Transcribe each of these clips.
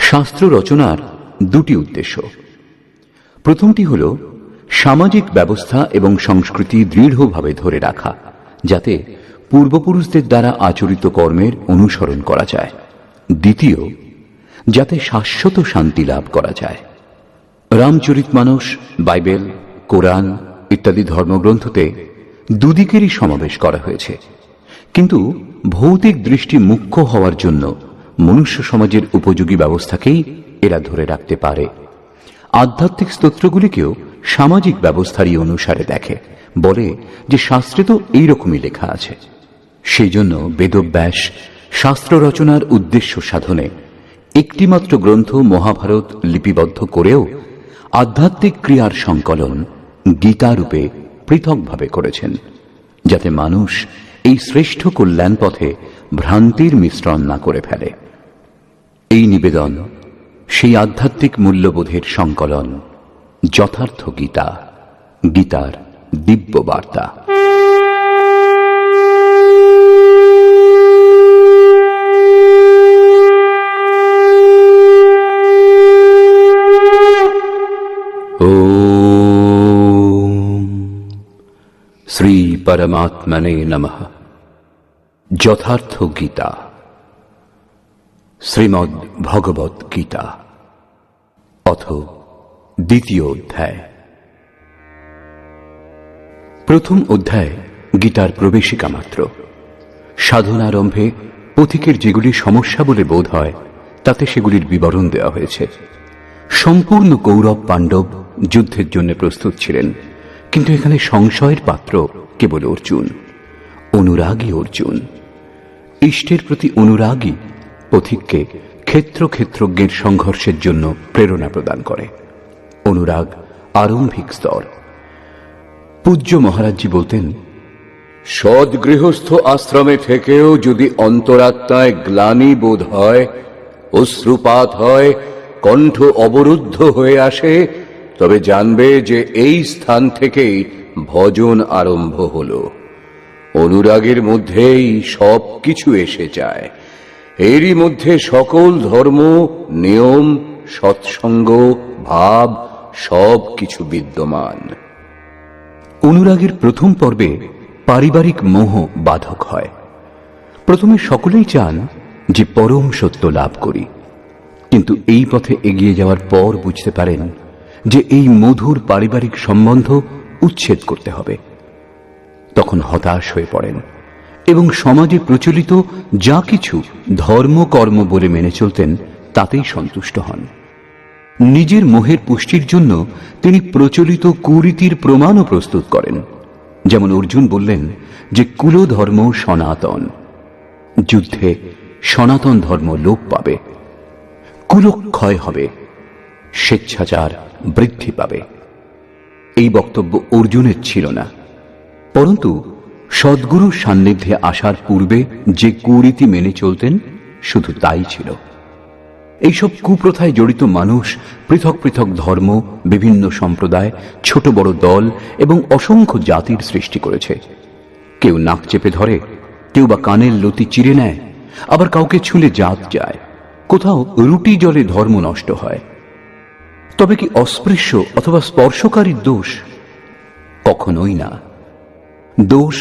শাস্ত্র রচনার দুটি উদ্দেশ্য। প্রথমটি হল সামাজিক ব্যবস্থা এবং সংস্কৃতি দৃঢ়ভাবে ধরে রাখা, যাতে পূর্বপুরুষদের দ্বারা আচরিত কর্মের অনুসরণ করা যায়। দ্বিতীয়, যাতে শাশ্বত শান্তি লাভ করা যায়। রামচরিতমানস, বাইবেল, কোরআন ইত্যাদি ধর্মগ্রন্থতে দুদিকেরই সমাবেশ করা হয়েছে, কিন্তু ভৌতিক দৃষ্টি মুখ্য হওয়ার জন্য মনুষ্য সমাজের উপযোগী ব্যবস্থাকেই এরা ধরে রাখতে পারে। আধ্যাত্মিক স্তোত্রগুলিকেও সামাজিক ব্যবস্থারই অনুসারে দেখে, বলে যে শাস্ত্রে তো এইরকমই লেখা আছে। সেই জন্য বেদব্যাস শাস্ত্র রচনার উদ্দেশ্য সাধনে একটিমাত্র গ্রন্থ মহাভারত লিপিবদ্ধ করেও আধ্যাত্মিক ক্রিয়ার সংকলন গীতারূপে পৃথকভাবে করেছেন, যাতে মানুষ এই শ্রেষ্ঠ কল্যাণ পথে ভ্রান্তির মিশ্রণ না করে ফেলে। এই নিবেদন সেই আধ্যাত্মিক মূল্যবোধের সংকলন, যথার্থ গীতা, গীতার দিব্য বার্তা। শ্রী পরমাত্মনে নমঃ। যথার্থ গীতা, শ্রীমদ্ ভগবত গীতা, অথ দ্বিতীয় অধ্যায়। প্রথম অধ্যায় গীতার প্রবেশিকা মাত্র। সাধনারম্ভে পথিকের যেগুলি সমস্যা বলে বোধ হয়, তাতে সেগুলির বিবরণ দেওয়া হয়েছে। সম্পূর্ণ কৌরব পাণ্ডব যুদ্ধের জন্য প্রস্তুত ছিলেন, কিন্তু এখানে সংশয়ের পাত্র কেবল অর্জুন, অনুরাগী অর্জুন। ইষ্টের প্রতি অনুরাগী পথিককে ক্ষেত্রজ্ঞের সংঘর্ষের জন্য প্রেরণা প্রদান করে। অনুরাগ আরম্ভিক স্তর। পূজ্য মহারাজজি বলতেন, সৎ গৃহস্থ আশ্রমে থেকেও যদি অন্তরাত্মায় গ্লানি বোধ হয়, অশ্রুপাত হয়, কণ্ঠ অবরুদ্ধ হয়ে আসে, তবে জানবে যে এই স্থান থেকেই ভজন আরম্ভ হল। অনুরাগের মধ্যেই সব কিছু এসে যায়। এরই মধ্যে সকল ধর্ম, নিয়ম, সৎসঙ্গ, ভাব সব কিছু বিদ্যমান। অনুরাগের প্রথম পর্বে পারিবারিক মোহ বাধক হয়। প্রথমে সকলেই চান যে পরম সত্য লাভ করি, কিন্তু এই পথে এগিয়ে যাওয়ার পর বুঝতে পারেন যে এই মধুর পারিবারিক সম্বন্ধ উচ্ছেদ করতে হবে। তখন হতাশ হয়ে পড়েন এবং সমাজে প্রচলিত যা কিছু ধর্মকর্ম বলে মেনে চলতেন তাতেই সন্তুষ্ট হন। নিজের মোহের পুষ্টির জন্য তিনি প্রচলিত কুরীতির প্রমাণও প্রস্তুত করেন। যেমন অর্জুন বললেন যে কুলধর্ম সনাতন, যুদ্ধে সনাতন ধর্ম লোপ পাবে, কুলক্ষয় হবে, স্বেচ্ছাচার বৃদ্ধি পাবে। এই বক্তব্য অর্জুনের ছিল না, পরন্তু সদ্গুরুর সান্নিধ্যে আসার পূর্বে যে কুরীতি মেনে চলতেন শুধু তাই ছিল। এইসব কুপ্রথায় জড়িত মানুষ পৃথক পৃথক ধর্ম, বিভিন্ন সম্প্রদায়, ছোট বড় দল এবং অসংখ্য জাতির সৃষ্টি করেছে। কেউ নাক চেপে ধরে, কেউ বা কানের লতি চিরে নেয়, আবার কাউকে ছুঁলে জাত যায়। কোথাও রুটি জলে ধর্ম নষ্ট হয়। তবে কি অস্পৃশ্য অথবা স্পর্শকারীর দোষ? কখনোই না। দোষ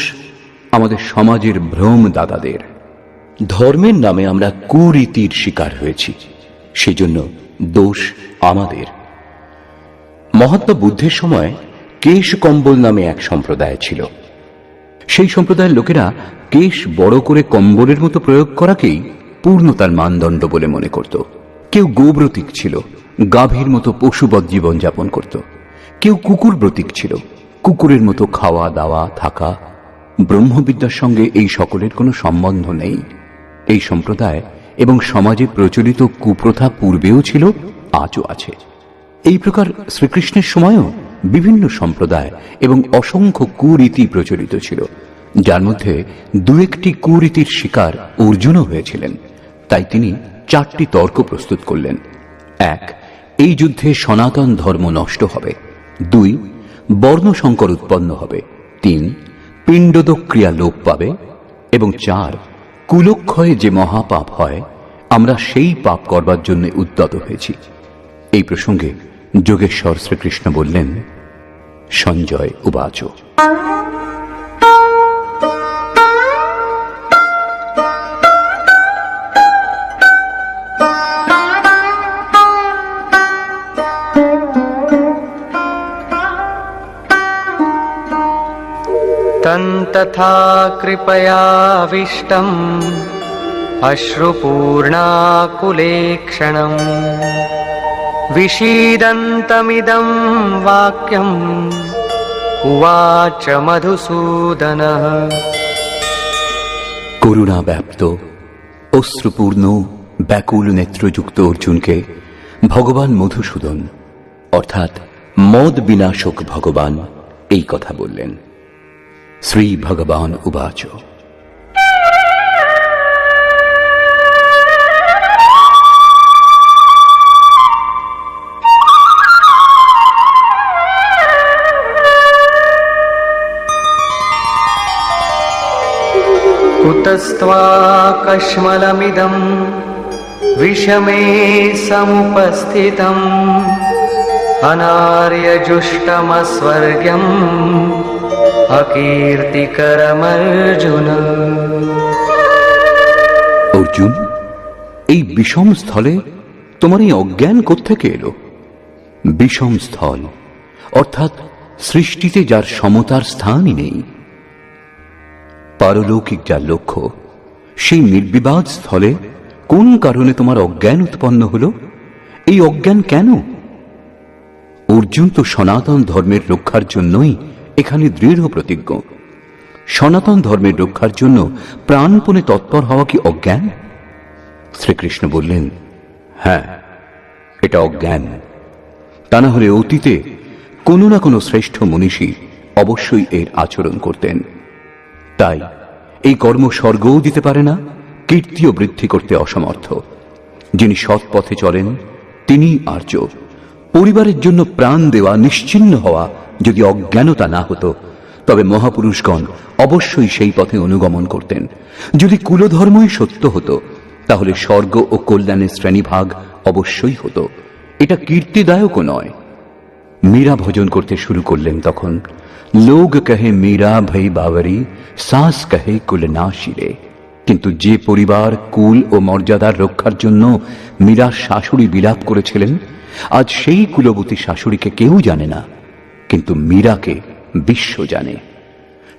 আমাদের সমাজের ভ্রম দাদাদের। ধর্মের নামে আমরা কুরীতির শিকার হয়েছি, সেজন্য দোষ আমাদের। মহাত্মা বুদ্ধের সময় কেশ কম্বল নামে এক সম্প্রদায় ছিল। সেই সম্প্রদায়ের লোকেরা কেশ বড় করে কম্বলের মতো প্রয়োগ করাকেই পূর্ণতার মানদণ্ড বলে মনে করত। কেউ গোব্রতিক ছিল, গাভীর মতো পশুবৎ জীবন যাপন করত। কেউ কুকুর ব্রতিক ছিল, কুকুরের মতো খাওয়া দাওয়া থাকা। ব্রহ্মবিদ্যার সঙ্গে এই সকলের কোনো সম্বন্ধ নেই। এই সম্প্রদায় এবং সমাজে প্রচলিত কুপ্রথা পূর্বেও ছিল, আজও আছে। এই প্রকার শ্রীকৃষ্ণের সময়ও বিভিন্ন সম্প্রদায় এবং অসংখ্য কুরীতি প্রচলিত ছিল, যার মধ্যে দু একটি কুরীতির শিকার অর্জুনও হয়েছিলেন। তাই তিনি 4টি তর্ক প্রস্তুত করলেন। 1, এই যুদ্ধে সনাতন ধর্ম নষ্ট হবে। 2, বর্ণ সংকর উৎপন্ন হবে। 3, পিণ্ডোদক ক্রিয়া লোপ পাবে। এবং 4, কুলক্ষয়ে যে মহাপাপ হয় আমরা সেই পাপ করবার জন্য উদ্যত হয়েছি। এই প্রসঙ্গে যোগেশ্বর শ্রীকৃষ্ণ বললেন, সঞ্জয় উবাচ। तथा कृपयाविष्टम् अश्रुपूर्णाकुलेक्षणम् विषीदन्तमिदं वाक्यम् उवाच मधुसूदनः। করুণা ব্যাপ্ত অশ্রুপূর্ণ ব্যাকুল নেত্রযুক্ত অর্জুনকে ভগবান মধুসূদন অর্থাৎ মদ বিনাশক ভগবান এই কথা বললেন। শ্রী ভগবান উবাচ। कुतस्त्वाकश्मलमिदं विषमे समुपस्थितम् अनार्यजुष्टमस्वर्ग्यम् अकीर्तिकरमर्जुन। অর্জুন, এই বিষম স্থলে তোমার এই অজ্ঞান কোত্থেকে এলো? বিষম স্থল অর্থাৎ সৃষ্টিতে যার সমতার স্থানই নেই, পারলৌকিক যার লক্ষ্য, সেই নির্বিবাদ স্থলে কোন কারণে তোমার অজ্ঞান উৎপন্ন হল? এই অজ্ঞান কেন? অর্জুন তো সনাতন ধর্মের রক্ষার জন্যই এখানে দৃঢ় প্রতিজ্ঞ। সনাতন ধর্মের রক্ষার জন্য প্রাণপণে তৎপর হওয়া কি অজ্ঞান? শ্রীকৃষ্ণ বললেন, হ্যাঁ, এটা অজ্ঞান। তা না হলে অতীতে কোনো না কোনো শ্রেষ্ঠ মনীষী অবশ্যই এর আচরণ করতেন। তাই এই কর্ম স্বর্গও দিতে পারে না, কীর্তিও বৃদ্ধি করতে অসমর্থ। যিনি সৎ পথে চলেন তিনি আর্য। পরিবারের জন্য প্রাণ দেওয়া, নিশ্চিহ্ন হওয়া যদি অজ্ঞানতা না হতো, তবে মহাপুরুষগণ অবশ্যই সেই পথে অনুগমন করতেন। যদি কুলধর্মই সত্য হতো, তাহলে স্বর্গ ও কল্যাণের শ্রেণীভাগ অবশ্যই হতো। এটা কীর্তিদায়কও নয়। মীরা ভজন করতে শুরু করলেন তখন, লোক কহে মীরা ভই বাবরি, সাস কহে কুলনাশী রে। কিন্তু যে পরিবার, কুল ও মর্যাদার রক্ষার জন্য মীরার শাশুড়ি বিলাপ করেছিলেন, আজ সেই কুলবতী শাশুড়িকে কেউ জানে না, কিন্তু মীরাকে বিশ্ব জানে।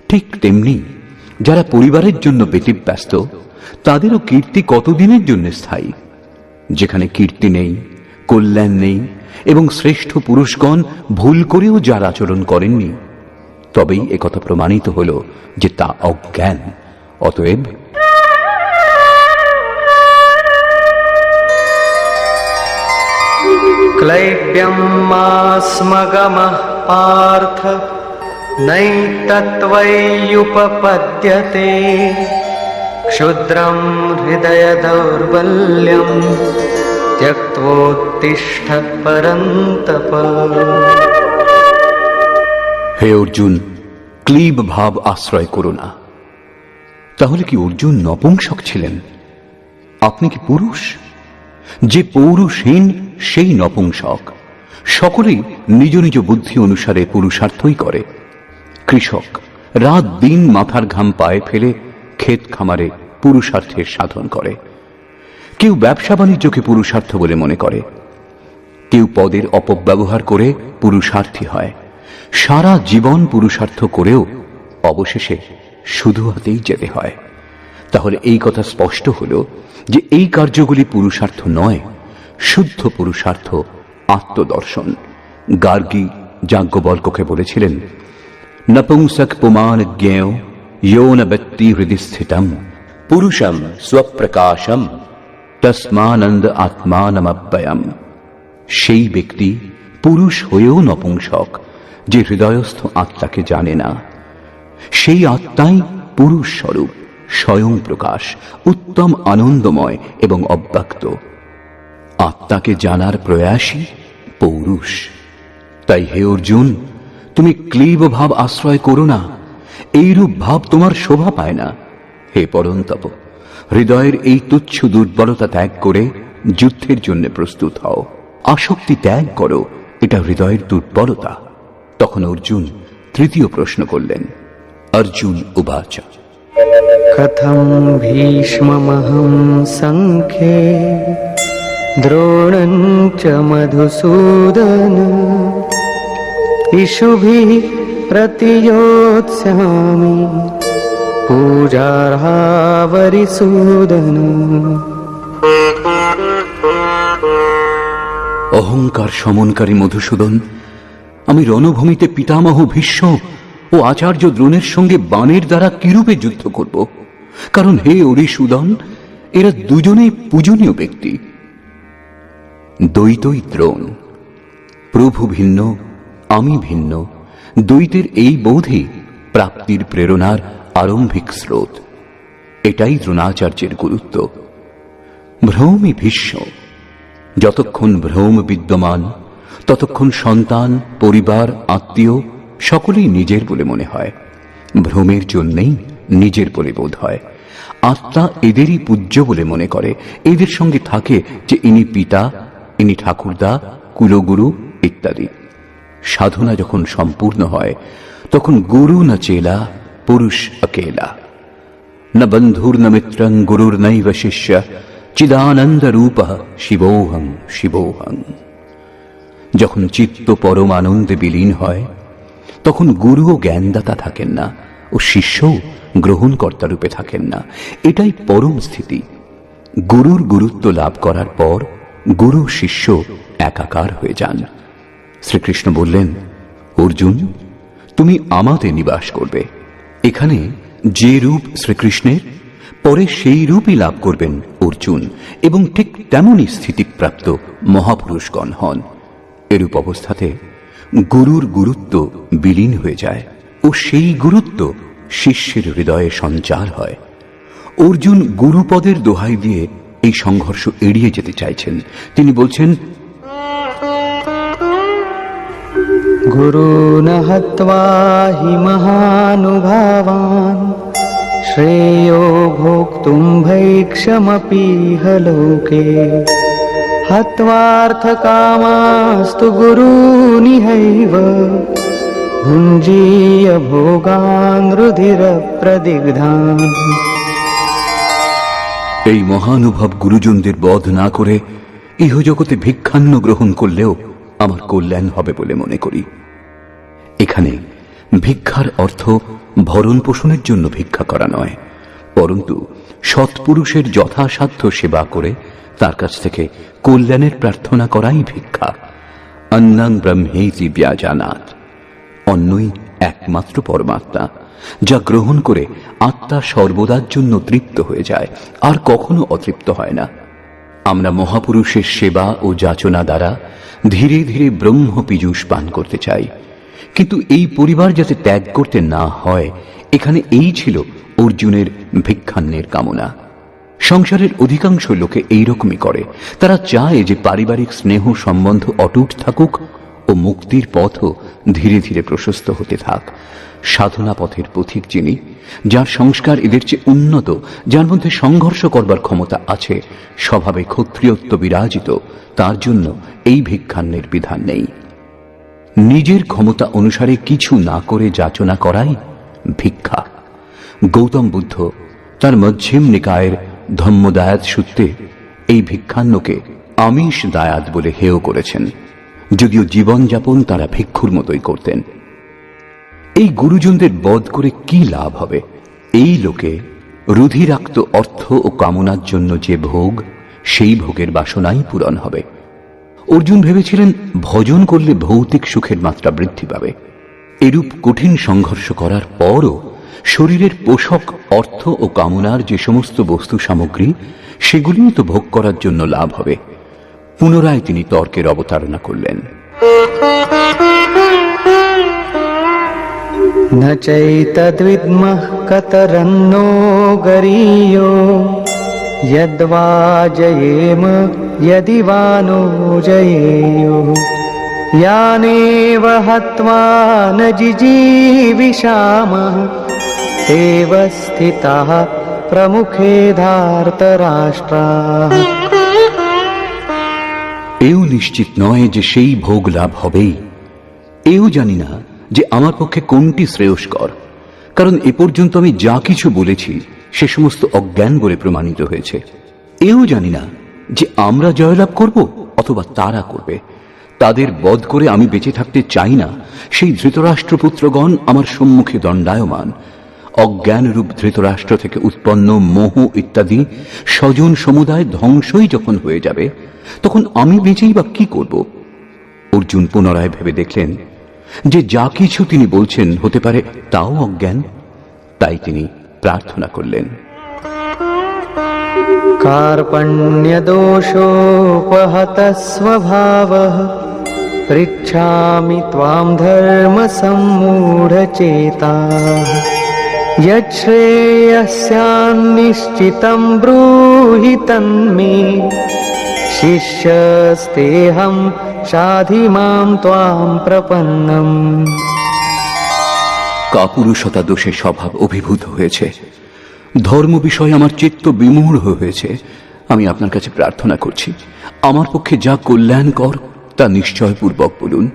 ঠিক তেমনি যারা পরিবারের জন্য ব্যতিব্যস্ত, তাদেরও কীর্তি কতদিনের জন্য স্থায়ী? যেখানে কীর্তি নেই, কল্যাণ নেই এবং শ্রেষ্ঠ পুরুষগণ ভুল করেও যার আচরণ করেননি, তবেই একথা প্রমাণিত হল যে তা অজ্ঞান। অতএব क्लैब्यमास्मगमः पार्थ नैतत्त्वय्युपपद्यते क्षुद्रं हृदय दौर्बल्यं त्यक्त्वोत्तिष्ठ परन्तप। হে অর্জুন, ক্লীব ভাব আশ্রয় করো না। তাহলে কি অর্জুন নপুংসক ছিলেন? আপনি কি পুরুষ? যে পৌরুষহীন সেই নপুংসক। সকলেই নিজ নিজ বুদ্ধি অনুসারে পুরুষার্থই করে। কৃষক রাত দিন মাথার ঘাম পায়ে ফেলে ক্ষেত খামারে পুরুষার্থের সাধন করে। কেউ ব্যবসা বাণিজ্যকে পুরুষার্থ বলে মনে করে, কেউ পদের অপব্যবহার করে পুরুষার্থী হয়। সারা জীবন পুরুষার্থ করেও অবশেষে শুধু হাতেই যেতে হয়। তাহলে এই কথা স্পষ্ট হল যে এই কার্যগুলি পুরুষার্থ নয়, শুদ্ধ পুরুষার্থ আত্মদর্শন। গার্গী যাজ্ঞবল্ক্যকে বলেছিলেন, নপুংসক পুমান জ্ঞেয় ইয়ো ন ব্যক্তি হৃদি স্থিতম পুরুষম স্বপ্রকাশম তস্মানন্দ আত্মানমব্যয়ম। সেই ব্যক্তি পুরুষ হয়েও নপুংসক যে হৃদয়স্থ আত্মাকে জানে না। সেই আত্মাই পুরুষ স্বরূপ, স্বয়ং প্রকাশ, উত্তম, আনন্দময় এবং অব্যক্ত। আত্মাকে জানার প্রয়াসই পৌরুষ। তাই হে অর্জুন, তুমি ক্লীব ভাব আশ্রয় করো না। এইরূপ ভাব তোমার শোভা পায় না। হে পরন্তপ, হৃদয়ের এই তুচ্ছ দুর্বলতা ত্যাগ করে যুদ্ধের জন্য প্রস্তুত হও। আসক্তি ত্যাগ করো, এটা হৃদয়ের দুর্বলতা। তখন অর্জুন তৃতীয় প্রশ্ন করলেন। অর্জুন উবাচ कथं भीष्ममहं सङ्ख्ये द्रोणं च मधुसूदन इषुभिः प्रतियोत्स्यामि पूजार्हावरिसूदन। অহংকার সমনকারী মধুসূদন, আমি রণভূমিতে পিতামহ ভীষ্ম ও আচার্য দ্রোণের সঙ্গে বাণের দ্বারা কিরূপে যুদ্ধ করব? কারণ হে অরিসূদন, এরা দুজনেই পূজনীয় ব্যক্তি। দ্বৈতই দ্রোণ, প্রভু ভিন্ন আমি ভিন্ন, দ্বৈতের এই বোধই প্রাপ্তির প্রেরণার আরম্ভিক স্রোত। এটাই দ্রোণাচার্যের গুরুত্ব। ভ্রমই ভীষ্ম। যতক্ষণ ভ্রম বিদ্যমান ততক্ষণ সন্তান, পরিবার, আত্মীয় সকলেই নিজের বলে মনে হয়। ভ্রমের জন্যেই নিজের বলে বোধ হয়। আত্মা এদেরই পূজ্য বলে মনে করে। এদের সঙ্গে থাকে যে ইনি পিতা, ইনি ঠাকুরদা, কুলগুরু ইত্যাদি। সাধনা যখন সম্পূর্ণ হয় তখন গুরু না চেলা, পুরুষ অকেলা। न बंधुर्न मित्रं गुरुर्नैव शिष्य चिदानंद रूपः शिवोहं शिवोहं। যখন চিত্ত পরম আনন্দে বিলীন হয় তখন গুরুও জ্ঞানদাতা থাকেন না ও শিষ্যও গ্রহণকর্তা রূপে থাকেন না। এটাই পরম স্থিতি। গুরুর গুরুত্ব লাভ করার পর গুরু শিষ্য একাকার হয়ে যান। শ্রীকৃষ্ণ বললেন, অর্জুন, তুমি আমাতে নিবাস করবে। এখানে যে রূপ শ্রীকৃষ্ণের, পরে সেই রূপই লাভ করবেন অর্জুন, এবং ঠিক তেমনই স্থিতিপ্রাপ্ত মহাপুরুষগণ হন। এরূপ অবস্থাতে গুরুর গুরুত্ব বিলীন হয়ে যায় ও সেই গুরুত্ব শিষ্যের হৃদয়ে সঞ্চার হয়। অর্জুন গুরুপদের দোহাই দিয়ে এই সংঘর্ষ এড়িয়ে যেতে চাইছেন। তিনি বলছেন, गुरून् हत्वा हि महानुभावान् श्रेयो भोक्तुं भैक्षमपीह लोके हत्वार्थकामास्तु गुरूनिहैव भुञ्जीय भोगान् रुधिरप्रदिग्धान्। এই মহানুভব গুরুজনদের বধ না করে ইহজগতে ভিক্ষান্ন গ্রহণ করলেও আমার কল্যাণ হবে বলে মনে করি। এখানে ভিক্ষার অর্থ ভরণ পোষণের জন্য ভিক্ষা করা নয়, পরন্তু সৎপুরুষের যথাসাধ্য সেবা করে তার কাছ থেকে কল্যাণের প্রার্থনা করাই ভিক্ষা। অন্নং ব্রহ্মেতি ব্যাজানাৎ। অন্নই একমাত্র পরমাত্মা, যা গ্রহণ করে আত্মা সর্বদার জন্য তৃপ্ত হয়ে যায়, আর কখনো অতৃপ্ত হয় না। আমরা মহাপুরুষের সেবা ও যাচনা দ্বারা ধীরে ধীরে ব্রহ্ম পীযূষ পান করতে চাই, কিন্তু এই পরিবার যাতে ত্যাগ করতে না হয়, এখানে এই ছিল অর্জুনের ভিক্ষান্নের কামনা। সংসারের অধিকাংশ লোকে এইরকমই করে। তারা চায় যে পারিবারিক স্নেহ সম্বন্ধ অটুট থাকুক ও মুক্তির পথও ধীরে ধীরে প্রশস্ত হতে থাক। সাধনা পথের পথিক যিনি, যার সংস্কার এদের চেয়ে উন্নত, যার মধ্যে সংঘর্ষ করবার ক্ষমতা আছে, স্বভাবে ক্ষত্রিয়ত্ব বিরাজিত, তার জন্য এই ভিক্ষান্নের বিধান নেই। নিজের ক্ষমতা অনুসারে কিছু না করে যাচনা করাই ভিক্ষা। গৌতম বুদ্ধ তার মধ্যম নিকায়ের ধম্মদায়াত সূত্রে এই ভিক্ষান্নকে আমিষ দায়াত বলে হেয় করেছেন, যদিও জীবনযাপন তারা ভিক্ষুর মতোই করতেন। এই গুরুজনদের বধ করে কি লাভ হবে? এই লোকে রুধিরাক্ত অর্থ ও কামনার জন্য যে ভোগ, সেই ভোগের বাসনাই পূরণ হবে। অর্জুন ভেবেছিলেন ভজন করলে ভৌতিক সুখের মাত্রা বৃদ্ধি পাবে। এরূপ কঠিন সংঘর্ষ করার পরও শরীরের পোষক অর্থ ও কামনার যে সমস্ত বস্তু সামগ্রী, সেগুলিই তো ভোগ করার জন্য লাভ হবে। পুনরায় তিনি তর্কের অবতারণা করলেন। न चैतद्विद्मः कतरन्नो गरीयो यद्वा जयेम यदि वा नो जयेयो यानेव हत्वा न जिजीविषामः एव स्थिताः प्रमुखे धार्तराष्ट्राः। এও নিশ্চিত নয় যে সেই ভোগ লাভ হবেই। এও জানি না যে আমার পক্ষে কোনটি শ্রেয়স্কর, কারণ এ পর্যন্ত আমি যা কিছু বলেছি সে সমস্ত অজ্ঞান বলে প্রমাণিত হয়েছে। এও জানি না যে আমরা জয়লাভ করব অথবা তারা করবে। তাদের বধ করে আমি বেঁচে থাকতে চাই না। সেই ধৃতরাষ্ট্রপুত্রগণ আমার সম্মুখে দণ্ডায়মান। অজ্ঞানরূপ ধৃতরাষ্ট্র থেকে উৎপন্ন মোহ ইত্যাদি স্বজন সমুদায় ধ্বংসই যখন হয়ে যাবে, তখন আমি বেঁচেই বা কি করব? অর্জুন পুনরায় ভেবে দেখলেন যে যা কিছু তিনি বলছেন হতে পারে তাও অজ্ঞান। তাই তিনি প্রার্থনা করলেন, कार्पण्यदोषोपहतः स्वभावः पृच्छामि त्वां धर्मसम्मूढचेताः। यच्छ्रेयस्यान्निश्चितं ब्रूहि तन्मे, शिष्यस्तेऽहं शाधि मां त्वां प्रपन्नम्। কাপুরুষতা দোষে স্বভাব অভিভূত হয়েছে, ধর্ম বিষয়ে আমার চিত্ত বিমূঢ় হয়েছে। আমি আপনার কাছে প্রার্থনা করছি, আমার পক্ষে যা কল্যাণকর তা নিশ্চয়পূর্বক বলুন,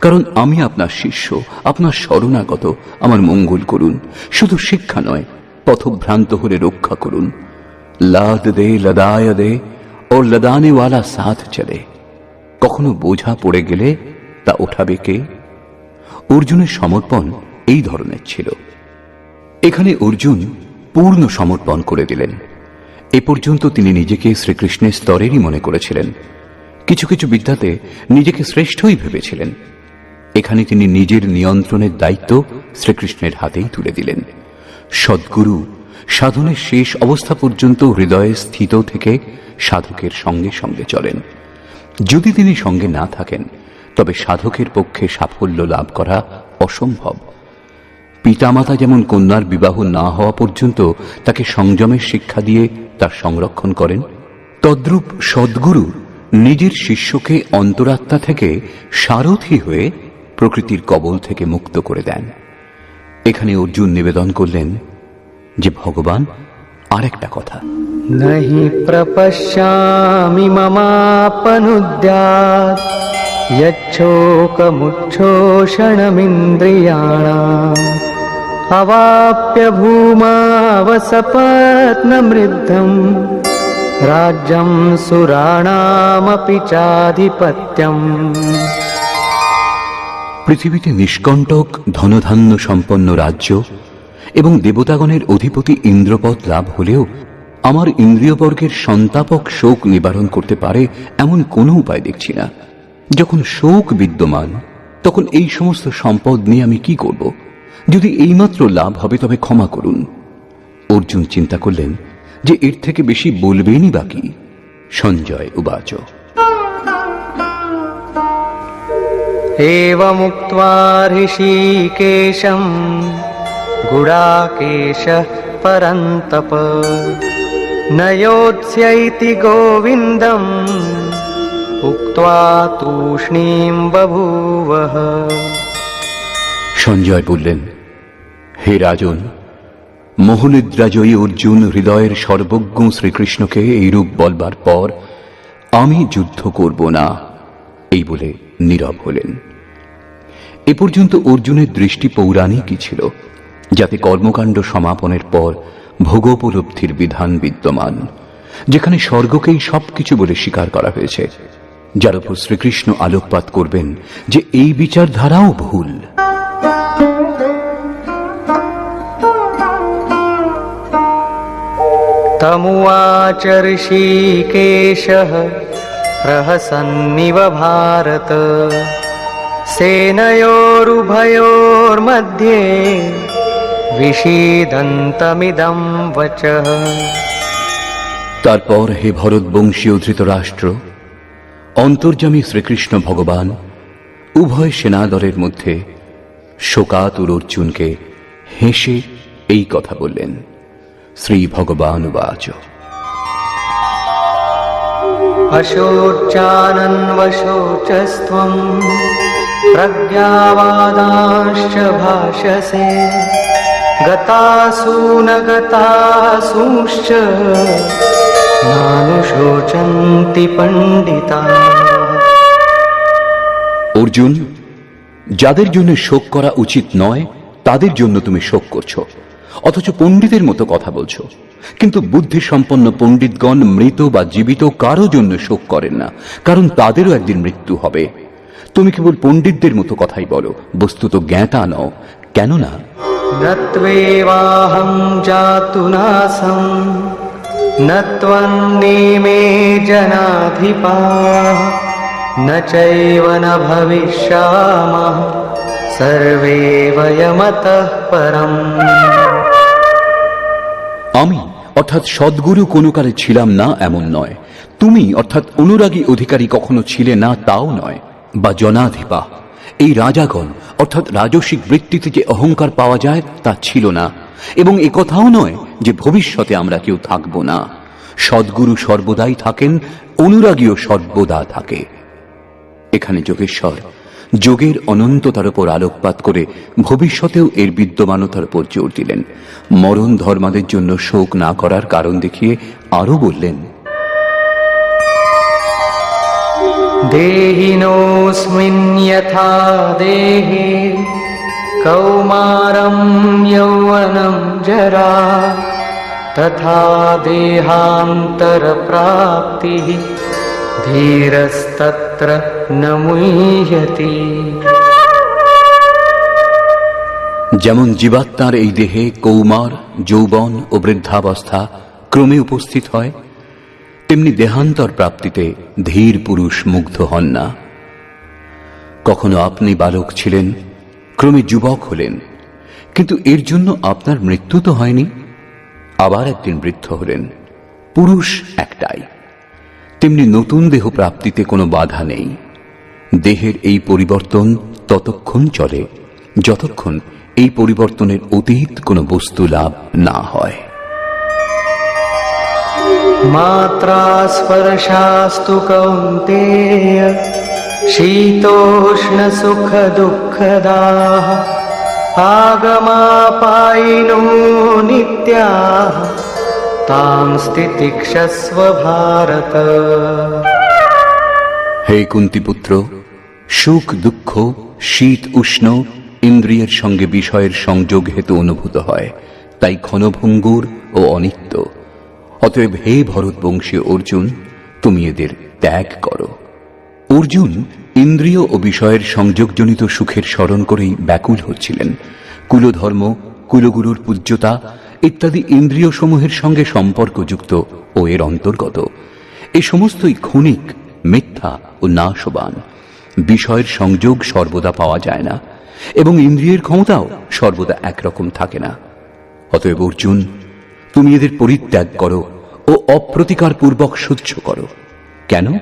কারণ আমি আপনার শিষ্য, আপনার শরণাগত। আমার মঙ্গল করুন, শুধু শিক্ষা নয়, পথভ্রান্ত হলে রক্ষা করুন। লাদ দে লদায় দে ওর লদানেওয়ালা সাথ চলে। কখনো বোঝা পড়ে গেলে তা ওঠাবে কে? অর্জুনের সমর্পণ এই ধরনের ছিল। এখানে অর্জুন পূর্ণ সমর্পণ করে দিলেন। এ পর্যন্ত তিনি নিজেকে শ্রীকৃষ্ণের স্তরেরই মনে করেছিলেন, কিছু কিছু বিদ্যাতে নিজেকে শ্রেষ্ঠই ভেবেছিলেন। এখানে তিনি নিজের নিয়ন্ত্রণের দায়িত্ব শ্রীকৃষ্ণের হাতেই তুলে দিলেন। সদ্গুরু সাধনের শেষ অবস্থা পর্যন্ত হৃদয়ে স্থিত থেকে সাধকের সঙ্গে সঙ্গে চলেন। যদি তিনি সঙ্গে না থাকেন তবে সাধকের পক্ষে সাফল্য লাভ করা অসম্ভব। পিতামাতা যেমন কন্যার বিবাহ না হওয়া পর্যন্ত তাকে সংযমের শিক্ষা দিয়ে তার সংরক্ষণ করেন, তদ্রূপ সদ্গুরু নিজের শিষ্যকে অন্তরাত্মা থেকে সারথি হয়ে প্রকৃতির কবল থেকে মুক্ত করে দেন। এখানে অর্জুন নিবেদন করলেন যে ভগবান, আর একটা কথা, नहि प्रपश्यामि ममापनुद्यात् यच्छोकमुच्छोषणमिन्द्रियाणाम् अवाप्य भूमावसपत्नमृद्धम् राज्यं सुराणामपि चाधिपत्यम्। পৃথিবীতে নিষ্কণ্টক ধনধান্য সম্পন্ন রাজ্য এবং দেবতাগণের অধিপতি ইন্দ্রপদ লাভ হলেও আমার ইন্দ্রিয়বর্গের সন্তাপক শোক নিবারণ করতে পারে এমন কোনো উপায় দেখছি না। যখন শোক বিদ্যমান তখন এই সমস্ত সম্পদ নিয়ে আমি কি করব? যদি এইমাত্র লাভ হবে তবে ক্ষমা করুন। অর্জুন চিন্তা করলেন যে এর থেকে বেশি বলবেনই বাকি। সঞ্জয় উবাচ, एवमुक्त्वा ऋषिकेशं गुडाकेशः परन्तप न योत्स्यैति गोविन्दम् उक्त्वा तूष्णीं बभूवः। সঞ্জয় বললেন, হে রাজন, মোহনিদ্রাজয়ী অর্জুন হৃদয়ের সর্বজ্ঞ শ্রীকৃষ্ণকে এইরূপ বলবার পর আমি যুদ্ধ করব না এই বলে নীরব হলেন। এ পর্যন্ত অর্জুনের দৃষ্টি পৌরাণিকই ছিল, যাতে কর্মকাণ্ড সমাপনের পর ভোগোপলব্ধির বিধান বিদ্যমান, যেখানে স্বর্গকেই সবকিছু বলে স্বীকার করা হয়েছে, যার উপর শ্রীকৃষ্ণ আলোকপাত করবেন যে এই বিচারধারাও ভুল। तमुवाच ऋषिकेशः प्रहसन्निव भारत सेनयोरुभयोर्मध्ये विषीदन्तमिदं वचः। তারপর হে ভরতবংশীয় ধৃতরাষ্ট্র, অন্তর্যামী শ্রীকৃষ্ণ ভগবান উভয় সেনাদলের মধ্যে শোকাতুর অর্জুনকে হেসে এই কথা বললেন। শ্রী ভগবান উবাচ, अशोचानन्वशोचस्त्वं प्रज्ञावादांश्च भाषसे गतासु न गतासूश्च नानुशोचन्ति पण्डिताः। অর্জুন, যাদের জন্য শোক করা উচিত নয় তাদের জন্য তুমি শোক করছো, অথচ পণ্ডিতের মতো কথা বলছো। কিন্তু বুদ্ধি সম্পন্ন পণ্ডিতগণ মৃত বা জীবিত কারো জন্য শোক করেন না, কারণ তাদেরও একদিন মৃত্যু হবে। তুমি কেবল পণ্ডিতদের মতো কথাই বলো, বস্তুত জ্ঞাতা নও। কেননা न त्वेवाहं जातु नासं न त्वन्नेमे जनाधिपाः न चैव न भविष्यामः सर्वे वयमतः परम्। আমি অর্থাৎ সদ্গুরু কোনো কালে ছিলাম না এমন নয়, তুমি অর্থাৎ অনুরাগী অধিকারী কখনো ছিলে না তাও নয়, বা জনাধিপা এই রাজাগণ অর্থাৎ রাজসিক বৃত্তিতে যে অহংকার পাওয়া যায় তা ছিল না, এবং একথাও নয় যে ভবিষ্যতে আমরা কেউ থাকব না। সদ্গুরু সর্বদাই থাকেন, অনুরাগীও সর্বদা থাকে। এখানে যোগেশ্বর যোগের অনন্ততার উপর আলোকপাত করে ভবিষ্যতেও এর বিদ্যমানতার উপর জোর দিলেন। মরণ ধর্মাদের জন্য শোক না করার কারণ দেখিয়ে আরো বললেন, देहिनोऽस्मिन् यथा देहे कौमारं यौवनं जरा तथा देहान्तरप्राप्तिः धीरस्तत्र न मुह्यति। যেমন জীবাত্মার এই দেহে কৌমার, যৌবন ও বৃদ্ধাবস্থা ক্রমে উপস্থিত হয়, তেমনি দেহান্তর প্রাপ্তিতে ধীর পুরুষ মুগ্ধ হন না। কখনো আপনি বালক ছিলেন, ক্রমে যুবক হলেন, কিন্তু এর জন্য আপনার মৃত্যু তো হয়নি। আবার একদিন বৃদ্ধ হলেন, পুরুষ একটাই। তেমনি নতুন দেহ প্রাপ্তিতে কোনো বাধা নেই। দেহের এই পরিবর্তন ততক্ষণ চলে যতক্ষণ এই পরিবর্তনের অতীত কোনো বস্তু লাভ না হয়। मात्रा स्पर्शास्तु कौन्तेय शीतोष्णसुखदुःखदाः आगमापायिनो नित्याः तां स्थितिक्षस्व भारत। হে কুন্তিপুত্র, সুখ দুঃখ, শীত উষ্ণ ইন্দ্রিয়ের সঙ্গে বিষয়ের সংযোগ হেতু অনুভূত হয়, তাই ক্ষণভঙ্গুর ও অনিত্য। অতএব হে ভরতবংশীয় অর্জুন, তুমি এদের ত্যাগ করো। অর্জুন ইন্দ্রিয় ও বিষয়ের সংযোগজনিত সুখের স্মরণ করেই ব্যাকুল হচ্ছিলেন। কুলধর্ম, কুলগুরুর পূজ্যতা ইত্যাদি ইন্দ্রিয় সমূহের সঙ্গে সম্পর্কযুক্ত ও এর অন্তর্গত। এই সমস্তই ক্ষণিক, মিথ্যা ও নাশবান। বিষয়ের সংযোগ সর্বদা পাওয়া যায় না, এবং ইন্দ্রিয়ের ক্ষমতাও সর্বদা একরকম থাকে না। অতএব অর্জুন, তুমি এদের পরিত্যাগ করো ও অপ্রতিকার পূর্বক সহ্য করো। কেন?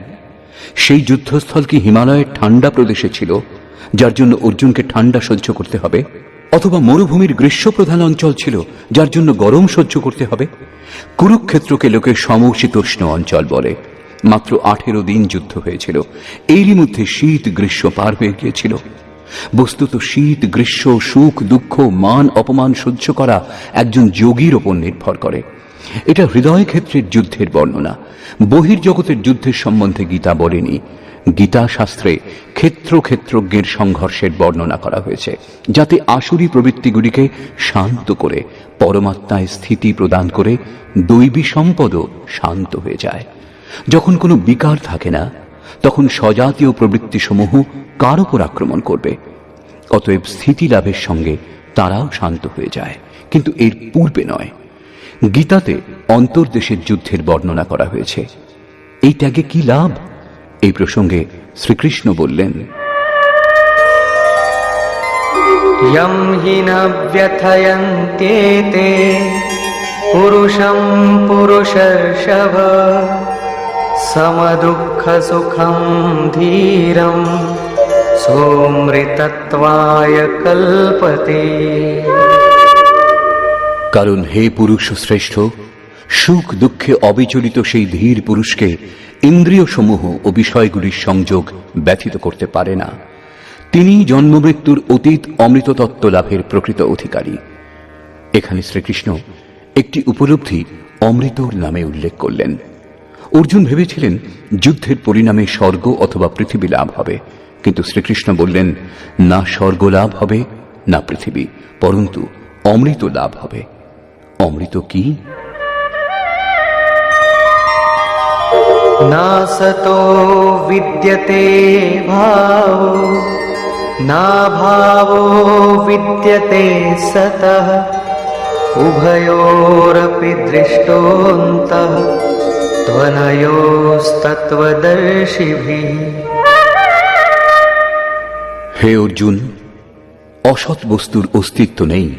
সেই যুদ্ধস্থল কি হিমালয়ের ঠান্ডা প্রদেশে ছিল, যার জন্য অর্জুনকে ঠান্ডা সহ্য করতে হবে? অথবা মরুভূমির গ্রীষ্মপ্রধান অঞ্চল ছিল, যার জন্য গরম সহ্য করতে হবে? কুরুক্ষেত্রকে লোকে সমশীতোষ্ণ অঞ্চল বলে। মাত্র 18 দিন যুদ্ধ হয়েছিল, এরই মধ্যে শীত গ্রীষ্ম পার হয়ে গিয়েছিল। বস্তুত শীত গ্রীষ্ম, সুখ দুঃখ, মান অপমান সহ্য করা একজন যোগীর ওপর নির্ভর করে। এটা হৃদয় ক্ষেত্রের যুদ্ধের বর্ণনা, বহির্জগতের যুদ্ধের সম্বন্ধে গীতা বলেনি। গীতা শাস্ত্রে ক্ষেত্র ক্ষেত্রজ্ঞের সংঘর্ষের বর্ণনা করা হয়েছে, যাতে আসুরি প্রবৃত্তিগুলিকে শান্ত করে পরমাত্মায় স্থিতি প্রদান করে দৈবী সম্পদও শান্ত হয়ে যায়। যখন কোনো বিকার থাকে না, তখন স্বজাতীয় প্রবৃত্তিসমূহ কার উপর আক্রমণ করবে? অতএব স্থিতি লাভের সঙ্গে তারাও শান্ত হয়ে যায়, কিন্তু এর পূর্বে নয়। গীতাতে অন্তর্দেশের যুদ্ধের বর্ণনা করা হয়েছে। এই ত্যাগে কি লাভ? এই প্রসঙ্গে শ্রীকৃষ্ণ বললেন, यं हि न व्यथयन्त्येते पुरुषं पुरुषर्षभ समदुःखसुखं धीरं सोऽमृतत्वाय कल्पते। কারণ হে পুরুষ শ্রেষ্ঠ, সুখ দুঃখে অবিচলিত সেই ধীর পুরুষকে ইন্দ্রিয় সমূহ ও বিষয়গুলির সংযোগ ব্যথিত করতে পারে না। তিনি জন্মমৃত্যুর অতীত অমৃততত্ত্ব লাভের প্রকৃত অধিকারী। এখানে শ্রীকৃষ্ণ একটি উপলব্ধি অমৃতর নামে উল্লেখ করলেন। অর্জুন ভেবেছিলেন যুদ্ধের পরিণামে স্বর্গ অথবা পৃথিবী লাভ হবে, কিন্তু শ্রীকৃষ্ণ বললেন, না স্বর্গ লাভ হবে না পৃথিবী, পরন্তু অমৃত লাভ হবে। অমৃত কি? না সতো বিদ্যতে ভাবো না ভাবো বিদ্যতে সতঃ উভয়োরপি দৃষ্টন্তঃ ত্বনয়োস্তত্ত্বদর্শিভিঃ। হে অর্জুন, অসৎ বস্তুর অস্তিত্ব নেই,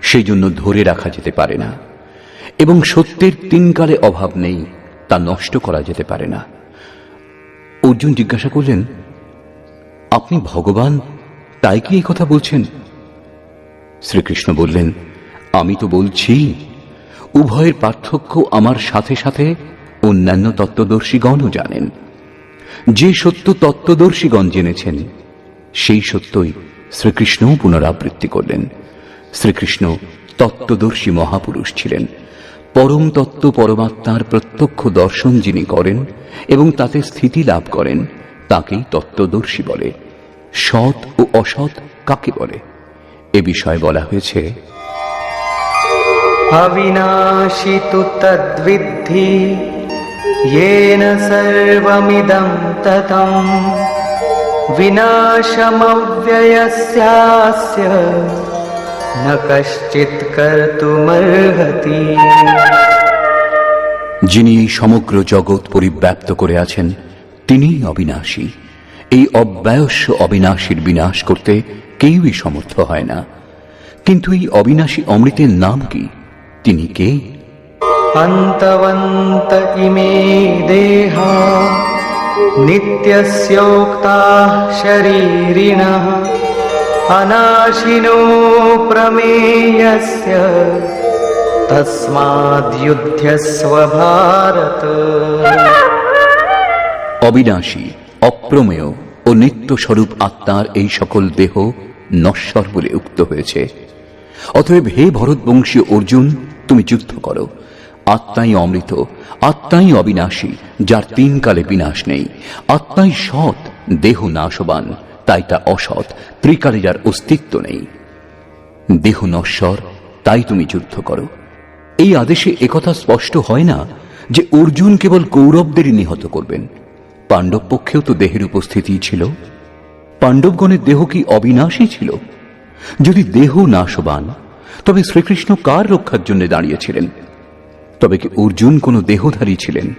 সেই জন্য ধরে রাখা যেতে পারে না, এবং সত্যের তিনকালে অভাব নেই, তা নষ্ট করা যেতে পারে না। অর্জুন জিজ্ঞাসা করলেন, আপনি ভগবান, তাই কি এই কথা বলছেন? শ্রীকৃষ্ণ বললেন, আমি তো বলছি, উভয়ের পার্থক্য আমার সাথে সাথে অন্যান্য তত্ত্বদর্শীগণও জানেন। যে সত্য তত্ত্বদর্শীগণ জেনেছেন, সেই সত্যই শ্রীকৃষ্ণও পুনরাবৃত্তি করলেন। শ্রীকৃষ্ণ তত্ত্বদর্শী মহাপুরুষ ছিলেন। পরম তত্ত্ব পরমাত্মার প্রত্যক্ষ দর্শন যিনি করেন এবং তাতে স্থিতি লাভ করেন, তাকেই তত্ত্বদর্শী বলে। সৎ ও অসৎ কাকে বলে, এ বিষয়ে বলা হয়েছে, অবিনাশী তু তদ্বিদ্ধি येन सर्वमिदं ततं विनाशमव्ययस्यास्य न कश्चित् कर्तुमर्हति। যিনি এই সমগ্র জগৎ পরিব্যাপ্ত করে আছেন, তিনিই অবিনাশী। এই অব্যয়স্য অবিনাশীর বিনাশ করতে কেউই সমর্থ হয় না। কিন্তু এই অবিনাশী অমৃতের নাম কি? তিনি কে? অন্তবন্ত ইমে দেহা নিত্যস্যোক্তাঃ শরীরিণঃ অনাশিনো প্রমেয়স্য তস্মাদ্যুধ্যস্ব ভারত। অবিনাশী, অপ্রমেয় ও নিত্যস্বরূপ আত্মার এই সকল দেহ নশ্বর বলে উক্ত হয়েছে। অতএব হে ভরতবংশীয় অর্জুন, তুমি যুদ্ধ করো। আত্মাই অমৃত, আত্মাই অবিনাশী, যার তিন কালে বিনাশ নেই। আত্মাই সৎ, দেহ নাশবান, তাই তা অসৎ, ত্রিকালে যার অস্তিত্ব নেই। দেহ নশ্বর, তাই তুমি যুদ্ধ করো। এই আদেশে একথা স্পষ্ট হয় না যে অর্জুন কেবল কৌরবদেরই নিহত করবেন। পাণ্ডব পক্ষেও তো দেহের উপস্থিতি ছিল। পাণ্ডবগণের দেহ কি অবিনাশী ছিল? যদি দেহ নাশবান, তবে শ্রীকৃষ্ণ কার রক্ষার জন্য দাঁড়িয়েছিলেন? তবে কি অর্জুন কোনো দেহধারী ছিলেন?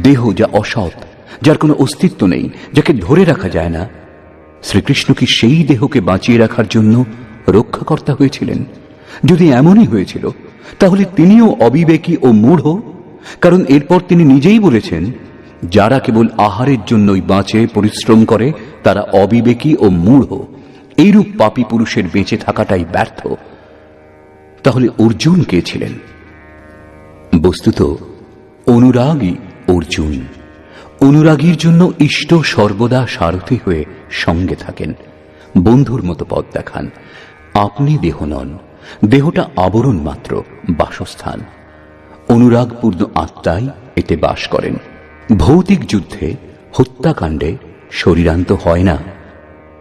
দেহ যা অসৎ, যার কোনো অস্তিত্ব নেই, যাকে ধরে রাখা যায় না, শ্রীকৃষ্ণ কি সেই দেহকে বাঁচিয়ে রাখার জন্য রক্ষাকর্তা হয়েছিলেন? যদি এমনই হয়েছিল, তাহলে তিনিও অবিবেকী ও মূঢ়। কারণ এরপর তিনি নিজেই বলেছেন, যারা কেবল আহারের জন্যই বাঁচে, পরিশ্রম করে, তারা অবিবেকী ও মূঢ়। এইরূপ পাপী পুরুষের বেঁচে থাকাটাই ব্যর্থ। তাহলে অর্জুন কে ছিলেন? বস্তুত অনুরাগী অর্জুন। অনুরাগীর জন্য ইষ্ট সর্বদা সারথি হয়ে সঙ্গে থাকেন, বন্ধুর মতো পথ দেখান। আপনি দেহ নন, দেহটা আবরণ মাত্র, বাসস্থান। অনুরাগপূর্ণ আত্মাই এতে বাস করেন। ভৌতিক যুদ্ধে, হত্যাকাণ্ডে শরীরান্ত হয় না।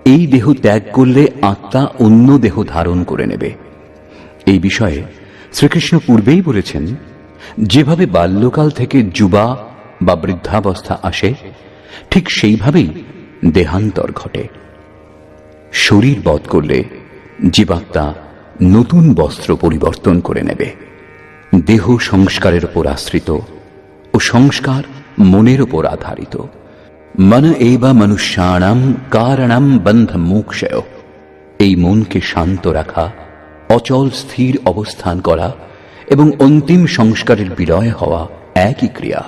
এই দেহ ত্যাগ করলে আত্মা অন্য দেহ ধারণ করে নেবে। এই বিষয়ে শ্রীকৃষ্ণ পূর্বেই বলেছেন, যেভাবে বাল্যকাল থেকে যুবা বা বৃদ্ধাবস্থা আসে, ঠিক সেইভাবেই দেহান্তর ঘটে। শরীর বধ করলে জীবাত্মা নতুন বস্ত্র পরিবর্তন করে নেবে। দেহ সংস্কারের উপর আশ্রিত ও সংস্কার মনের উপর আধারিত। মন এবা মনুষ্যাণাম কারণম বন্ধ মোক্ষয়। এই মনকে শান্ত রাখা, অচল স্থির অবস্থান করা এবং অন্তিম সংস্কারের বিলয় হওয়া একই ক্রিয়া।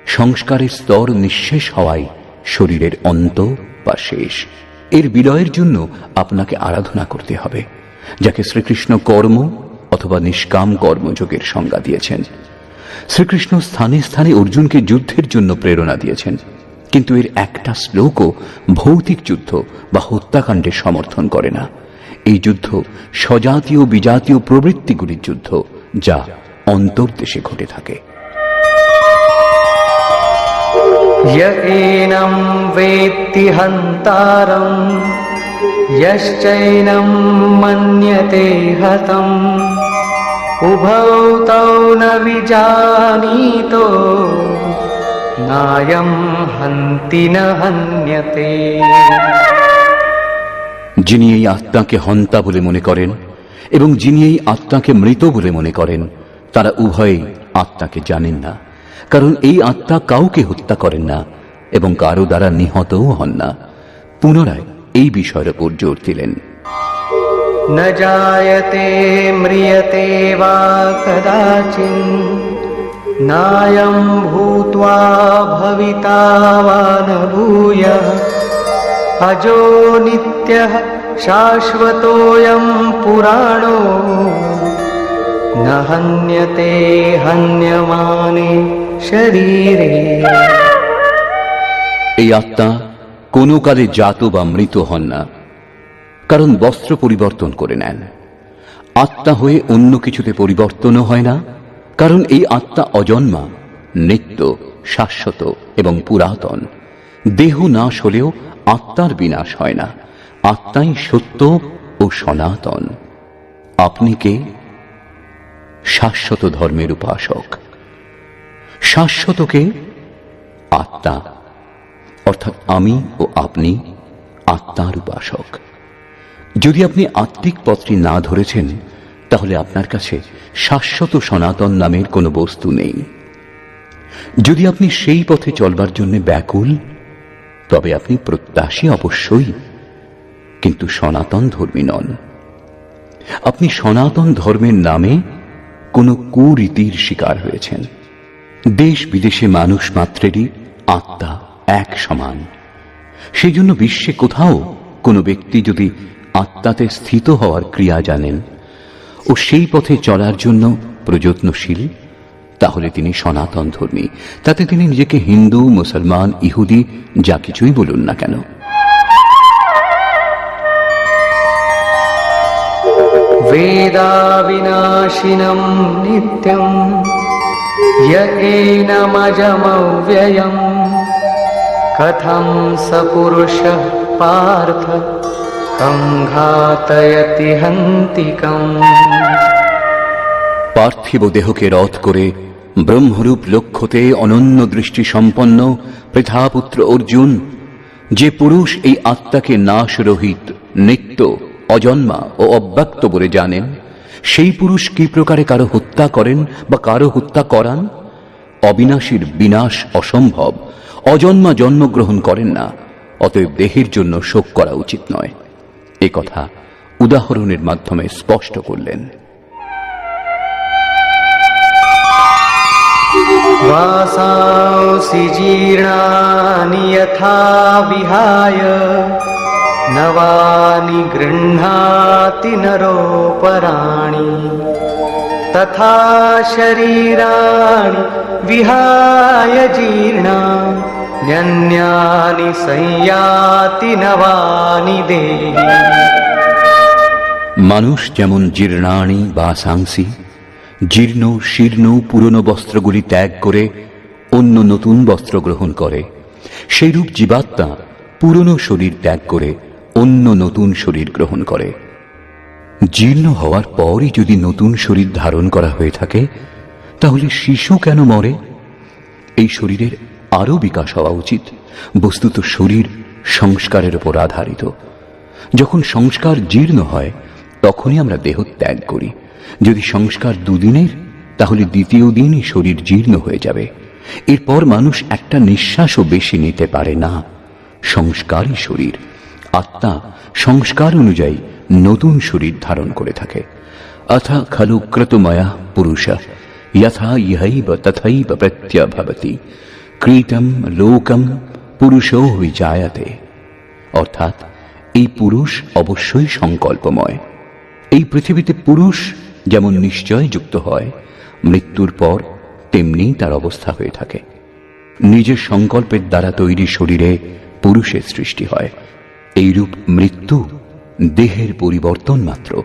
সংস্কারের স্তর নিঃশেষ হওয়াই শরীরের অন্ত বা শেষ। এর বিলয়ের জন্য আপনাকে আরাধনা করতে হবে, যাকে শ্রীকৃষ্ণ কর্ম অথবা নিষ্কাম কর্মযোগের সংজ্ঞা দিয়েছেন। শ্রীকৃষ্ণ স্থানে স্থানে অর্জুনকে যুদ্ধের জন্য প্রেরণা দিয়েছেন, কিন্তু এর একটা শ্লোকও ভৌতিক যুদ্ধ বা হত্যাকাণ্ডের সমর্থন করে না। এই যুদ্ধ স্বজাতীয় বিজাতীয় প্রবৃত্তিগুলির যুদ্ধ, যা অন্তর্দেশে ঘটে থাকে। य एनं वेत्ति हन्तारं यश्चैनं मन्यते हतम् उभौ तौ न विजानीतो नायं हन्ति न हन्यते। যিনি এই আত্মাকে হন্তা বলে মনে করেন এবং যিনি এই আত্মাকে মৃত বলে মনে করেন, তারা উভয়েই আত্মাকে জানেন না, কারণ এই আত্মা কাউকে হত্যা করেন না এবং কারো দ্বারা নিহতও হন না। পুনরায় এই বিষয়ের উপর জোর দিলেন। न जायते म्रियते वा कदाचित् नायं भूत्वा भविता वा न भूयः अजो नित्यः शाश्वतोऽयं पुराणो न हन्यते हन्यमाने शरीरे। এই আত্মা কোনো কালে জাত বা মৃত হন না, কারণ বস্ত্র পরিবর্তন করে নেন। আত্মা হয়ে অন্য কিছুতে পরিবর্তনও হয় না, কারণ এই আত্মা অজন্মা, নিত্য, শাশ্বত এবং পুরাতন। দেহ নাশ হলেও আত্মার বিনাশ হয় না। আত্মাই সত্য ও সনাতন। আপনি কে? শাশ্বত ধর্মের উপাসক। শাশ্বতকে? আত্মা, অর্থাৎ আমি ও আপনি আত্মার উপাসক। যদি আপনি আত্মিক পথটি না ধরেছেন, তাহলে আপনার কাছে শাশ্বত সনাতন নামের কোনো বস্তু নেই। যদি আপনি সেই পথে চলবার জন্য ব্যাকুল, তবে আপনি প্রত্যাশী অবশ্যই, কিন্তু সনাতন ধর্মী নন। আপনি সনাতন ধর্মের নামে কোনো কুরীতির শিকার হয়েছেন। দেশ বিদেশে মানুষ মাত্রেরই আত্মা এক সমান। সেই জন্য বিশ্বে কোথাও কোনো ব্যক্তি যদি আত্মাতে স্থিত হওয়ার ক্রিয়া জানেন ও সেই পথে চলার জন্য প্রযত্নশীল, তাহলে তিনি সনাতন ধর্মী। তাতে তিনি নিজেকে হিন্দু, মুসলমান, ইহুদি যা কিছুই বলুন না কেন। वेदाविनाशिनं नित्यं य एनमजमव्ययम् कथं स पुरुषः पार्थ कं घातयति हन्तिकम्। পার্থিব দেহকে রথ করে ব্রহ্মরূপ লক্ষ্যতে অনন্য দৃষ্টি সম্পন্ন পৃথাপুত্র অর্জুন, যে পুরুষ এই আত্মাকে নাশরহিত, নিত্য, অজন্মা ও অব্যক্ত বলে জানেন, সেই পুরুষ কি প্রকারে কারো হত্যা করেন বা কারো হত্যা করান? অবিনাশীর বিনাশ অসম্ভব। অজন্মা জন্মগ্রহণ করেন না, অতএব দেহের জন্য শোক করা উচিত নয়। এ কথা উদাহরণের মাধ্যমে স্পষ্ট করলেন। वासांसि जीर्णानि यथा विहाय नवानि गृह्णाति नरोपराणि तथा शरीराणि विहाय जीर्णान्यन्यानि संयाति नवानि देहि। মানুষ যেমন জীর্ণানি বা সাংসি, জীর্ণ শীর্ণ পুরনো বস্ত্রগুলি ত্যাগ করে অন্য নতুন বস্ত্র গ্রহণ করে, সেইরূপ জীবাত্মা পুরনো শরীর ত্যাগ করে অন্য নতুন শরীর গ্রহণ করে। জীর্ণ হওয়ার পরই যদি নতুন শরীর ধারণ করা হয়ে থাকে, তাহলে শিশু কেন মরে? এই শরীরের আরও বিকাশ হওয়া উচিত। বস্তুত শরীর সংস্কারের উপর আধারিত। যখন সংস্কার জীর্ণ হয়, তখনই আমরা দেহ ত্যাগ করি। যদি সংস্কার দুদিনের, তাহলে দ্বিতীয় দিনই শরীর জীর্ণ হয়ে যাবে। এরপর মানুষ একটা নিঃশ্বাসও বেশি নিতে পারে না। সংস্কারই শরীর। আত্মা সংস্কার অনুযায়ী নতুন শরীর ধারণ করে থাকে। अथ खलु क्रतुमयः पुरुषः यथा इहैव तथैव प्रत्यभवति क्रीतं लोकं पुरुषो विजायते। অর্থাৎ এই পুরুষ অবশ্যই সংকল্পময়। এই পৃথিবীতে পুরুষ যেমন নিশ্চয় যুক্ত হয়, মৃত্যুর পর তেমনি তার অবস্থা হয়ে থাকে। নিজের সংকল্পের দ্বারা তৈরি শরীরে পুরুষের সৃষ্টি হয়। এইরূপ মৃত্যু দেহের পরিবর্তন মাত্র,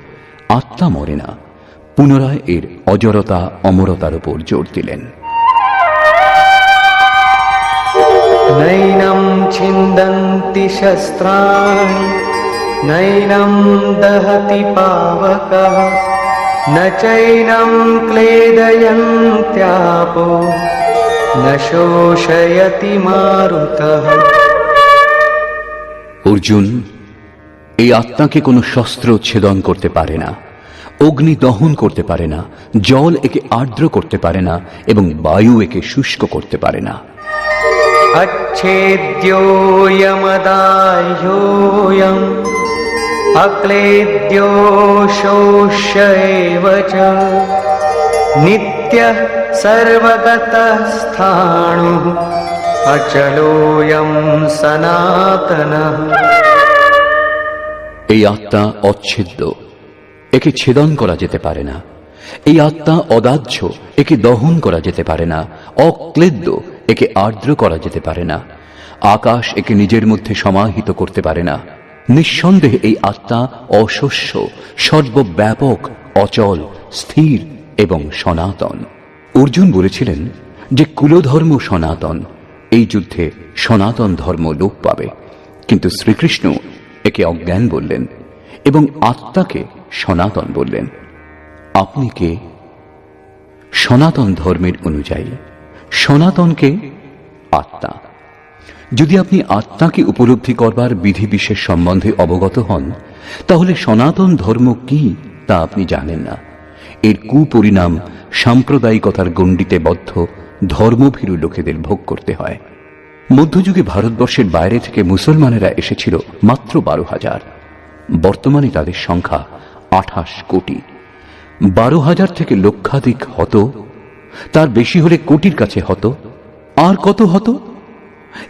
আত্মা মরে না। পুনরায় এর অজরতা অমরতার উপর জোর দিলেন। নৈনম ছিন্দন্তি শস্ত্রাণি নৈনম দহতি পাবকঃ ন চৈনম ক্লেদয়ন্ত্যাপো ন শোষয়তি মারুতঃ। অর্জুন, এই আত্মাকে কোনো শস্ত্র ছেদন করতে পারে না, অগ্নি দহন করতে পারে না, জল একে আর্দ্র করতে পারে না এবং বায়ু একে শুষ্ক করতে পারে না। अच्छेद्योऽयमदाह्योऽयम् अक्लेद्यो शोष्य एव च नित्यः सर्वगतः स्थाणुः अचलोऽयं सनातनः। এই আত্মা অচ্ছেদ্য, একে ছেদন করা যেতে পারে না। এই আত্মা অদাহ্য, একে দহন করা যেতে পারে না। অক্লেদ্য, একে আর্দ্র করা যেতে পারে না। আকাশ একে নিজের মধ্যে সমাহিত করতে পারে না। নিঃসন্দেহে এই আত্মা অশস্য, সর্বব্যাপক, অচল, স্থির এবং সনাতন। অর্জুন বলেছিলেন যে কুলধর্ম সনাতন, এই যুদ্ধে সনাতন ধর্ম লোপ পাবে। কিন্তু শ্রীকৃষ্ণ একে অজ্ঞান বললেন এবং আত্মাকে সনাতন বললেন। আপনি কে? সনাতন ধর্মের অনুযায়ী। সনাতনকে আত্মা। যদি আপনি আত্মাকে উপলব্ধি করবার বিধিবিশেষ সম্বন্ধে অবগত হন, তাহলে সনাতন ধর্ম কি তা আপনি জানেন না। এর কুপরিণাম সাম্প্রদায়িকতার গণ্ডিতে বদ্ধ ধর্মভীরু লোকেদের ভোগ করতে হয়। মধ্যযুগে ভারতবর্ষের বাইরে থেকে মুসলমানেরা এসেছিল মাত্র 12,000। বর্তমানে তাদের সংখ্যা 28 কোটি। 12,000 থেকে লক্ষাধিক হতো, তার বেশি হলে কোটির কাছে হতো, আর কত হতো?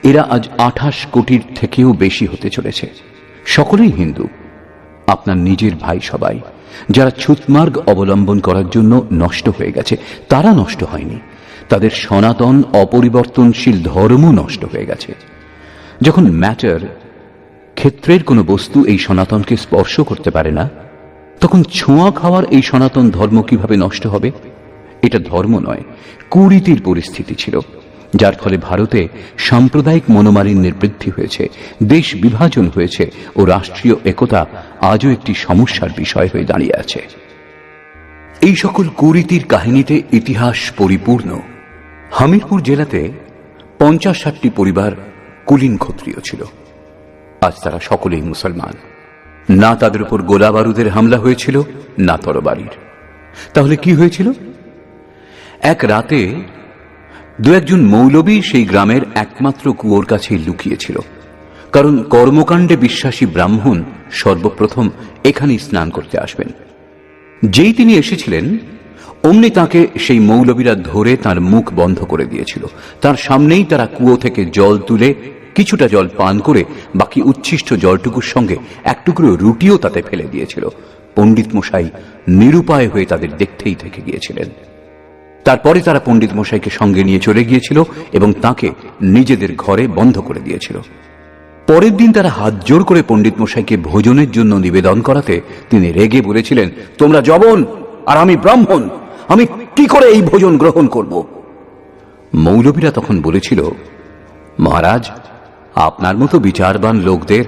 এরা আজ 28 কোটির থেকেও বেশি হতে চলেছে। সকলেই হিন্দু, আপনার নিজের ভাই সবাই। যারা ছুতমার্গ অবলম্বন করার জন্য নষ্ট হয়ে গেছে, তারা নষ্ট হয়নি, তাদের সনাতন অপরিবর্তনশীল ধর্ম নষ্ট হয়ে গেছে। যখন ম্যাটার, ক্ষেত্রের কোনো বস্তু এই সনাতনকে স্পর্শ করতে পারে না, তখন ছোঁয়া খাওয়ার এই সনাতন ধর্ম কিভাবে নষ্ট হবে? এটা ধর্ম নয়, কুরীতির পরিস্থিতি ছিল, যার ফলে ভারতে সাম্প্রদায়িক মনোমালিন্যের বৃদ্ধি হয়েছে, দেশ বিভাজন হয়েছে ও রাষ্ট্রীয় একতা আজও একটি সমস্যার বিষয় হয়ে দাঁড়িয়ে আছে। এই সকল কুরীতির কাহিনীতে ইতিহাস পরিপূর্ণ। হামিরপুর জেলাতে 50-60টি পরিবার কুলীন ক্ষত্রিয় ছিল। আজ তারা সকলেই মুসলমান। না তাদের উপর গোলা বারুদের হামলা হয়েছিল, না তরবারির। তাহলে কি হয়েছিল? এক রাতে দু একজন মৌলবী সেই গ্রামের একমাত্র কুয়োর কাছেই লুকিয়েছিল, কারণ কর্মকাণ্ডে বিশ্বাসী ব্রাহ্মণ সর্বপ্রথম এখানেই স্নান করতে আসবেন। যেই তিনি এসেছিলেন, অমনি তাকে সেই মৌলবীরা ধরে তার মুখ বন্ধ করে দিয়েছিল। তার সামনেই তারা কুয়ো থেকে জল তুলে কিছুটা জল পান করে বাকি উচ্ছিষ্ট জলটুকুর সঙ্গে এক টুকরো রুটিও তাতে ফেলে দিয়েছিল। পণ্ডিত মশাই নিরুপায় হয়ে তাদের দেখতেই থেকে গিয়েছিলেন। তারপরে তারা পণ্ডিত মশাইকে সঙ্গে নিয়ে চলে গিয়েছিল এবং তাকে নিজেদের ঘরে বন্ধ করে দিয়েছিল। পরের দিন তারা হাত জোর করে পণ্ডিত মশাইকে ভোজনের জন্য নিবেদন করাতে তিনি রেগে বলেছিলেন, তোমরা জবন আর আমি ব্রাহ্মণ, আমি কি করে এই ভোজন গ্রহণ করব? মৌলবীরা তখন বলেছিল, মহারাজ, আপনার মতো বিচারবান লোকদের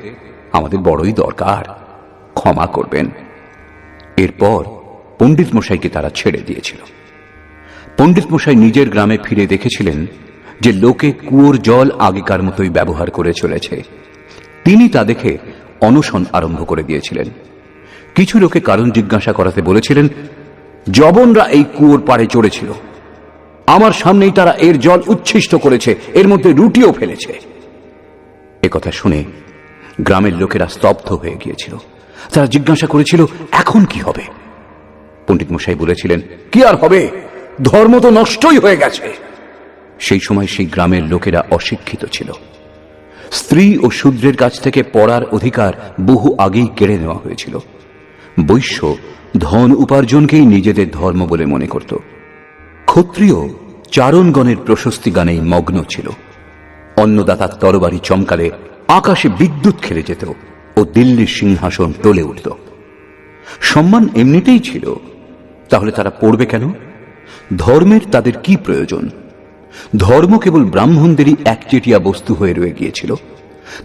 আমাদের বড়ই দরকার, ক্ষমা করবেন। এরপর পণ্ডিত মশাইকে তারা ছেড়ে দিয়েছিল। পণ্ডিত মশাই নিজের গ্রামে ফিরে দেখেছিলেন যে লোকে কুয়োর জল আগেকার মতোই ব্যবহার করে চলেছে। তিনি তা দেখে অনশন আরম্ভ করে দিয়েছিলেন। কিছু লোকে কারণ জিজ্ঞাসা করাতে বলেছিলেন, জবনরা এই কুয়োর পাড়ে চড়েছিল, আমার সামনেই তারা এর জল উচ্ছিষ্ট করেছে, এর মধ্যে রুটিও ফেলেছে। একথা শুনে গ্রামের লোকেরা স্তব্ধ হয়ে গিয়েছিল। তারা জিজ্ঞাসা করেছিল, এখন কি হবে? পণ্ডিত মশাই বলেছিলেন, কি আর হবে, ধর্ম তো নষ্টই হয়ে গেছে। সেই সময় সেই গ্রামের লোকেরা অশিক্ষিত ছিল। স্ত্রী ও শূদ্রের কাছ থেকে পড়ার অধিকার বহু আগেই কেড়ে নেওয়া হয়েছিল। বৈশ্য ধন উপার্জনকেই নিজেদের ধর্ম বলে মনে করত। ক্ষত্রিয় চারণগণের প্রশস্তি গানেই মগ্ন ছিল। অন্নদাতার তরবারি চমকালে আকাশে বিদ্যুৎ খেলে যেত, ও দিল্লির সিংহাসন টলে উঠল। সম্মান এমনিতেই ছিল, তাহলে তারা পড়বে কেন? ধর্মের তাদের কি প্রয়োজন? ধর্ম কেবল ব্রাহ্মণদেরই একচেটিয়া বস্তু হয়ে রয়ে গিয়েছিল।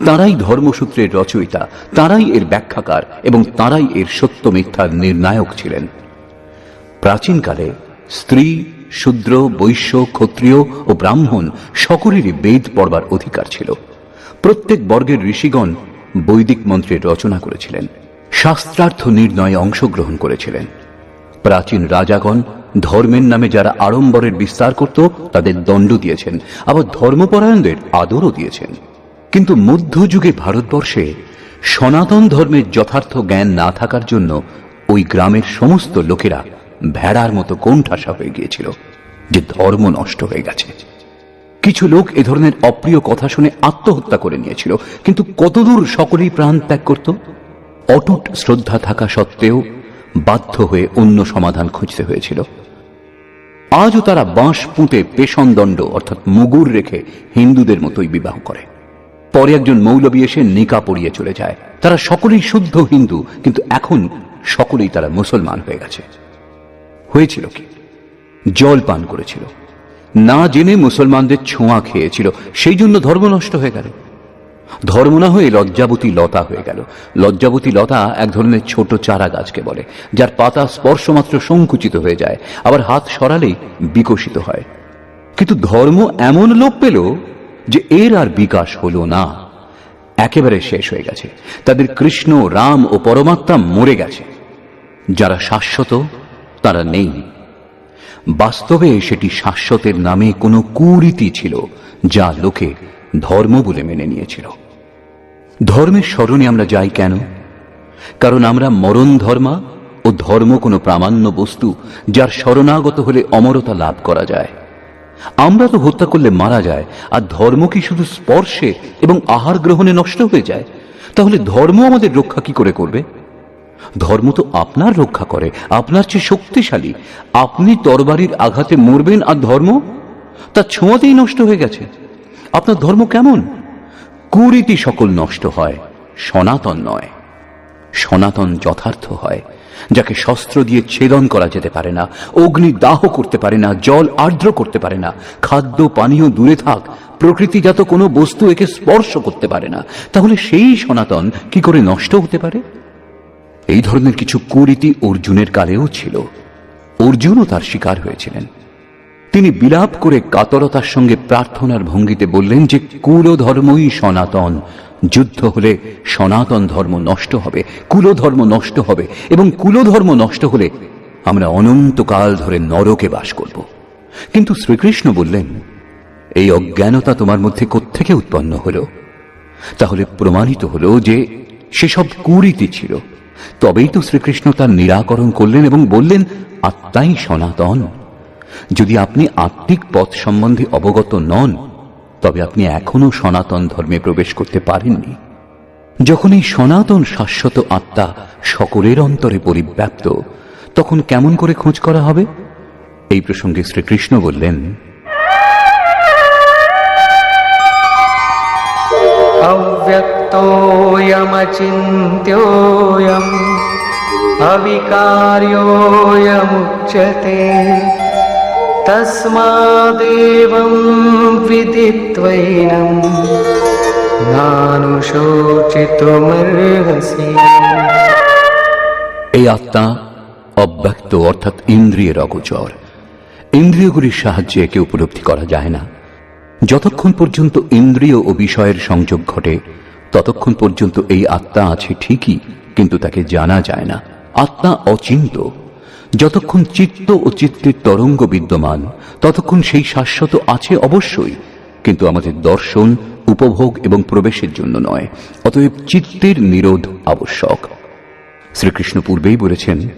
তারাই ধর্মসূত্রের রচয়িতা, তারাই এর ব্যাখ্যাকার এবং তারাই এর সত্য মিথ্যার নির্ণায়ক ছিলেন। প্রাচীনকালে স্ত্রী, শূদ্র, বৈশ্য, ক্ষত্রিয় ও ব্রাহ্মণ সকলেরই বেদ পড়বার অধিকার ছিল। প্রত্যেক বর্গের ঋষিগণ বৈদিক মন্ত্রের রচনা করেছিলেন, শাস্ত্রার্থ নির্ণয়ে অংশগ্রহণ করেছিলেন। প্রাচীন রাজাগণ ধর্মের নামে যারা আড়ম্বরের বিস্তার করত তাদের দণ্ড দিয়েছেন, আবার ধর্মপরায়ণদের আদরও দিয়েছেন। কিন্তু মধ্যযুগে ভারতবর্ষে সনাতন ধর্মের যথার্থ জ্ঞান না থাকার জন্য ওই গ্রামের সমস্ত লোকেরা ভেড়ার মতো কোণঠাসা হয়ে গিয়েছিল যে ধর্ম নষ্ট হয়ে গেছে। কিছু লোক এ ধরনের অপ্রিয় কথা শুনে আত্মহত্যা করে নিয়েছিল, কিন্তু কতদূর সকলেই প্রাণ ত্যাগ করত? অটুট শ্রদ্ধা থাকা সত্ত্বেও বাধ্য হয়ে অন্য সমাধান খুঁজতে হয়েছিল। আজও তারা বাঁশ পুঁতে পেষণ দণ্ড অর্থাৎ মুগুর রেখে হিন্দুদের মতোই বিবাহ করে। পরে একজন মৌলবী এসে নিকা পড়িয়ে চলে যায়। তারা সকলেই শুদ্ধ হিন্দু, কিন্তু এখন সকলেই তারা মুসলমান হয়ে গেছে। হয়েছিল কি? জল পান করেছিল, না জেনে মুসলমানদের ছোঁয়া খেয়েছিল, সেই জন্য ধর্ম নষ্ট হয়ে গেল। ধর্ম না হয়ে লজ্জাবতী লতা হয়ে গেল। লজ্জাবতী লতা এক ধরনের ছোট চারা গাছকে বলে, যার পাতা স্পর্শমাত্র সংকুচিত হয়ে যায়, আবার হাত সরালেই বিকশিত হয়। কিন্তু ধর্ম এমন লোপ পেল যে এর আর বিকাশ হলো না, একেবারে শেষ হয়ে গেছে। তাদের কৃষ্ণ, রাম ও পরমাত্মা মরে গেছে। যারা শাশ্বত তারা নেই। বাস্তবে সেটি শাশ্বতের নামে কোনো কুরীতি ছিল যা লোকে ধর্ম বলে মেনে নিয়েছিল। ধর্মের স্মরণে আমরা যাই কেন? কারণ আমরা মরণ ধর্মা ও ধর্ম কোনো প্রামাণ্য বস্তু যার শরণাগত হলে অমরতা লাভ করা যায়। আমরা তো হত্যা করলে মারা যায়, আর ধর্ম কি শুধু স্পর্শে এবং আহার গ্রহণে নষ্ট হয়ে যায়? তাহলে ধর্ম আমাদের রক্ষা কি করে করবে? ধর্ম তো আপনার রক্ষা করে, আপনার চেয়ে শক্তিশালী। আপনি তরবারির আঘাতে মরবেন, আর ধর্ম তার ছোঁয়াতেই নষ্ট হয়ে গেছে। আপনার ধর্ম কেমন? কুরীতি সকল নষ্ট হয়, সনাতন নয়। সনাতন যথার্থ হয়, যাকে শস্ত্র দিয়ে ছেদন করা যেতে পারে না, অগ্নি দাহ করতে পারে না, জল আর্দ্র করতে পারে না, খাদ্য পানীয় দূরে থাক, প্রকৃতিজাত কোনো বস্তু একে স্পর্শ করতে পারে না। তাহলে সেই সনাতন কি করে নষ্ট হতে পারে? এই ধরনের কিছু কুরীতি অর্জুনের কালেও ছিল। অর্জুনও তার শিকার হয়েছিলেন। তিনি বিলাপ করে কাতরতার সঙ্গে প্রার্থনার ভঙ্গিতে বললেন যে কুলধর্মই সনাতন। যুদ্ধ হলে সনাতন ধর্ম নষ্ট হবে, কুলধর্ম নষ্ট হবে, এবং কুলধর্ম নষ্ট হলে আমরা অনন্তকাল ধরে নরকে বাস করব। কিন্তু শ্রীকৃষ্ণ বললেন, এই অজ্ঞানতা তোমার মধ্যে কোত্থেকে উৎপন্ন হলো? তাহলে প্রমাণিত হলো যে সেসব কুরীতি ছিল। তবেই তো শ্রীকৃষ্ণ তার নিরাকরণ করলেন এবং বললেন, আত্মাই সনাতন। যদি আপনি আত্মিক পথ সম্বন্ধে অবগত নন, তবে আপনি এখনো সনাতন ধর্মে প্রবেশ করতে পারেননি। যখন এই সনাতন শাশ্বত আত্মা সকলের অন্তরে পরিব্যাপ্ত, তখন কেমন করে খোঁজ করা হবে? এই প্রসঙ্গে শ্রীকৃষ্ণ বললেন, অব্যক্তোয়মচিন্ত্যোয়ম অবিকার্যোয়মুচ্যতে তস্মাদেবং বিদিত্বৈনং নানুশোচিতুমর্হসি। এই আত্মা অব্যক্ত অর্থাৎ ইন্দ্রিয়ের অগোচর। ইন্দ্রিয়গুলির সাহায্যে একে উপলব্ধি করা যায় না। যতক্ষণ পর্যন্ত ইন্দ্রিয় ও বিষয়ের সংযোগ ঘটে, ততক্ষণ পর্যন্ত এই আত্মা আছে ঠিকই, কিন্তু তাকে জানা যায় না। আত্মা অচিন্ত। যতক্ষণ চিত্ত ও চিত্তের তরঙ্গ বিদ্যমান, ততক্ষণ সেই শাশ্বত আছে অবশ্যই, কিন্তু আমাদের দর্শন, উপভোগ এবং প্রবেশের জন্য নয়। অতএব চিত্তের নিরোধ আবশ্যক। শ্রীকৃষ্ণ পূর্বেই বলেছেন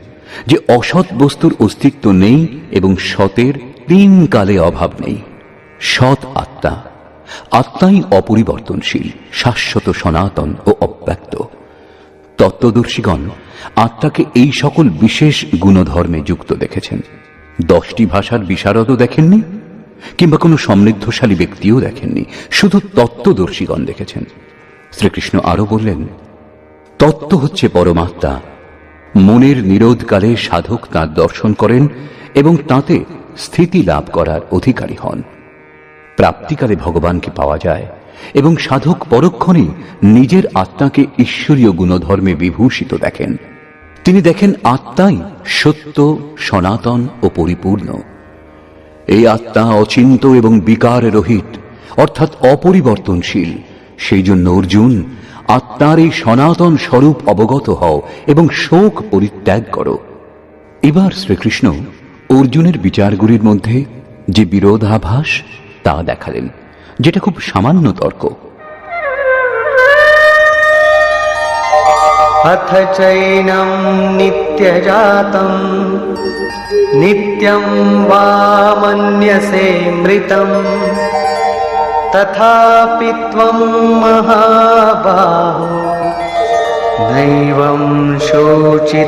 যে অসৎ বস্তুর অস্তিত্ব নেই এবং সতের তিন কালে অভাব নেই। সৎ আত্মা, আত্মাই অপরিবর্তনশীল, শাশ্বত, সনাতন ও অব্যক্ত। তত্ত্বদর্শীগণ আত্মাকে এই সকল বিশেষ গুণধর্মে যুক্ত দেখেছেন। 10টি ভাষার বিশারদও দেখেননি, কিংবা কোনো সমৃদ্ধশালী ব্যক্তিও দেখেননি, শুধু তত্ত্বদর্শীগণ দেখেছেন। শ্রীকৃষ্ণ আরো বললেন, তত্ত্ব হচ্ছে পরমাত্মা। মনের নিরোধকালে সাধক তাঁর দর্শন করেন এবং তাতে স্থিতি লাভ করার অধিকারী হন। প্রাপ্তিকালে ভগবানকে পাওয়া যায় এবং সাধক পরক্ষণেই নিজের আত্মাকে ঈশ্বরীয় গুণধর্মে বিভূষিত দেখেন। তিনি দেখেন আত্মাই সত্য, সনাতন ও পরিপূর্ণ। এই আত্মা অচিন্ত এবং বিকার রহিত, অর্থাৎ অপরিবর্তনশীল। সেই জন্য অর্জুন, আত্মার এই সনাতন স্বরূপ অবগত হও এবং শোক পরিত্যাগ করো। এবার শ্রীকৃষ্ণ অর্জুনের বিচারগুলির মধ্যে যে বিরোধাভাস তা দেখালেন, যেটা খুব সামান্য তর্ক। अथ चैनं नित्यजातं नित्यं वा मन्यसे मृतं तथापि त्वं महाबाहो नैवं शोचितुमर्हसि।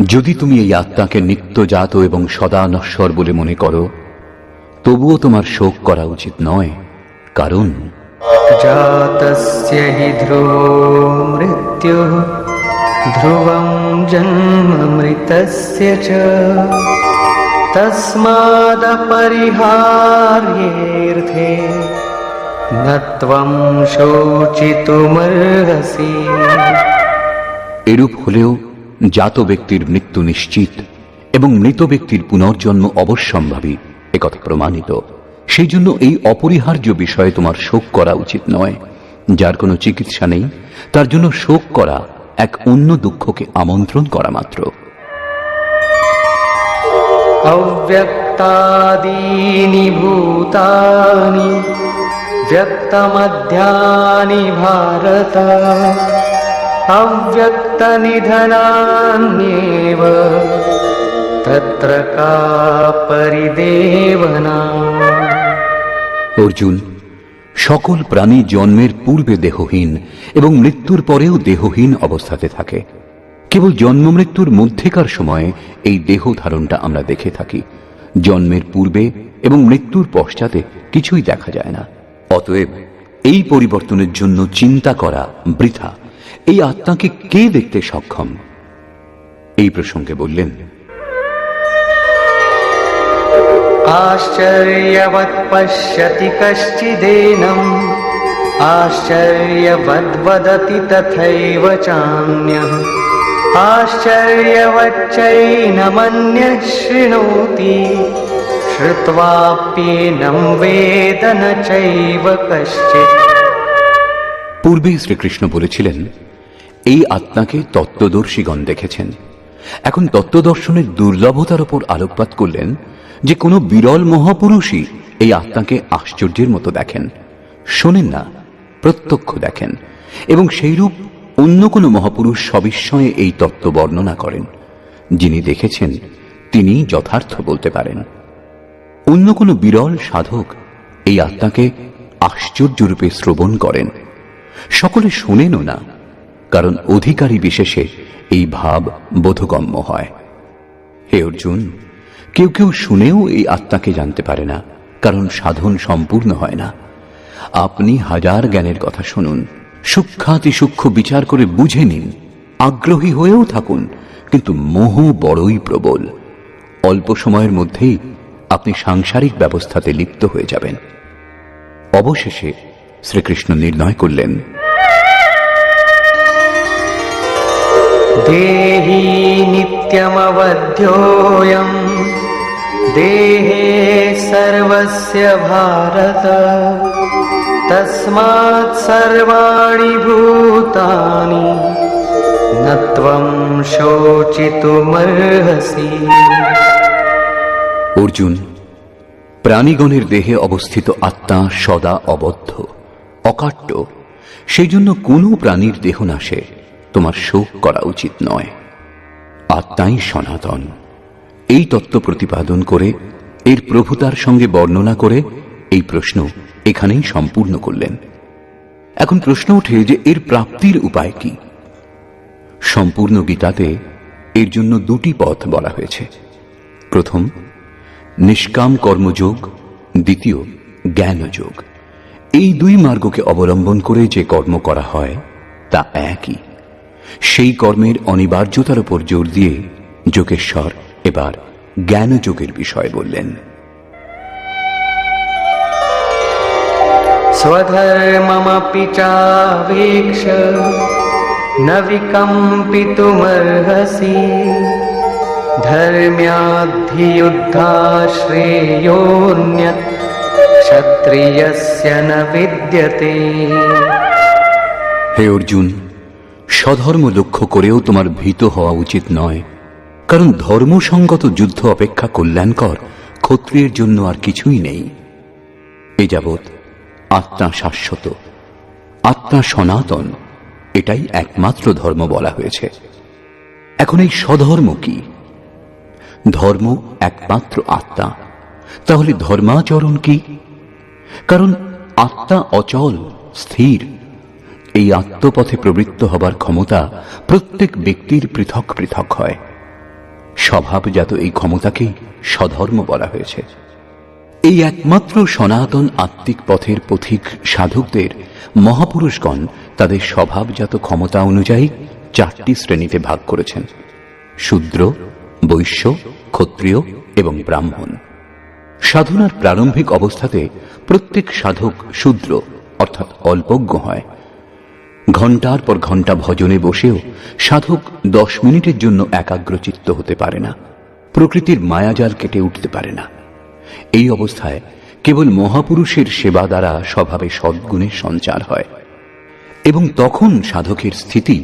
যদি তুমি এই আত্মাকে নিত্যজাত এবং সদা নশ্বর বলে মনে করো, তবুও তোমার শোক করা উচিত নয়, কারণ जातस्य हि ध्रुवो मृत्युः ध्रुवं जन्म मृतस्य च तस्मादपरिहार्येऽर्थे न त्वं शोचितुमर्हसि। এরূপ হলেও জাত ব্যক্তির মৃত্যু নিশ্চিত এবং মৃত ব্যক্তির পুনর্জন্ম অবশ্যম্ভাবী, একথা প্রমাণিত। সেই জন্য এই অপরিহার্য বিষয়ে তোমার শোক করা উচিত নয়। যার কোনো চিকিৎসা নেই, তার জন্য শোক করা এক অন্য দুঃখকে আমন্ত্রণ করা মাত্র। अव्यक्तादीनि भूतानि व्यक्तमध्यानि भारत अव्यक्तनिधनान्येव तत्र का परिदेवना। অর্জুন, সকল প্রাণী জন্মের পূর্বে দেহহীন এবং মৃত্যুর পরেও দেহহীন অবস্থাতে থাকে। কেবল জন্ম মৃত্যুর মধ্যেকার সময়ে এই দেহ ধারণটা আমরা দেখে থাকি। জন্মের পূর্বে এবং মৃত্যুর পশ্চাতে কিছুই দেখা যায় না। অতএব এই পরিবর্তনের জন্য চিন্তা করা বৃথা। এই আত্মাকে কে দেখতে সক্ষম? এই প্রসঙ্গে বললেন, आश्चर्यवत् पश्यति कश्चिदेनम् आश्चर्यवद् वदति तथैव चान्यः आश्चर्यवच्चैनमन्यः शृणोति श्रुत्वाप्येनं वेद न चैव कश्चित्। পূর্বেই শ্রীকৃষ্ণ বলেছিলেন, এই আত্মাকে তত্ত্বদর্শীগণ দেখেছেন। এখন তত্ত্বদর্শনের দুর্লভতার উপর আলোকপাত করলেন যে কোনো বিরল মহাপুরুষই এই আত্মাকে আশ্চর্যের মতো দেখেন। শোনেন না, প্রত্যক্ষ দেখেন। এবং সেইরূপ অন্য কোনো মহাপুরুষ সবিস্ময়ে এই তত্ত্ব বর্ণনা করেন। যিনি দেখেছেন তিনি যথার্থ বলতে পারেন। অন্য কোনো বিরল সাধক এই আত্মাকে আশ্চর্যরূপে শ্রবণ করেন। সকলে শোনেনও না, কারণ অধিকারী বিশেষে এই ভাব বোধগম্য হয়। হে অর্জুন, কেউ কেউ শুনেও এই আত্মাকে জানতে পারে না, কারণ সাধন সম্পূর্ণ হয় না। আপনি হাজার জ্ঞানের কথা শুনুন, সূক্ষ্মাতি সূক্ষ্ম বিচার করে বুঝে নিন, আগ্রহী হয়েও থাকুন, কিন্তু মোহ বড়ই প্রবল। অল্প সময়ের মধ্যেই আপনি সাংসারিক ব্যবস্থাতে লিপ্ত হয়ে যাবেন। অবশেষে শ্রীকৃষ্ণ নির্ণয় করলেন, देहि नित्यमवध्योऽयम् देहे सर्वस्य भारत तस्मात् सर्वाणि भूतानि न त्वं शोचितुमर्हसि। অর্জুন, প্রাণীগণের দেহে অবস্থিত আত্মা সদা অবদ্ধ, অকাট্য। সেই জন্য কোনো প্রাণীর দেহ নাশে তোমার শোক করা উচিত নয়। আত্মাই সনাতন। এই তত্ত্ব প্রতিপাদন করে এর প্রভুতার সঙ্গে বর্ণনা করে এই প্রশ্ন এখানেই সম্পূর্ণ করলেন। এখন প্রশ্ন ওঠে যে এর প্রাপ্তির উপায় কি? সম্পূর্ণ গীতাতে এর জন্য দুটি পথ বলা হয়েছে। প্রথম নিষ্কাম কর্মযোগ, দ্বিতীয় জ্ঞানযোগ। এই দুই মার্গকে অবলম্বন করে যে কর্ম করা হয় তা একই। সেই কর্মের অনিবার্যতার উপর জোর দিয়ে যোগেশ্বর এবার জ্ঞানযোগের বিষয় বললেন। स्वधर्ममपि चावेक्ष न विकम्पितुमर्हसि धर्म्याद्धियुद्धा श्रेयोऽन्यत् क्षत्रियस्य न विद्यते। হে অর্জুন, স্বধর্ম লক্ষ্য করেও তোমার ভীত হওয়া উচিত নয়, কারণ ধর্মসঙ্গত যুদ্ধ অপেক্ষা কল্যাণকর ক্ষত্রিয়ের জন্য আর কিছুই নেই। এ যাবৎ আত্মা শাশ্বত, আত্মা সনাতন, এটাই একমাত্র ধর্ম বলা হয়েছে। এখন এই স্বধর্ম কি? ধর্ম একমাত্র আত্মা। তাহলে ধর্মাচরণ কি? কারণ আত্মা অচল, স্থির। এই আত্মপথে প্রবৃত্ত হবার ক্ষমতা প্রত্যেক ব্যক্তির পৃথক পৃথক হয়। স্বভাবজাত এই ক্ষমতাকেই স্বধর্ম বলা হয়েছে। এই একমাত্র সনাতন আত্মিক পথের পথিক সাধকদের মহাপুরুষগণ তাদের স্বভাবজাত ক্ষমতা অনুযায়ী 4টি শ্রেণীতে ভাগ করেছেন: শূদ্র, বৈশ্য, ক্ষত্রিয় এবং ব্রাহ্মণ। সাধনার প্রারম্ভিক অবস্থাতে প্রত্যেক সাধক শূদ্র অর্থাৎ অল্পজ্ঞ হয়। ঘণ্টার পর ঘণ্টা ভজনে বসেও সাধক 10 মিনিটের জন্য একাগ্রচিত্ত হতে পারে না, প্রকৃতির মায়াজাল কেটে উঠতে পারে না। এই অবস্থায় কেবল মহাপুরুষের সেবা দ্বারা স্বভাবে সদ্গুণের সঞ্চার হয় এবং তখন সাধকের স্থিতি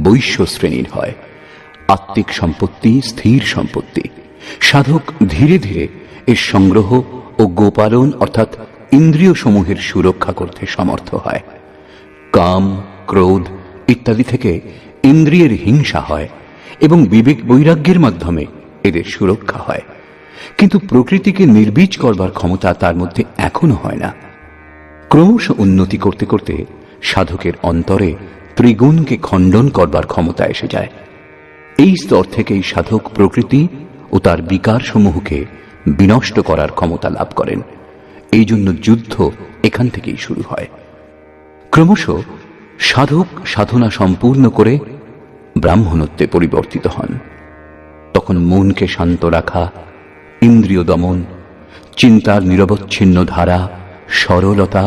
বৈশ্য শ্রেণীর হয়। আত্মিক সম্পত্তি স্থির সম্পত্তি। সাধক ধীরে ধীরে এর সংগ্রহ ও গোপালন অর্থাৎ ইন্দ্রিয় সমূহের সুরক্ষা করতে সমর্থ হয়। কাম, ক্রোধ ইত্যাদি থেকে ইন্দ্রিয়ের হিংসা হয় এবং বিবেক বৈরাগ্যের মাধ্যমে এদের সুরক্ষা হয়। কিন্তু প্রকৃতিকে নির্বীজ করবার ক্ষমতা তার মধ্যে এখনো হয় না। ক্রমশ উন্নতি করতে করতে সাধকের অন্তরে ত্রিগুণকে খণ্ডন করবার ক্ষমতা এসে যায়। এই স্তর থেকেই সাধক প্রকৃতি ও তার বিকার সমূহকে বিনষ্ট করার ক্ষমতা লাভ করেন। এই জন্য যুদ্ধ এখান থেকেই শুরু হয়। ক্রমশ সাধক সাধনা সম্পূর্ণ করে ব্রাহ্মণত্বে পরিবর্তিত হন। তখন মনকে শান্ত রাখা, ইন্দ্রিয় দমন, চিন্তার নিরবচ্ছিন্ন ধারা, সরলতা,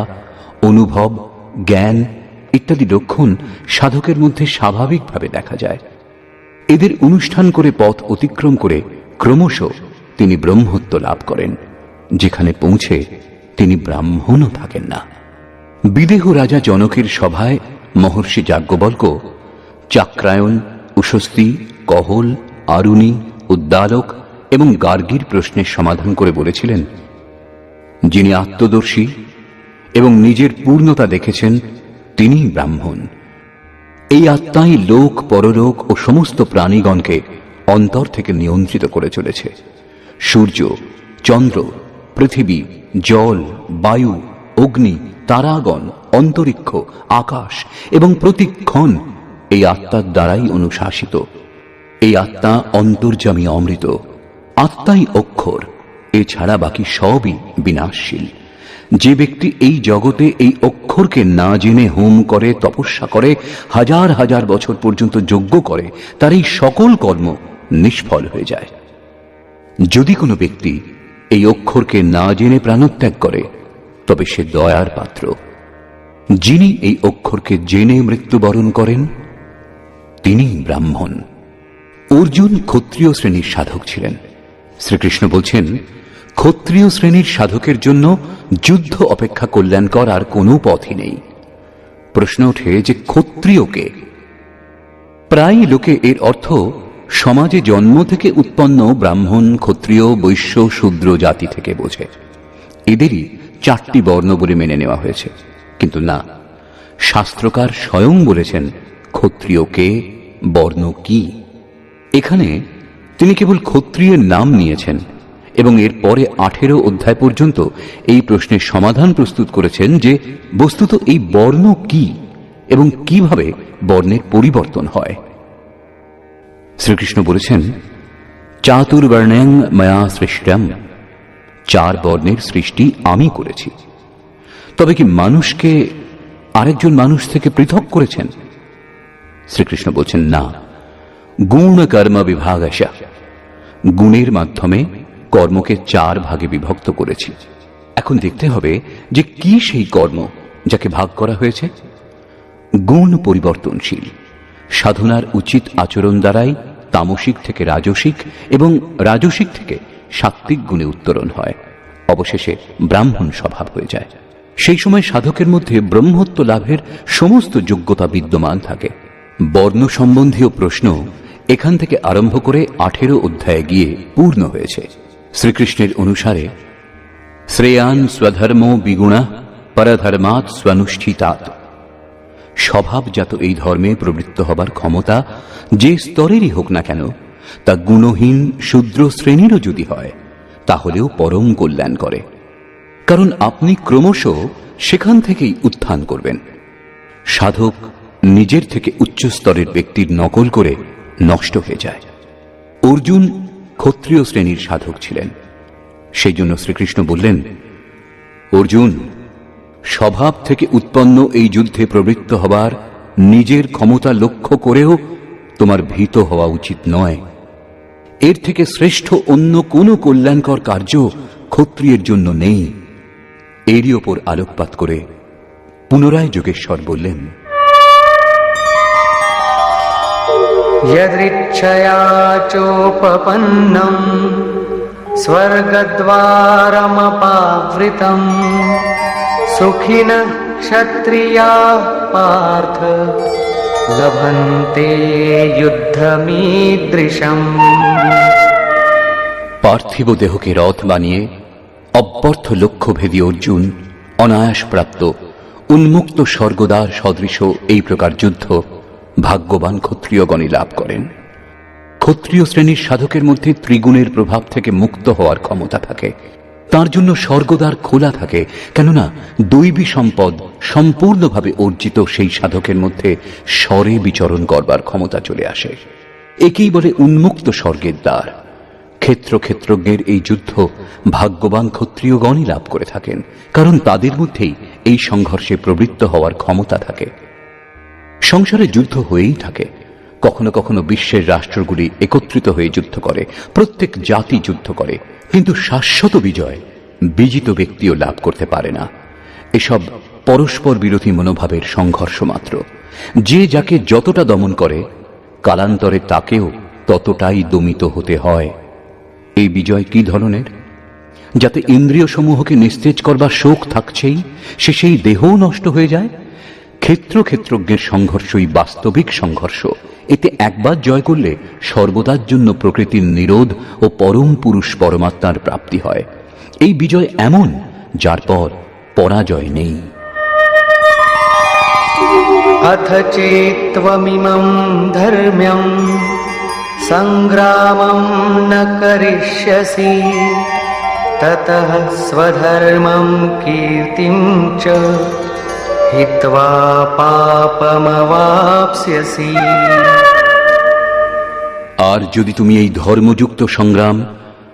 অনুভব, জ্ঞান ইত্যাদি লক্ষণ সাধকের মধ্যে স্বাভাবিকভাবে দেখা যায়। এদের অনুষ্ঠান করে পথ অতিক্রম করে ক্রমশ তিনি ব্রহ্মত্ব লাভ করেন, যেখানে পৌঁছে তিনি ব্রাহ্মণও থাকেন না। বিদেহ রাজা জনকের সভায় মহর্ষি যাজ্ঞবল্ক্য চাক্রায়ণ, উশস্তি, কহল, আরুণী, উদ্দালক এবং গার্গীর প্রশ্নের সমাধান করে বলেছিলেন, যিনি আত্মদর্শী এবং নিজের পূর্ণতা দেখেছেন তিনিই ব্রাহ্মণ। এই আত্মাই লোক, পরলোক ও সমস্ত প্রাণীগণকে অন্তর থেকে নিয়ন্ত্রিত করে চলেছে। সূর্য, চন্দ্র, পৃথিবী, জল, বায়ু, অগ্নি, তারাগণ, অন্তরিক্ষ, আকাশ এবং প্রতিক্ষণ এই আত্মার দ্বারাই অনুশাসিত। এই আত্মা অন্তর্যামী অমৃত। আত্মাই অক্ষর, এছাড়া বাকি সবই বিনাশশীল। যে ব্যক্তি এই জগতে এই অক্ষরকে না জেনে হোম করে, তপস্যা করে, হাজার হাজার বছর পর্যন্ত যজ্ঞ করে, তার এই সকল কর্ম নিষ্ফল হয়ে যায়। যদি কোনো ব্যক্তি এই অক্ষরকে না জেনে প্রাণত্যাগ করে, তবে সে দয়ার পাত্র। যিনি এই অক্ষরকে জেনে মৃত্যুবরণ করেন তিনি ব্রাহ্মণ। অর্জুন ক্ষত্রিয় শ্রেণীর সাধক ছিলেন। শ্রীকৃষ্ণ বলছেন, ক্ষত্রিয় শ্রেণীর সাধকের জন্য যুদ্ধ অপেক্ষা কল্যাণকর আর কোনো পথই নেই। প্রশ্ন ওঠে যে ক্ষত্রিয়কে? প্রায় লোকে এর অর্থ সমাজে জন্ম থেকে উৎপন্ন ব্রাহ্মণ, ক্ষত্রিয়, বৈশ্য, শূদ্র জাতি থেকে বোঝে। এদেরই 4টি বর্ণ বলে মেনে নেওয়া হয়েছে, কিন্তু না, শাস্ত্রকার স্বয়ং বলেছেন ক্ষত্রিয়কে, বর্ণ কি। এখানে তিনি কেবল ক্ষত্রিয়ের নাম নিয়েছেন এবং এর পরে 18 অধ্যায় পর্যন্ত এই প্রশ্নের সমাধান প্রস্তুত করেছেন যে বস্তুত এই বর্ণ কি এবং কিভাবে বর্ণের পরিবর্তন হয়। শ্রীকৃষ্ণ বলেছেন, চাতুর্বর্ণং ময়া সৃষ্টম, 4 বর্ণের সৃষ্টি আমি করেছি। তবে কি মানুষকে আরেকজন মানুষ থেকে পৃথক করেছেন? শ্রীকৃষ্ণ বলছেন না, গুণ কর্ম বিভাগশঃ, গুণের মাধ্যমে কর্মকে 4 ভাগে বিভক্ত করেছি। এখন দেখতে হবে যে কি সেই কর্ম যাকে ভাগ করা হয়েছে। গুণ পরিবর্তনশীল, সাধনার উচিত আচরণ দ্বারাই তামসিক থেকে রাজসিক এবং রাজসিক থেকে সাত্ত্বিক গুণে উত্তরণ হয়, অবশেষে ব্রাহ্মণ স্বভাব হয়ে যায়। সেই সময় সাধকের মধ্যে ব্রহ্মত্ব লাভের সমস্ত যোগ্যতা বিদ্যমান থাকে। বর্ণ সম্বন্ধীয় প্রশ্ন এখান থেকে আরম্ভ করে 18 অধ্যায়ে গিয়ে পূর্ণ হয়েছে। শ্রীকৃষ্ণের অনুসারে শ্রেয়ান স্বধর্ম বিগুণা পরধর্মাৎ স্বনুষ্ঠিতাৎ, স্বভাবজাত এই ধর্মে প্রবৃত্ত হবার ক্ষমতা যে স্তরেরই হোক না কেন, তা গুণহীন শূদ্র শ্রেণীরও যদি হয় তাহলেও পরম কল্যাণ করে, কারণ আপনি ক্রমশ সেখান থেকেই উত্থান করবেন। সাধক নিজের থেকে উচ্চ স্তরের ব্যক্তির নকল করে নষ্ট হয়ে যায়। অর্জুন ক্ষত্রিয় শ্রেণীর সাধক ছিলেন, সেই জন্য শ্রীকৃষ্ণ বললেন, অর্জুন, স্বভাব থেকে উৎপন্ন এই যুদ্ধে প্রবৃত্ত হবার নিজের ক্ষমতা লক্ষ্য করেও তোমার ভীত হওয়া উচিত নয়। এর থেকে শ্রেষ্ঠ অন্য কোনো কল্যাণকর কার্য ক্ষত্রিয়ের জন্য নেই। এরই ওপর আলোকপাত করে পুনরায় যোগেশ্বর বললেন, यदृच्छया चोपपन्नम् स्वर्गद्वारमपावृतम् सुखिनः क्षत्रियाः पार्थ लभन्ते युद्धमीदृशम्। পার্থিব দেহকে রথ বানিয়ে অব্যর্থ লক্ষ্যভেদী অর্জুন অনায়াস প্রাপ্ত উন্মুক্ত স্বর্গদ্বার সদৃশ এই প্রকার যুদ্ধ ভাগ্যবান ক্ষত্রিয়গণই লাভ করেন। ক্ষত্রিয় শ্রেণীর সাধকের মধ্যে ত্রিগুণের প্রভাব থেকে মুক্ত হওয়ার ক্ষমতা থাকে, তার জন্য স্বর্গদ্বার খোলা থাকে, কেননা দৈবী সম্পদ সম্পূর্ণভাবে অর্জিত সেই সাধকের মধ্যে স্বরে বিচরণ করবার ক্ষমতা চলে আসে। একেই বলে উন্মুক্ত স্বর্গের দ্বার। ক্ষেত্রজ্ঞের এই যুদ্ধ ভাগ্যবান ক্ষত্রিয়গণই লাভ করে থাকেন, কারণ তাদের মধ্যেই এই সংঘর্ষে প্রবৃত্ত হওয়ার ক্ষমতা থাকে। সংসারে যুদ্ধ হয়েই থাকে, কখনো কখনো বিশ্বের রাষ্ট্রগুলি একত্রিত হয়ে যুদ্ধ করে, প্রত্যেক জাতি যুদ্ধ করে, কিন্তু শাশ্বত বিজয় বিজিত ব্যক্তিও লাভ করতে পারে না। এসব পরস্পর বিরোধী মনোভাবের সংঘর্ষ মাত্র। যে যাকে যতটা দমন করে, কালান্তরে তাকেও ততটাই দমিত হতে হয়। এই বিজয় কি ধরনের? যাতে ইন্দ্রিয় সমূহকে নিস্তেজ করবার শোক থাকছেই, সে সেই দেহও নষ্ট হয়ে যায়। ক্ষেত্রজ্ঞের সংঘর্ষই বাস্তবিক সংঘর্ষ। এতে একবার জয় করলে সর্বদার জন্য প্রকৃতির নিরোধ ও পরম পুরুষ পরমাত্মার প্রাপ্তি হয়। এই বিজয় এমন যার পর পরাজয় নেই। अथ चेत्त्वमिमं धर्म्यं संग्रामं न करिष्यसि ततः स्वधर्मं कीर्तिं च हित्वा पापमवाप्स्यसि। আর যদি তুমি এই ধর্মযুক্ত সংগ্রাম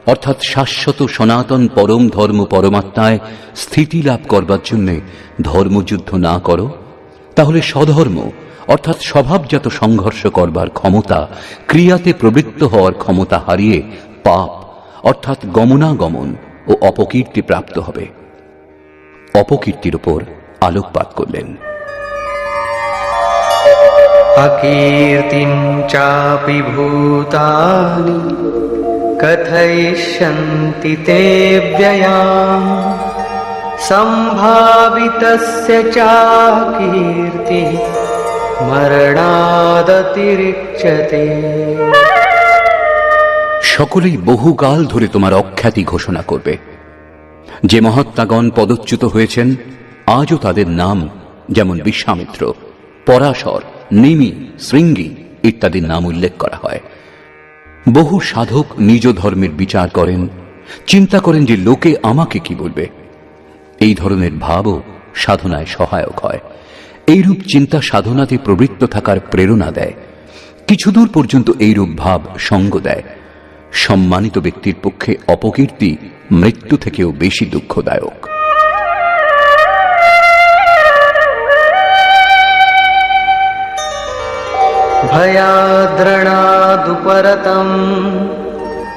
অর্থাৎ শাশ্বত সনাতন পরম ধর্ম পরমাত্মায় স্থিতি লাভ করবার জন্য ধর্মযুদ্ধ না করো, তাহলে স্বধর্ম অর্থাৎ স্বভাবজাত সংঘর্ষ করবার ক্ষমতা, ক্রিয়াতে প্রবৃত্ত হওয়ার ক্ষমতা হারিয়ে পাপ অর্থাৎ গমনাগমন ও অপকীর্তি প্রাপ্ত হবে। অপকীর্তির উপর আলোকপাত করলেন। अकीर्तिं चापि भूतानि कथयिष्यन्ति ते व्ययाम् सम्भावितस्य चाकीर्ति मरणादतिरिच्यते। সকলেই বহুকাল ধরে তোমার অখ্যাতি ঘোষণা করবে। যে মহাত্মাগণ পদচ্যুত হয়েছেন, আজও তাদের নাম যেমন বিশ্বামিত্র, পরাশর, নিমি, শৃঙ্গী ইত্যাদির নাম উল্লেখ করা হয়। বহু সাধক নিজ ধর্মের বিচার করেন, চিন্তা করেন যে লোকে আমাকে কি বলবে। এই ধরনের ভাবও সাধনায় সহায়ক হয়। এইরূপ চিন্তা সাধনাতে প্রবৃত্ত থাকার প্রেরণা দেয়। কিছুদূর পর্যন্ত এইরূপ ভাব সঙ্গ দেয়। সম্মানিত ব্যক্তির পক্ষে অপকীর্তি মৃত্যু থেকেও বেশি দুঃখদায়ক। भयाद्रणादुपरतम्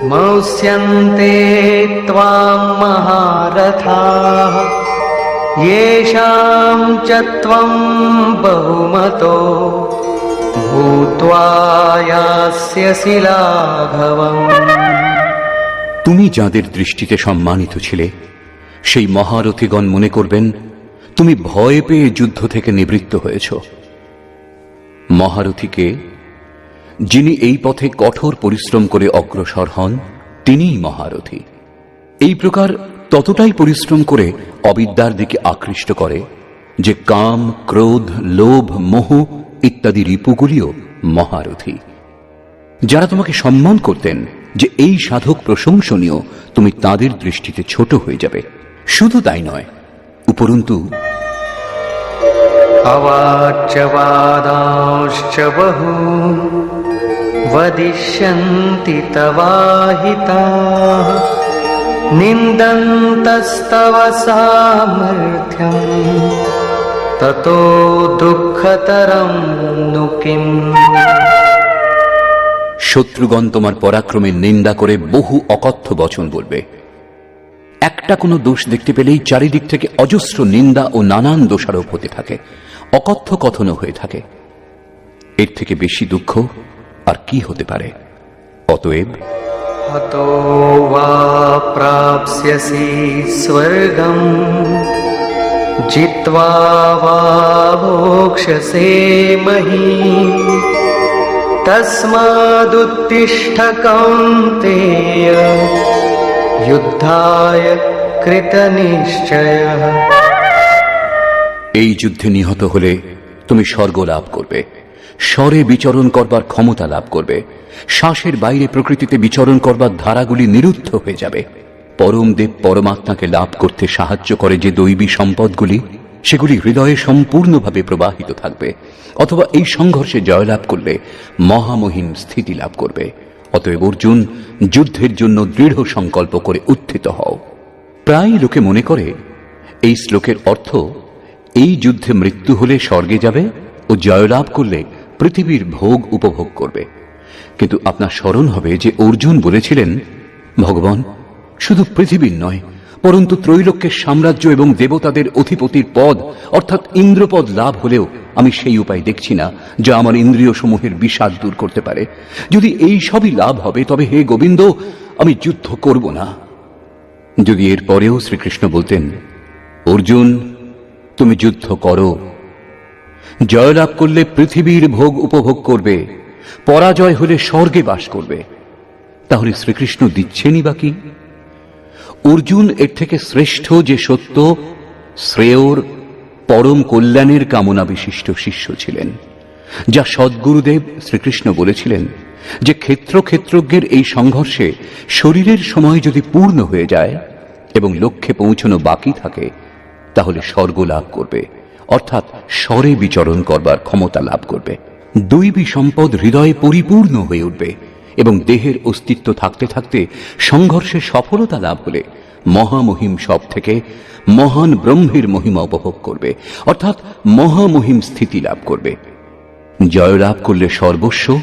मौस्यन्ते त्वां महारथाः येषां च त्वं बहुमतो भूत्वा यास्यसि लाघवम्। তুমি যাদের দৃষ্টিতে সম্মানিত ছিলে সেই মহারথীগণ মনে করবেন তুমি ভয় পেয়ে যুদ্ধ থেকে নিবৃত্ত হয়েছ। মহারথীকে, যিনি এই পথে কঠোর পরিশ্রম করে অগ্রসর হন, তিনিই মহারথী। এই প্রকার ততটাই পরিশ্রম করে অবিদ্যার দিকে আকৃষ্ট করে যে কাম, ক্রোধ, লোভ, মোহ ইত্যাদি রিপুগুলিও মহারথী। যারা তোমাকে সম্মান করতেন যে এই সাধক প্রশংসনীয়, তুমি তাদের দৃষ্টিতে ছোট হয়ে যাবে। শুধু তাই নয়, উপরন্তু अवाच्यवादांश्च बहून् वदिष्यन्ति तवाहिताः निन्दन्तस्तव सामर्थ्यम् ततो दुःखतरं नु किम्। শত্রুগণ তোমার পরাক্রমের নিন্দা করে বহু অকথ্য বচন বলবে। একটা কোনো দোষ দেখতে পেলেই চারিদিক থেকে অজস্র নিন্দা ও নানান দোষারোপ হতে থাকে, অকথ্য কথনও হয়ে থাকে। এর থেকে বেশি দুঃখ আর কি হতে পারে? অতএব हतो वा प्राप्स्यसि स्वर्गम् जित्वा वा भोक्ष्यसे महीम् तस्मादुत्तिष्ठ कौन्तेय युद्धाय कृतनिश्चयः। এই যুদ্ধে নিহত হলে তুমি স্বর্গ লাভ করবে, স্বরে বিচরণ করবার ক্ষমতা লাভ করবে, শ্বাসের বাইরে প্রকৃতিতে বিচরণ করবার ধারাগুলি নিরুদ্ধ হয়ে যাবে। পরম দেব পরমাত্মাকে লাভ করতে সাহায্য করে যে দৈবী সম্পদগুলি, সেগুলি হৃদয়ে সম্পূর্ণভাবে প্রবাহিত থাকবে। অথবা এই সংঘর্ষে জয়লাভ করলে মহামহিম স্থিতি লাভ করবে। অতএব অর্জুন, যুদ্ধের জন্য দৃঢ় সংকল্প করে উত্থিত হও। প্রায় লোকে মনে করে এই শ্লোকের অর্থ এই যুদ্ধে মৃত্যু হলে স্বর্গে যাবে ও জয়লাভ করলে পৃথিবীর ভোগ উপভোগ করবে। কিন্তু আপনার স্মরণ হবে যে অর্জুন বলেছিলেন, ভগবান, শুধু পৃথিবীর নয় পরন্তু ত্রৈলোক্যের সাম্রাজ্য এবং দেবতাদের অধিপতির পদ অর্থাৎ ইন্দ্রপদ লাভ হলেও আমি সেই উপায় দেখছি না যা আমার ইন্দ্রিয় সমূহের বিষাদ দূর করতে পারে। যদি এই সবই লাভ হবে তবে হে গোবিন্দ, আমি যুদ্ধ করব না। যদি এর পরেও শ্রীকৃষ্ণ বলতেন, অর্জুন, তুমি যুদ্ধ করো, জয়লাভ করলে পৃথিবীর ভোগ উপভোগ করবে, পরাজয় হলে স্বর্গে বাস করবে, তাহলে শ্রীকৃষ্ণ দিচ্ছেনই বা কি? অর্জুন এর থেকে শ্রেষ্ঠ যে সত্য, শ্রেয়র, পরম কল্যাণের কামনা বিশিষ্ট শিষ্য ছিলেন, যা সদ্গুরুদেব শ্রীকৃষ্ণ বলেছিলেন যে ক্ষেত্রজ্ঞের এই সংঘর্ষে শরীরের সময় যদি পূর্ণ হয়ে যায় এবং লক্ষ্যে পৌঁছানো বাকি থাকে তাহলে স্বর্গ লাভ করবে, অর্থাৎ স্বরে বিচরণ করবার ক্ষমতা লাভ করবে। দৈবী সম্পদ হৃদয়ে পরিপূর্ণ হয়ে উঠবে এবং দেহের অস্তিত্ব থাকতে থাকতে সংঘর্ষে সফলতা লাভ হলে মহামহিম সব থেকে মহান ব্রহ্মের মহিমা উপভোগ করবে, অর্থাৎ মহামহিম স্থিতি লাভ করবে। জয়লাভ করলে সর্বস্ব,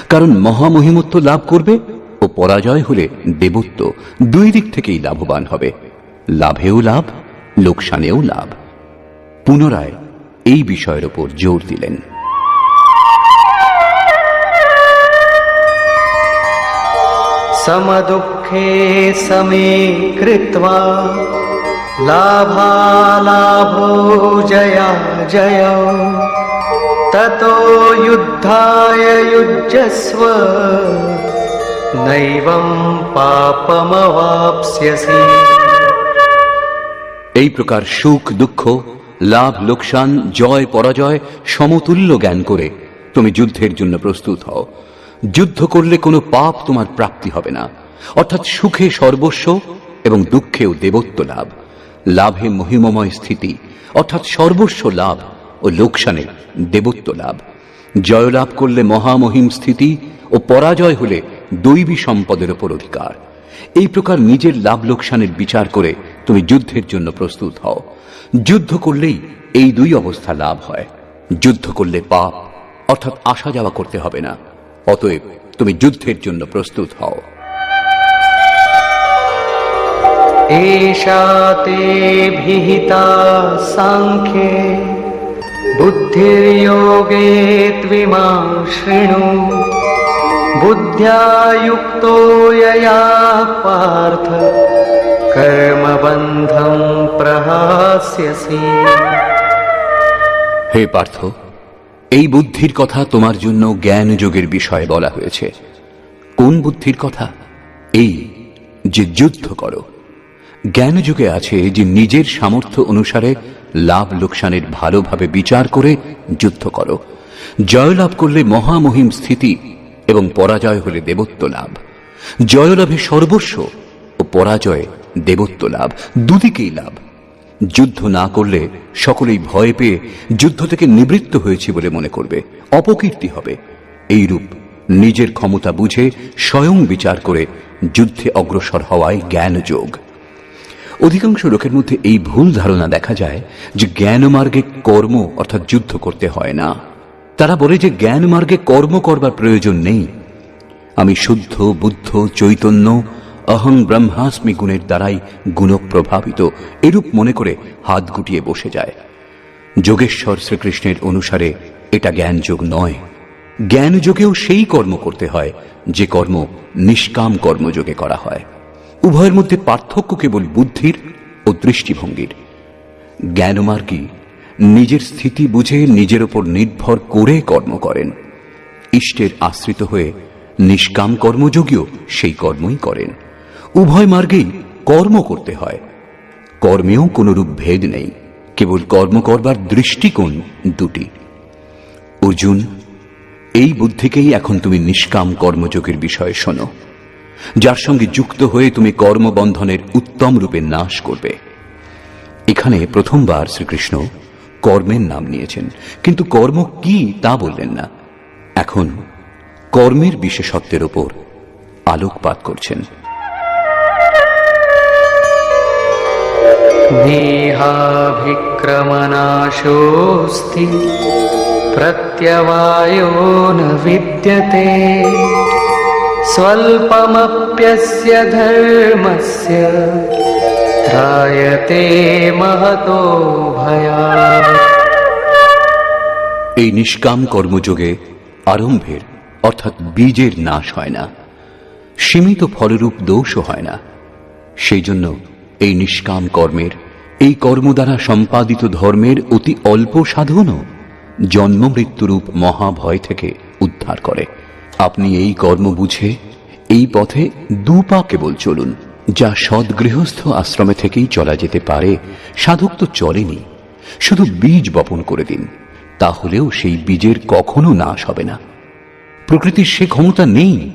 কারণ মহামহিমত্ব লাভ করবে, ও পরাজয় হলে দেবত্ব। দুই দিক থেকেই লাভবান হবে, লাভেও লাভ, লোকসানেও লাভ। পুনরায় এই বিষয়ের উপর জোর দিলেন। समदुःखे समे कृत्वा लाभालाभो जया जयो ततो युद्धाय युज्यस्व नैवं पापमवाप्स्यसि। এই প্রকার সুখ দুঃখ, লাভ লোকসান, জয় পরাজয় সমতুল্য জ্ঞান করে তুমি যুদ্ধের জন্য প্রস্তুত হও। যুদ্ধ করলে কোনো পাপ তোমার প্রাপ্তি হবে না, অর্থাৎ সুখে সর্বস্ব এবং দুঃখেও দেবত্ব লাভ, লাভে মহিমময় স্থিতি অর্থাৎ সর্বস্ব লাভ ও লোকসানে দেবত্ব লাভ। জয়লাভ করলে মহামহিম স্থিতি ও পরাজয় হলে দৈবী সম্পদের উপর অধিকার। এই প্রকার নিজের লাভ লোকসানের বিচার করে তুমি যুদ্ধের জন্য প্রস্তুত হও। যুদ্ধ করলেই এই দুই অবস্থা লাভ হয়। যুদ্ধ করলে পাপ অর্থাৎ আসা যাওয়া করতে হবে না। অতএব তুমি যুদ্ধের জন্য প্রস্তুত হও। एषा ते विहिता साङ्ख्ये बुद्धिर्योगे त्विमां शृणु बुद्ध्या युक्तो यया पार्थ कर्मबन्धं प्रहास्यसि। হে পার্থ, এই বুদ্ধির কথা তোমার জন্য জ্ঞান যোগের বিষয়ে বলা হয়েছে। কোন বুদ্ধির কথা? এই যে যুদ্ধ করো। জ্ঞান যুগে আছে যে নিজের সামর্থ্য অনুসারে লাভ লোকসানের ভালোভাবে বিচার করে যুদ্ধ করো। জয়লাভ করলে মহামহিম স্থিতি এবং পরাজয় হলে দেবত্ব লাভ। জয়লাভে সর্বস্ব ও পরাজয়ে দেবত্ব লাভ, দুদিকেই লাভ। যুদ্ধ না করলে সকলেই ভয় পেয়ে যুদ্ধ থেকে নিবৃত্ত হয়েছে বলে মনে করবে, অপকীর্তি হবে। এইরূপ নিজের ক্ষমতা বুঝে স্বয়ং বিচার করে যুদ্ধে অগ্রসর হওয়াই জ্ঞান যোগ। অধিকাংশ লোকের মধ্যে এই ভুল ধারণা দেখা যায় যে জ্ঞান মার্গে কর্ম অর্থাৎ যুদ্ধ করতে হয় না। তারা বলে যে জ্ঞান মার্গে কর্ম করবার প্রয়োজন নেই। আমি শুদ্ধ, বুদ্ধ, চৈতন্য, অহং ব্রহ্মাস্মি গুণের দ্বারাই গুণপ্রভাবিত এরূপ মনে করে হাত গুটিয়ে বসে যায়। যোগেশ্বর শ্রীকৃষ্ণের অনুসারে এটা জ্ঞান যোগ নয়। জ্ঞান যোগেও সেই কর্ম করতে হয় যে কর্ম নিষ্কাম কর্মযোগে করা হয়। উভয়ের মধ্যে পার্থক্য কেবল বুদ্ধির ও দৃষ্টিভঙ্গির। জ্ঞানমার্গী নিজের স্থিতি বুঝে নিজের উপর নির্ভর করে কর্ম করেন। ইষ্টের আশ্রিত হয়ে নিষ্কাম কর্মযোগীও সেই কর্মই করেন। উভয় মার্গেই কর্ম করতে হয়। কর্মেও কোনরূপ ভেদ নেই, কেবল কর্ম করবার দৃষ্টিকোণ দুটি। অর্জুন, এই বুদ্ধিকেই এখন তুমি নিষ্কাম কর্মযোগের বিষয়ে শোনো, যার সঙ্গে যুক্ত হয়ে তুমি কর্মবন্ধনের উত্তম রূপে নাশ করবে। এখানে প্রথমবার শ্রীকৃষ্ণ কর্মের নাম নিয়েছেন, কিন্তু কর্ম কি তা বললেন না। এখন কর্মের বিশেষত্বের উপর আলোকপাত করছেন। नेहाभिक्रमनाशोऽस्ति प्रत्यवायो न विद्यते स्वल्पमप्यस्य धर्मस्य त्रायते महतो भयात्। এই নিষ্কাম কর্মযোগে আরম্ভের অর্থাৎ বীজের নাশ হয় না, সীমিত ফলরূপ দোষও হয় না। সেই জন্য এই নিষ্কাম কর্মের, এই কর্ম দ্বারা সম্পাদিত ধর্মের অতি অল্প সাধনও জন্ম মৃত্যুরূপ মহাভয় থেকে উদ্ধার করে। আপনি এই কর্ম বুঝে এই পথে দুপা কেবল চলুন। যা সদ্গৃহস্থ আশ্রমে থেকেই চলা যেতে পারে, সাধক তো চলেনি, শুধু বীজ বপন করে দিন, তাহলেও সেই বীজের কখনো নাশ হবে না। প্রকৃতির সে ক্ষমতা নেই,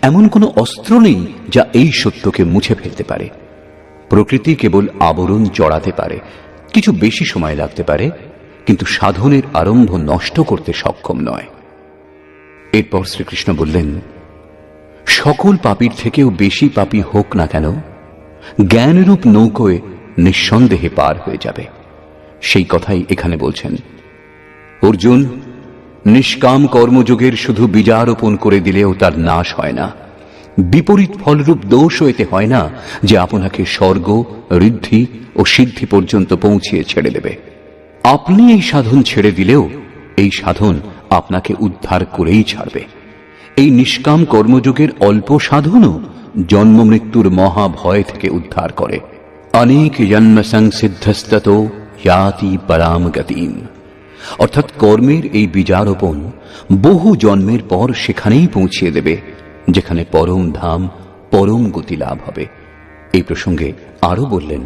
এমন কোনো অস্ত্র নেই যা এই সত্যকে মুছে ফেলতে পারে। প্রকৃতি কেবল আবরণ চড়াতে পারে, কিছু বেশি সময় লাগতে পারে, কিন্তু সাধনের আরম্ভ নষ্ট করতে সক্ষম নয়। এরপর শ্রীকৃষ্ণ বললেন, সকল পাপীর থেকেও বেশি পাপী হোক না কেন, জ্ঞানরূপ নৌকোয় নিঃসন্দেহে পার হয়ে যাবে। সেই কথাই এখানে বলছেন। অর্জুন, নিষ্কাম কর্মযোগের শুধু বীজারোপণ করে দিলেও তার নাশ হয় না। বিপরীত ফলরূপ দোষও এতে হয় না যে আপনাকে স্বর্গ, ঋদ্ধি ও সিদ্ধি পর্যন্ত পৌঁছিয়ে ছেড়ে দেবে। আপনি এই সাধন ছেড়ে দিলেও এই সাধন আপনাকে উদ্ধার করেই ছাড়বে। এই নিষ্কাম কর্মযোগের অল্প সাধনও জন্ম মৃত্যুর মহাভয় থেকে উদ্ধার করে। অনেক জন্ম সংসিদ্ধস্তত ইয়াতি পরাম গতিম। অর্থাৎ কর্মের এই বীজারোপণ বহু জন্মের পর সেখানেই পৌঁছিয়ে দেবে যেখানে পরম ধাম, পরম গতি লাভ হবে। এই প্রসঙ্গে আরো বললেন,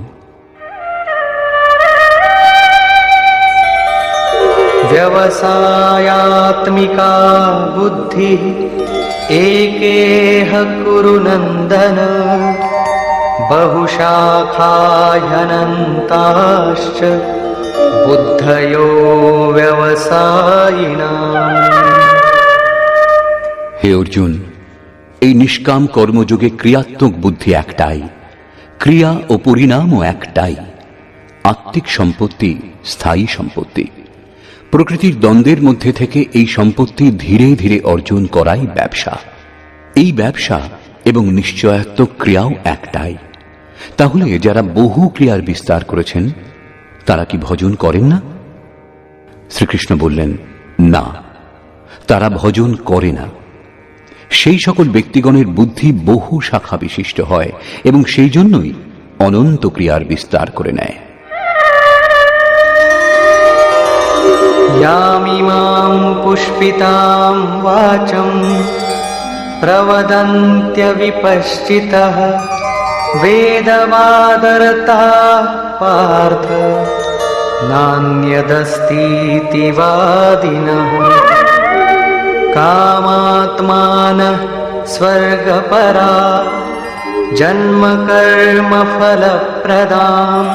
व्यवसायात्मिका बुद्धिः एकेह कुरु नन्दन बहुशाखा ह्यनन्ताश्च बुद्धयो व्यवसायिनाम्। হে অর্জুন, এই নিষ্কাম কর্মযোগে ক্রিয়াত্মক বুদ্ধি একটাই, ক্রিয়া ও পরিণামও একটাই। আত্মিক সম্পত্তি স্থায়ী সম্পত্তি। প্রকৃতির দ্বন্দ্বের মধ্যে থেকে এই সম্পত্তি ধীরে ধীরে অর্জন করাই ব্যবসা। এই ব্যবসা এবং নিশ্চয়াত্মক ক্রিয়াও একটাই। তাহলে যারা বহু ক্রিয়ার বিস্তার করেছেন তারা কি ভজন করেন না? শ্রীকৃষ্ণ বললেন, না, তারা ভজন করে না। সেই সকল ব্যক্তিগণের বুদ্ধি বহু শাখা বিশিষ্ট হয় এবং সেই জন্যই অনন্ত ক্রিয়ার বিস্তার করে নেয়। यामिमां पुष्पितां वाचं प्रवदन्त्यविपश्चितः वेदवादरताः पार्थ नान्यदस्तीति वादिनः कामात्मानः स्वर्गपरा जन्मकर्मफलप्रदाम्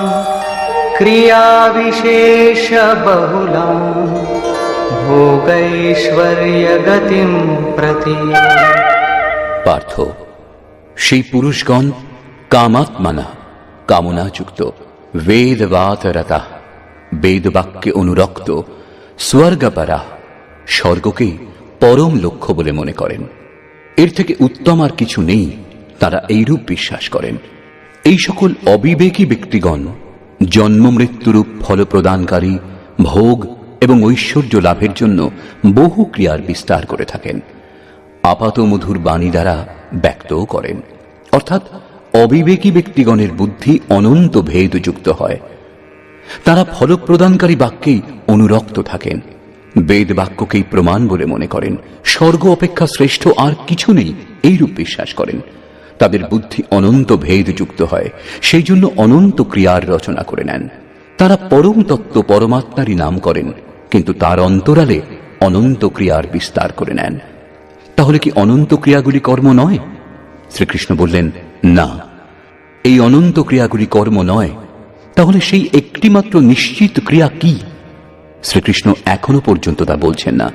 क्रियाविशेषबहुलां भोगैश्वर्यगतिं प्रति। পার্থ, সেই পুরুষগণ কামাত্মানা, কামনাযুক্ত, বেদবাদরতা, বেদবাক্যে অনুরক্ত, স্বর্গপরা, স্বর্গকেই পরম লক্ষ্য বলে মনে করেন। এর থেকে উত্তম আর কিছু নেই, তারা এইরূপ বিশ্বাস করেন। এই সকল অবিবেকী ব্যক্তিগণ জন্ম মৃত্যুরূপ ফলপ্রদানকারী ভোগ এবং ঐশ্বর্য লাভের জন্য বহু ক্রিয়ার বিস্তার করে থাকেন, আপাত মধুর বাণী দ্বারা ব্যক্তও করেন। অর্থাৎ অবিবেকী ব্যক্তিগণের বুদ্ধি অনন্ত ভেদযুক্ত হয়। তারা ফলপ্রদানকারী বাক্যেই অনুরক্ত থাকেন, বেদ বাক্যকেই প্রমাণ বলে মনে করেন, স্বর্গ অপেক্ষা শ্রেষ্ঠ আর কিছু নেই এইরূপ বিশ্বাস করেন। তাদের বুদ্ধি অনন্ত ভেদযুক্ত হয়, সেই জন্য অনন্ত ক্রিয়ার রচনা করে নেন। তারা পরম তত্ত্ব পরমাত্মারই নাম করেন, কিন্তু তার অন্তরালে অনন্ত ক্রিয়ার বিস্তার করে নেন। তাহলে কি অনন্ত ক্রিয়াগুলি কর্ম নয়? শ্রীকৃষ্ণ বললেন, না, এই অনন্ত ক্রিয়াগুলি কর্ম নয়। তাহলে সেই একটিমাত্র নিশ্চিত ক্রিয়া কি? শ্রীকৃষ্ণ এখনো পর্যন্ত তা বলছেন না।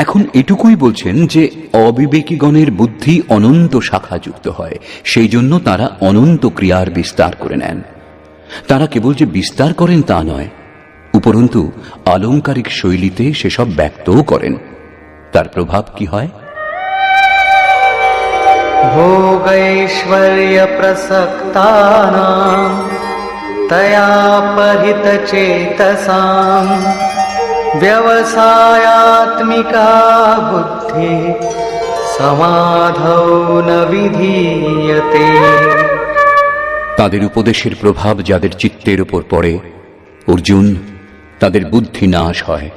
এখন এটুকুই বলছেন যে অবিবেকীগণের বুদ্ধি অনন্ত শাখাযুক্ত হয়, সেই জন্য তারা অনন্ত ক্রিয়ার বিস্তার করে নেন। তারা কেবল যে বিস্তার করেন তা নয়, উপরন্তু আলংকারিক শৈলীতে সেসব ব্যক্তও করেন। তার প্রভাব কি হয়? भोगैश्वर्यप्रसक्तानां तया परितचेतसां व्यवसायात्मिका बुद्धि समाधौ न विधीयते। তাদের উপদেশের প্রভাব যাদের চিত্তের উপর পড়ে, অর্জুন, তাদের বুদ্ধি নাশ হয়,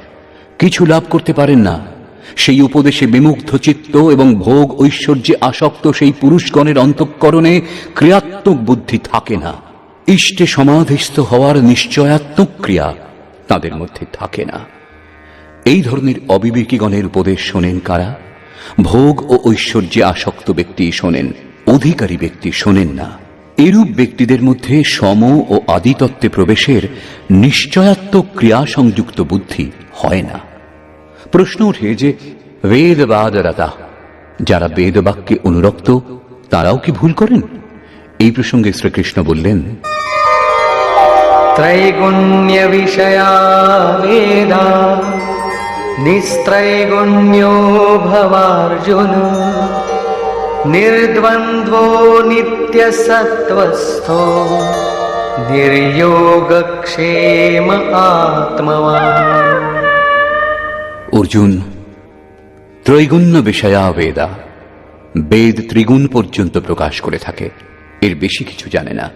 কিছু লাভ করতে পারেন না। সেই উপদেশে বিমুগ্ধ চিত্ত এবং ভোগ ঐশ্বর্যে আসক্ত সেই পুরুষগণের অন্তঃকরণে ক্রিয়াত্মক বুদ্ধি থাকে না। ইষ্টে সমাধিস্থ হওয়ার নিশ্চয়াত্মক ক্রিয়া তাদের মধ্যে থাকে না। এই ধরনের অবিবেকীগণের উপদেশ শোনেন কারা? ভোগ ও ঐশ্বর্যে আসক্ত ব্যক্তি শোনেন, অধিকারী ব্যক্তি শোনেন না। এরূপ ব্যক্তিদের মধ্যে সম ও আদিতত্ত্বে প্রবেশের নিশ্চয়াত্মক ক্রিয়া সংযুক্ত বুদ্ধি হয় না। প্রশ্ন ওঠে যে বেদবাদরতা, যারা বেদবাক্যে অনুরক্ত, তারাও কি ভুল করেন? এই প্রসঙ্গে শ্রীকৃষ্ণ বললেন, त्रैगुण्य विषया वेदा निस्त्रैगुण्यो भवार्जुन निर्द्वन्द्वो नित्यसत्त्वस्थो निर्योगक्षेम आत्मवान्। অর্জুন, ত্রৈগুণ্য বিষয়া বেদা, বেদ ত্রিগুণ পর্যন্ত প্রকাশ করে থাকে, এর বেশি কিছু জানে না,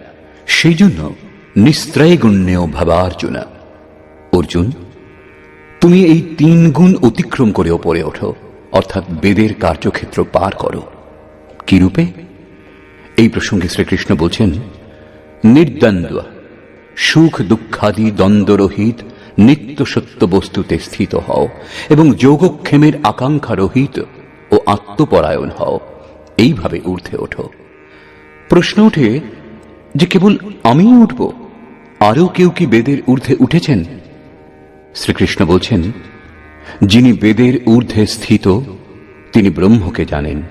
সেই জন্য নিস্ত্রৈগুণ্যেও ভাবার্জুন। অর্জুন, তুমি এই 3 গুণ অতিক্রম করে ওপরে ওঠো, অর্থাৎ বেদের কার্যক্ষেত্র পার করো। কি রূপে? এই প্রসঙ্গে শ্রীকৃষ্ণ বলছেন, নির্দ্বন্দ্ব, সুখ দুঃখাদি দ্বন্দ্বরহিত নিত্য সত্য বস্তুতে স্থিত হও এবং যোগক্ষেমের আকাঙ্ক্ষা রহিত ও আত্মপরায়ণ হও। এইভাবে ঊর্ধ্বে ওঠো। প্রশ্ন ওঠে যে কেবল আমিই উঠব, আরও কেউ কি বেদের ঊর্ধ্বে উঠেছেন? শ্রীকৃষ্ণ বলছেন, যিনি বেদের ঊর্ধ্বে স্থিত তিনি ব্রহ্মকে জানেন,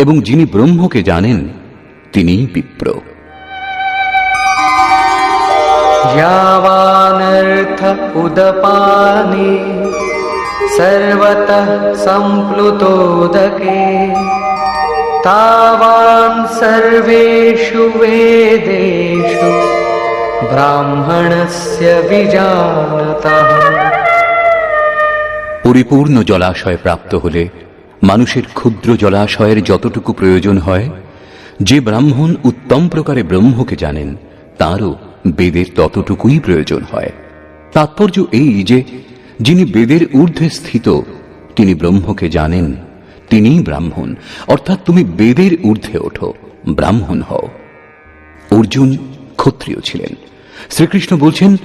এবং যিনি ব্রহ্মকে জানেন তিনিই বিপ্র। यावानर्थ उदपाने सर्वतः सम्प्लुतोदके तावान् सर्वेषु वेदेषु ब्राह्मणस्य विजानतः। পরিপূর্ণ জলাশয় প্রাপ্ত হলে মানুষের ক্ষুদ্র জলাশয়ের যতটুকু প্রয়োজন হয়, যে ব্রাহ্মণ উত্তম প্রকারে ব্রহ্মকে জানেন তারও বেদের ততটুকুই প্রয়োজন হয়। তাৎপর্য এই যে যিনি বেদের ঊর্ধ্বে স্থিত তিনি ব্রহ্মকে জানেন, তিনিই ব্রাহ্মণ। অর্থাৎ তুমি বেদের ঊর্ধ্বে ওঠো, ব্রাহ্মণ হও। অর্জুন ক্ষত্রিয় ছিলেন, শ্রীকৃষ্ণ বলছেন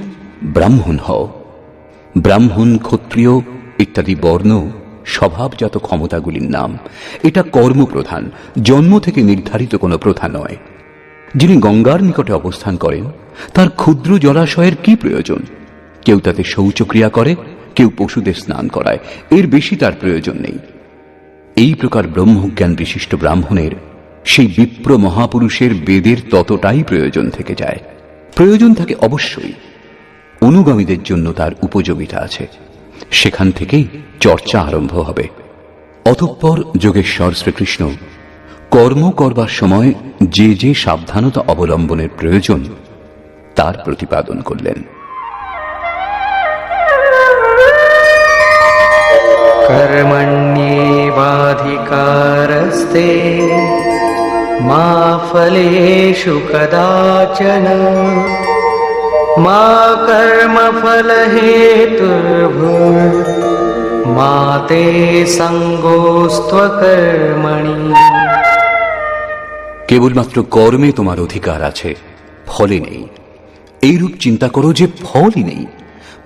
ব্রাহ্মণ হও। ব্রাহ্মণ, ক্ষত্রিয় ইত্যাদি বর্ণ স্বভাবজাত ক্ষমতাগুলির নাম। এটা কর্মপ্রধান, জন্ম থেকে নির্ধারিত কোনো প্রথা নয়। যিনি গঙ্গার নিকটে অবস্থান করেন তার ক্ষুদ্র জলাশয়ের কি প্রয়োজন? কেউ তাতে শৌচক্রিয়া করে, কেউ পশুদের স্নান করায়, এর বেশি তার প্রয়োজন নেই। এই প্রকার ব্রহ্মজ্ঞান বিশিষ্ট ব্রাহ্মণের সেই বিপ্র মহাপুরুষের বেদের ততটাই প্রয়োজন থেকে যায়। প্রয়োজন থাকে অবশ্যই, অনুগামীদের জন্য তার উপযোগিতা আছে। সেখান থেকেই চর্চা আরম্ভ হবে। অতঃপর যোগেশ্বর শ্রীকৃষ্ণ কর্ম করবার সময় যে যে সাবধানতা অবলম্বনের প্রয়োজন তার প্রতিপাদন করলেন। कर्मण्येवाधिकारस्ते मा फलेषु कदाचन मा कर्मफलहेतुर्भुर्मा ते सङ्गोऽस्त्वकर्मणि। কেবলমাত্র কর্মে তোমার অধিকার আছে, ফলে নেই। এইরূপ চিন্তা করো যে ফলই নেই।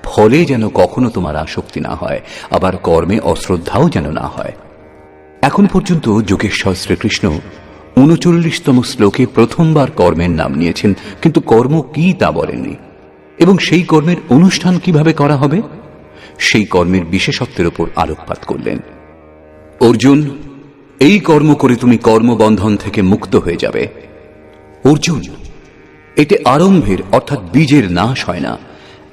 ফলে যেন কখনো তোমার আসক্তি না হয়, আবার কর্মে অশ্রদ্ধাও যেন না হয়। এখন পর্যন্ত যোগেশ্বর শ্রীকৃষ্ণ ৩৯তম শ্লোকে প্রথমবার কর্মের নাম নিয়েছেন, কিন্তু কর্ম কি তা বলেননি। এবং সেই কর্মের অনুষ্ঠান কিভাবে করা হবে সেই কর্মের বিশেষত্বের উপর আলোকপাত করলেন। অর্জুন, এই কর্ম করে তুমি কর্মবন্ধন থেকে মুক্ত হয়ে যাবে। অর্জুন, এতে আরম্ভের অর্থাৎ বীজের নাশ হয় না।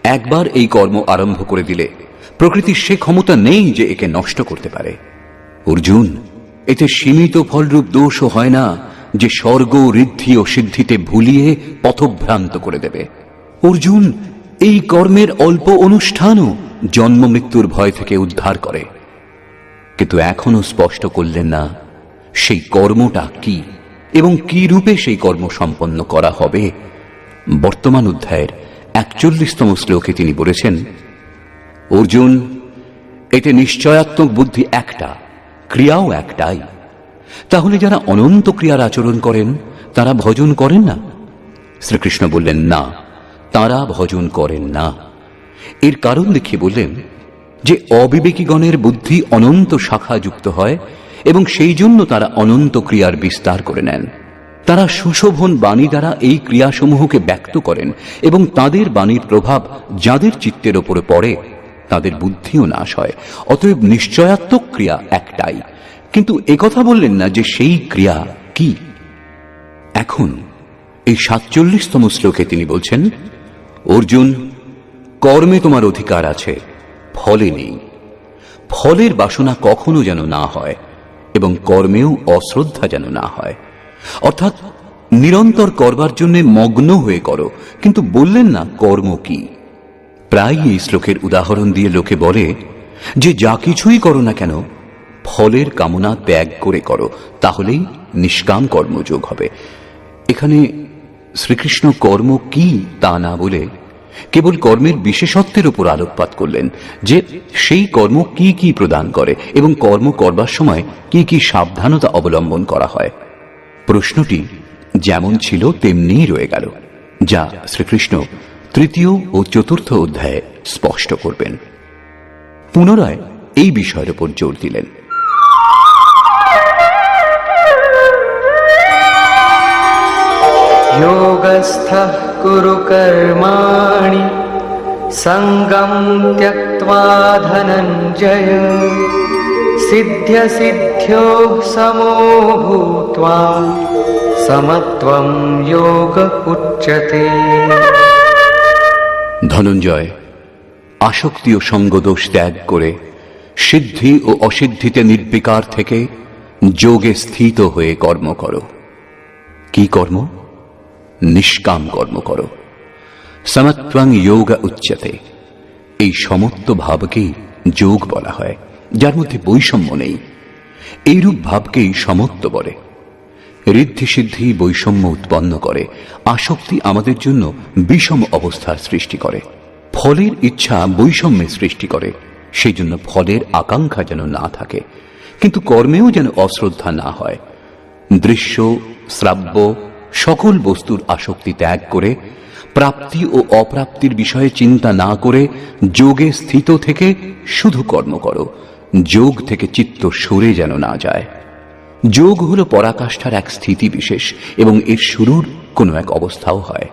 একবার এই কর্ম আরম্ভ করে দিলে প্রকৃতির সে ক্ষমতা নেই যে একে নষ্ট করতে পারে। অর্জুন, এতে সীমিত ফলরূপ দোষও হয় না যে স্বর্গ, ঋদ্ধি ও সিদ্ধিতে ভুলিয়ে পথভ্রান্ত করে দেবে। অর্জুন, এই কর্মের অল্প অনুষ্ঠানও জন্ম মৃত্যুর ভয় থেকে উদ্ধার করে। কিন্তু এখনো স্পষ্ট করলেন না সেই কর্মটা কি এবং কি রূপে সেই কর্ম সম্পন্ন করা হবে। বর্তমান অধ্যায়ের ৪১তম শ্লোকে তিনি বলেছেন, অর্জুন, এতে নিশ্চয়াত্মক বুদ্ধি একটা, ক্রিয়াও একটাই। তাহলে যারা অনন্ত ক্রিয়ার আচরণ করেন তারা ভজন করেন না? শ্রীকৃষ্ণ বললেন, না, তারা ভজন করেন না। এর কারণ দেখিয়ে বললেন যে অবিবেকীগণের বুদ্ধি অনন্ত শাখা যুক্ত হয় এবং সেই জন্য তারা অনন্ত ক্রিয়ার বিস্তার করে নেন। তারা সুশোভন বাণী দ্বারা এই ক্রিয়াসমূহকে ব্যক্ত করেন এবং তাদের বাণীর প্রভাব যাদের চিত্তের ওপরে পড়ে তাদের বুদ্ধিও নাশ হয়। অতএব নিশ্চয়াত্মক ক্রিয়া একটাই, কিন্তু একথা বললেন না যে সেই ক্রিয়া কি। এখন এই ৪৭তম শ্লোকে তিনি বলছেন, অর্জুন, কর্মে তোমার অধিকার আছে, ফলে নেই। ফলের বাসনা কখনো যেন না হয় এবং কর্মেও অশ্রদ্ধা যেন না হয়। অর্থাৎ নিরন্তর করবার জন্য মগ্ন হয়ে করো, কিন্তু বললেন না কর্ম কি। প্রায় এই শ্লোকের উদাহরণ দিয়ে লোকে বলে যে যা কিছুই করো না কেন ফলের কামনা ত্যাগ করে করো, তাহলেই নিষ্কাম কর্মযোগ হবে। এখানে শ্রীকৃষ্ণ কর্ম কি তা না বলে কেবল কর্মের বিশেষত্বের উপর আলোকপাত করলেন যে সেই কর্ম কি কি প্রদান করে এবং কর্ম করবার সময় কি কি সাবধানতা অবলম্বন করা হয়। প্রশ্নটি যেমন ছিল তেমনিই রয়ে গেল, যা শ্রীকৃষ্ণ তৃতীয় ও চতুর্থ অধ্যায়ে স্পষ্ট করবেন। পুনরায় এই বিষয়ের উপর জোর দিলেন। योगस्थः कुरु कर्माणि सङ्गं त्यक्त्वा धनञ्जय सिद्ध्यसिद्ध्योः समो भूत्वा समत्वं योग उच्यते। ধনঞ্জয়, আসক্তি ও সঙ্গদোষ ত্যাগ করে সিদ্ধি ও অসিদ্ধিতে নির্বিকার থেকে যোগে স্থিত হয়ে কর্ম করো। কি কর্ম? নিষ্কাম কর্ম করো। সমত্বং যোগ উচ্যতে। এই সমত্ব ভাবকেই যোগ বলা হয়, যার মধ্যে বৈষম্য নেই। এইরূপ ভাবকেই সমত্ব বলে। ঋদ্ধি সিদ্ধি বৈষম্য উৎপন্ন করে, আসক্তি আমাদের জন্য বিষম অবস্থার সৃষ্টি করে, ফলের ইচ্ছা বৈষম্যের সৃষ্টি করে। সেই জন্য ফলের আকাঙ্ক্ষা যেন না থাকে, কিন্তু কর্মেও যেন অশ্রদ্ধা না হয়। দৃশ্য শ্রাব্য সকল বস্তুর আসক্তি ত্যাগ করে প্রাপ্তি ও অপ্রাপ্তির বিষয়ে চিন্তা না করে যোগে স্থিত থেকে শুধু কর্ম করো। যোগ থেকে চিত্ত সরে যেন না যায়। যোগ হল পরাকাষ্ঠার এক স্থিতি বিশেষ, এবং এর শুরুর কোনো এক অবস্থাও হয়।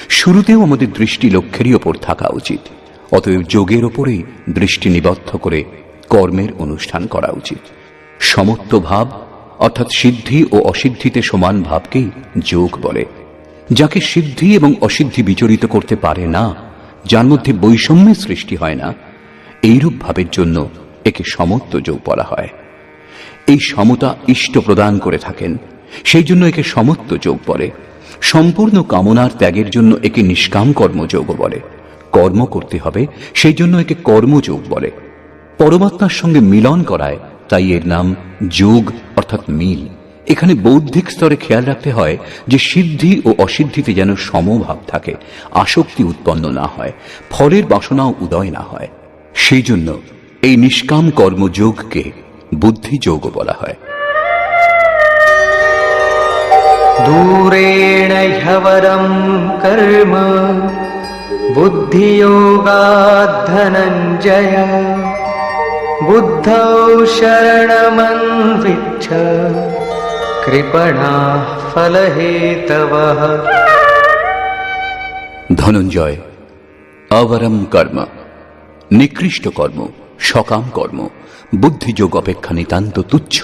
শুরুতেও আমাদের দৃষ্টি লক্ষ্যেরই ওপর থাকা উচিত। অতএব যোগের ওপরেই দৃষ্টি নিবদ্ধ করে কর্মের অনুষ্ঠান করা উচিত। সমত্ব ভাব অর্থাৎ সিদ্ধি ও অসিদ্ধিতে সমান ভাবকেই যোগ বলে। যাকে সিদ্ধি এবং অসিদ্ধি বিচরিত করতে পারে না, যার মধ্যে বৈষম্যের সৃষ্টি হয় না, এইরূপ ভাবের জন্য একে সমত্ব যোগ বলা হয়। এই সমতা ইষ্ট প্রদান করে থাকেন, সেই জন্য একে সমত্ব যোগ বলে। সম্পূর্ণ কামনার ত্যাগের জন্য একে নিষ্কাম কর্মযোগ বলে। কর্ম করতে হবে, সেই জন্য একে কর্মযোগ বলে। পরমাত্মার সঙ্গে মিলন করায়, তাই এর নাম যোগ অর্থাৎ মিল। এখানে বৌদ্ধিক স্তরে খেয়াল রাখতে হয় যে সিদ্ধি ও অসিদ্ধিতে যেন সমভাব থাকে, আসক্তি উৎপন্ন না হয়, ফলের বাসনাও উদয় না হয়। সেই জন্য এই নিষ্কাম কর্মযোগকে বুদ্ধিযোগ বলা হয়। दूरेण ह्यवरं कर्म बुद्धियोगात् धनञ्जय बुद्धौ शरणमन्विच्छ कृपणाः फलहेतवः। ধনঞ্জয়, অবরম কর্ম, নিকৃষ্ট কর্ম, সকাম কর্ম বুদ্ধিযোগ অপেক্ষা নিতান্ত তুচ্ছ।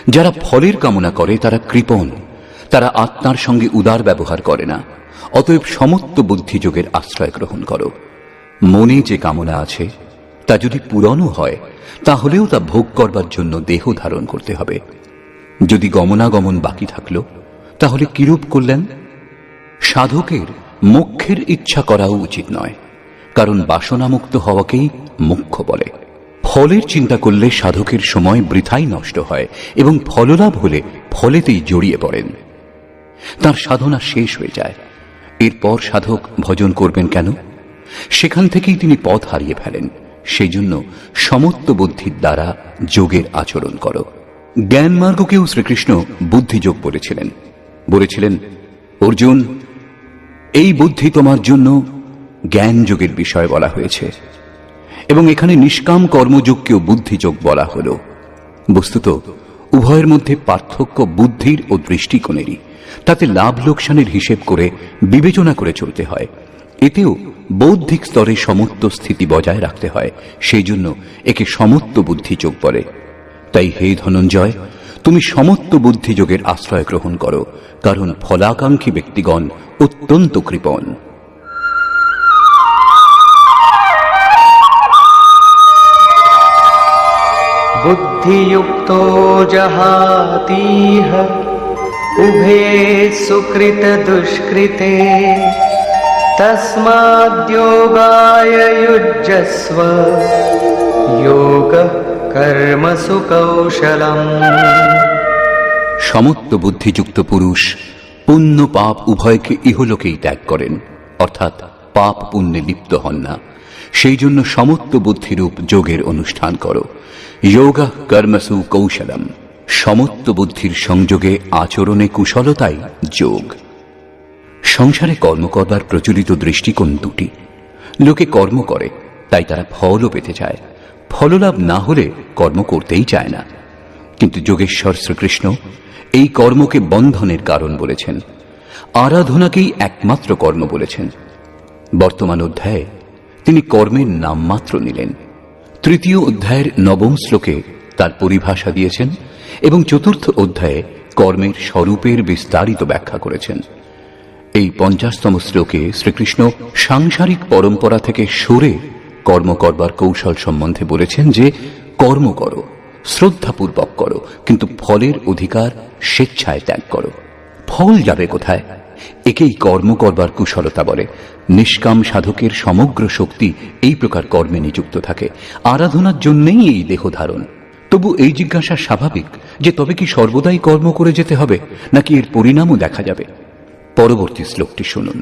যারা ফলের কামনা করে তারা কৃপণ, তারা আত্মার সঙ্গে উদার ব্যবহার করে না। অতএব সমত্ব বুদ্ধিযোগের আশ্রয় গ্রহণ করো। মনে যে কামনা আছে তা যদি পূরণও হয়, তাহলেও তা ভোগ করবার জন্য দেহ ধারণ করতে হবে। যদি গমনাগমন বাকি থাকলো, তাহলে কিরূপ করলেন? সাধকের মোক্ষের ইচ্ছা করাও উচিত নয়, কারণ বাসনামুক্ত হওয়াকেই মোক্ষ বলে। ফলের চিন্তা করলে সাধকের সময় বৃথাই নষ্ট হয়, এবং ফললাভ হলে ফলেতেই জড়িয়ে পড়েন। তার সাধনা শেষ হয়ে যায়। এরপর সাধক ভজন করবেন কেন? সেখান থেকেই তিনি পথ হারিয়ে ফেলেন। সেই জন্য সমত্ব বুদ্ধির দ্বারা যোগের আচরণ করো। জ্ঞান মার্গকেও শ্রীকৃষ্ণ বুদ্ধিযোগ বলেছিলেন। বলেছিলেন, অর্জুন, এই বুদ্ধি তোমার জন্য জ্ঞান যোগের বিষয় বলা হয়েছে, এবং এখানে নিষ্কাম কর্মযোগকেও বুদ্ধিযোগ বলা হল। বস্তুত উভয়ের মধ্যে পার্থক্য বুদ্ধির ও দৃষ্টিকোণেরই। তাতে লাভ লোকসানের হিসেব করে বিবেচনা করে চলতে হয়। এতেও বৌদ্ধিক স্তরে সমত্ব স্থিতি বজায় রাখতে হয়। সেই জন্য একে সমত্ব বুদ্ধিযোগ বলে। তাই হে ধনঞ্জয়, তুমি সমত্ব বুদ্ধিযোগের আশ্রয় গ্রহণ করো, কারণ ফলাকাঙ্ক্ষী ব্যক্তিগণ অত্যন্ত কৃপণ। बुद्धियुक्तो जहातीह उभे सुकृत दुष्कृते तस्माद्योगाय युज्यस्व योगः कर्मसु कौशलम्। সমত্ব বুদ্ধিযুক্ত পুরুষ পুণ্য পাপ উভয়কে ইহলোকেই ত্যাগ করেন, অর্থাৎ পাপ পুণ্যে লিপ্ত হন না। সেই জন্য সমত্ব বুদ্ধিরূপ যোগের অনুষ্ঠান করো। যোগঃ কর্মসু কৌশলম। সমত্ব বুদ্ধির সংযোগে আচরণে কুশলতাই যোগ। সংসারে কর্ম করবার প্রচলিত দৃষ্টিকোণ দুটি। লোকে কর্ম করে, তাই তারা ফলও পেতে চায়। ফললাভ না হলে কর্ম করতেই চায় না। কিন্তু যোগেশ্বর শ্রীকৃষ্ণ এই কর্মকে বন্ধনের কারণ বলেছেন, আরাধনাকেই একমাত্র কর্ম বলেছেন। বর্তমান অধ্যায়ে তিনি কর্মের নামমাত্র নিলেন। তৃতীয় অধ্যায়ের 9 শ্লোকে তার পরিভাষা দিয়েছেন, এবং চতুর্থ অধ্যায়ে কর্মের স্বরূপের বিস্তারিত ব্যাখ্যা করেছেন। এই 50তম শ্লোকে শ্রীকৃষ্ণ সাংসারিক পরম্পরা থেকে সরে কর্ম করবার কৌশল সম্বন্ধে বলেছেন যে কর্ম করো, শ্রদ্ধাপূর্বক করো, কিন্তু ফলের অধিকার স্বেচ্ছায় ত্যাগ করো। ফল যাবে কোথায়? একেই কর্ম করবার কুশলতা বলে। নিষ্কাম সাধকের সমগ্র শক্তি এই প্রকার কর্মে নিযুক্ত থাকে। আরাধনার জন্যই এই দেহ ধারণ। তবু এই জিজ্ঞাসা স্বাভাবিক যে তবে কি সর্বদাই কর্ম করে যেতে হবে, নাকি এর পরিণামও দেখা যাবে? পরবর্তী শ্লোকটি শুনুন।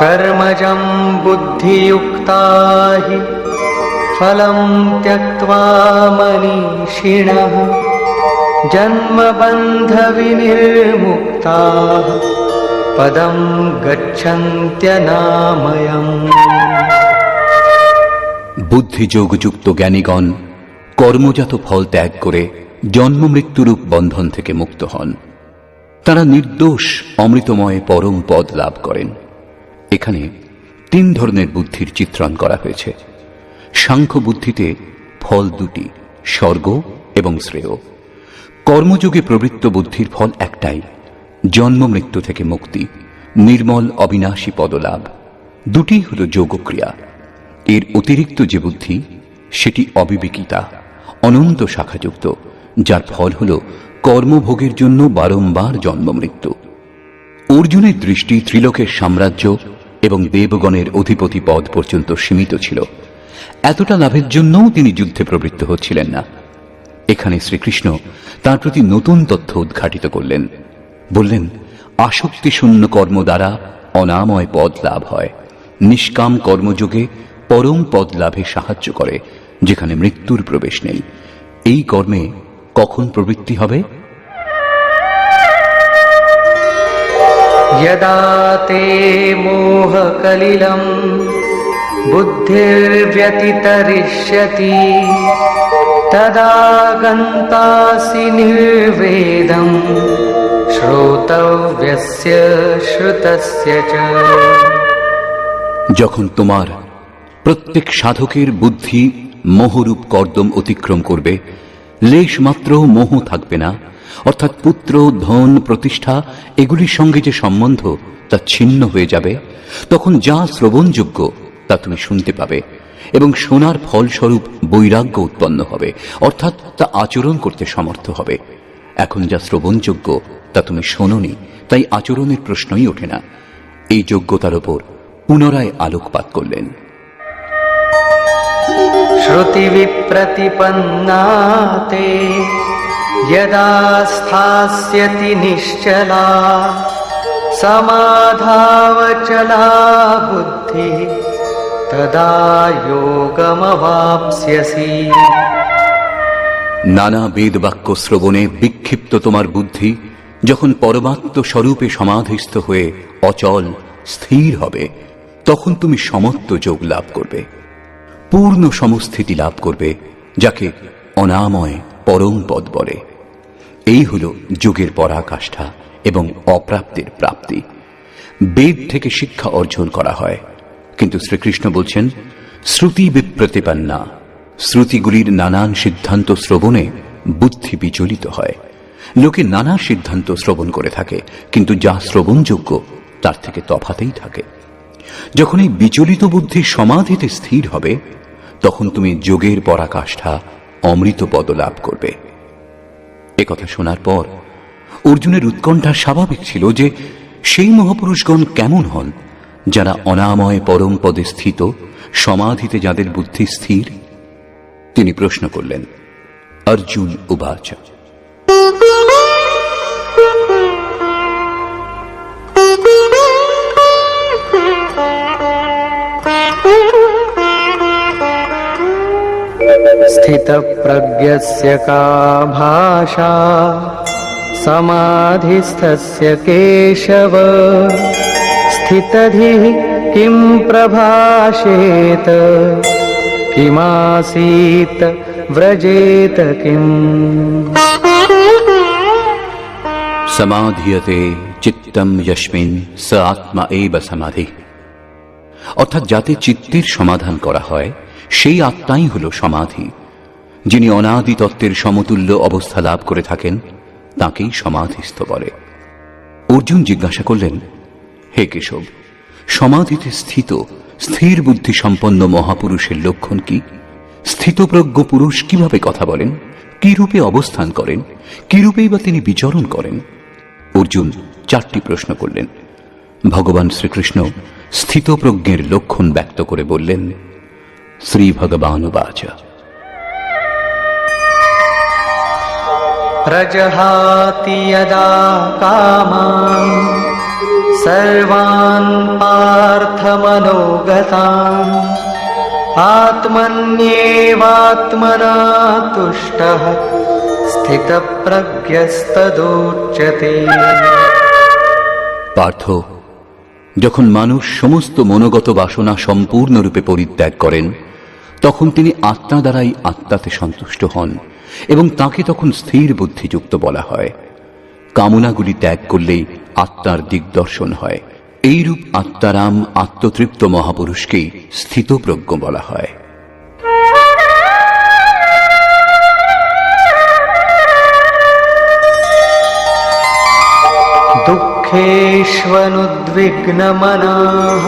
कर्मजं बुद्धियुक्ता हि फलं त्यक्त्वा मनीषिणः जन्मबन्धविनिर्मुक्ताः पदं गच्छन्त्यनामयम्। বুদ্ধিযোগযুক্ত জ্ঞানীগণ কর্মজাত ফল ত্যাগ করে জন্ম মৃত্যুরূপ বন্ধন থেকে মুক্ত হন। তারা নির্দোষ অমৃতময় পরম পদ লাভ করেন। এখানে 3 ধরনের বুদ্ধির চিত্রণ করা হয়েছে। সাংখ্য বুদ্ধিতে ফল 2টি, স্বর্গ এবং শ্রেয়। কর্মযোগে প্রবৃত্ত বুদ্ধির ফল একটাই, জন্ম মৃত্যু থেকে মুক্তি, নির্মল অবিনাশী পদলাভ। 2টি হল যোগক্রিয়া। এর অতিরিক্ত যে বুদ্ধি, সেটি অবিবেকিতা, অনন্ত শাখাযুক্ত, যার ফল হল কর্মভোগের জন্য বারংবার জন্ম মৃত্যু। অর্জুনের দৃষ্টি ত্রিলোকের সাম্রাজ্য এবং দেবগণের অধিপতি পদ পর্যন্ত সীমিত ছিল। এতটা লাভের জন্যও তিনি যুদ্ধে প্রবৃত্ত হচ্ছিলেন না। এখানে শ্রীকৃষ্ণ তার প্রতি নতুন তথ্য উদ্ঘাটিত করলেন। বললেন, আসক্তি শূন্য কর্ম দ্বারা অনাময় পদ লাভ হয়। নিষ্কাম কর্মযোগে পরম পদ লাভে সাহায্য করে, যেখানে মৃত্যুর প্রবেশ নেই। এই কর্মে কখন প্রবৃত্তি হবে? यदा ते मोहकलिलं बुद्धिर्व्यतितरिष्यति तदा गन्तासि निर्वेदं श्रोतव्यस्य श्रुतस्य च। যখন তোমার প্রত্যেক সাধকের বুদ্ধি মোহরূপ কর্দম অতিক্রম করবে, লেশ মাত্র মোহ থাকবে না, অর্থাৎ পুত্র, ধন, প্রতিষ্ঠা এগুলির সঙ্গে যে সম্বন্ধ তা ছিন্ন হয়ে যাবে, তখন যা শ্রবণযোগ্য তা তুমি শুনতে পাবে এবং শোনার ফলস্বরূপ বৈরাগ্য উৎপন্ন হবে, অর্থাৎ তা আচরণ করতে সমর্থ হবে। এখন যা শ্রবণযোগ্য তা তুমি শোনোনি, তাই আচরণের প্রশ্নই ওঠে না। এই যোগ্যতার উপর পুনরায় আলোকপাত করলেন। श्रुतिविप्रतिपन्ना ते यदा स्थास्यति निश्चला समाधावचला बुद्धिः तदा योगमवाप्स्यसि। নানা বেদবাক্য শ্রবণে বিক্ষিপ্ত তোমার বুদ্ধি যখন পরমাত্ম স্বরূপে সমাধিস্থ হয়ে অচল স্থির হবে, তখন তুমি সমত্ব যোগ লাভ করবে, পূর্ণ সমস্থিতি লাভ করবে, যাকে অনাময় পরম পদ বলে। এই হল যোগের পরাকাষ্ঠা এবং অপ্রাপ্তির প্রাপ্তি। বেদ থেকে শিক্ষা অর্জন করা হয়, কিন্তু শ্রীকৃষ্ণ বলছেন শ্রুতি বিপ্রতিপন্না। শ্রুতিগুলির নানান সিদ্ধান্ত শ্রবণে বুদ্ধি বিচলিত হয়। লোকে নানা সিদ্ধান্ত শ্রবণ করে থাকে, কিন্তু যা শ্রবণযোগ্য তার থেকে তফাতেই থাকে। যখন এই বিচলিত বুদ্ধি সমাধিতে স্থির হবে, তখন তুমি যোগের পরাকাষ্ঠা অমৃত পদ লাভ করবে। একথা শোনার পর অর্জুনের উৎকণ্ঠা স্বাভাবিক ছিল যে সেই মহাপুরুষগণ কেমন হন যারা অনাময় পরম পদে স্থিত, সমাধিতে যাদের বুদ্ধি স্থির। তিনি প্রশ্ন করলেন, অর্জুন উবাচ स्थितप्रज्ञस्य का भाषा समाधिस्थस्य केशव स्थितधिः किं प्रभाषेत किमासीत व्रजेत किम्। সমাধিয়তে চিত্তম যস্মিন স আত্মা এব সমাধি। অর্থাৎ যাতে চিত্তের সমাধান করা হয়, সেই আত্মাই হল সমাধি। যিনি অনাদি তত্ত্বের সমতুল্য অবস্থা লাভ করে থাকেন, তাকেই সমাধিস্থ বলে। অর্জুন জিজ্ঞাসা করলেন, হে কেশব, সমাধিতে স্থিত স্থির বুদ্ধি সম্পন্ন মহাপুরুষের লক্ষণ কি? স্থিতপ্রজ্ঞ পুরুষ কিভাবে কথা বলেন, কি রূপে অবস্থান করেন, কি রূপেই বা তিনি বিচরণ করেন? অর্জুন 4টি প্রশ্ন করলেন। ভগবান শ্রীকৃষ্ণ স্থিতপ্রজ্ঞের লক্ষণ ব্যক্ত করে বললেন, শ্রী ভগবানুবাচ प्रजहाति यदा कामान् सर्वान् पार्थमनोगतान् आत्मन्येवात्मना तुष्टः स्थितप्रज्ञस्तदुच्यते। পার্থ, যখন মানুষ সমস্ত মনোগত বাসনা সম্পূর্ণরূপে পরিত্যাগ করেন, তখন তিনি আত্মা দ্বারাই আত্মাতে সন্তুষ্ট হন এবং তাকে তখন স্থির বুদ্ধিযুক্ত বলা হয়। কামনাগুলি ত্যাগ করলেই আত্মার দিগদর্শন হয়। এইরূপ আত্মারাম আত্মতৃপ্ত মহাপুরুষকেই স্থিতপ্রজ্ঞ বলা হয়। दुःखेष्वनुद्विग्नमनाः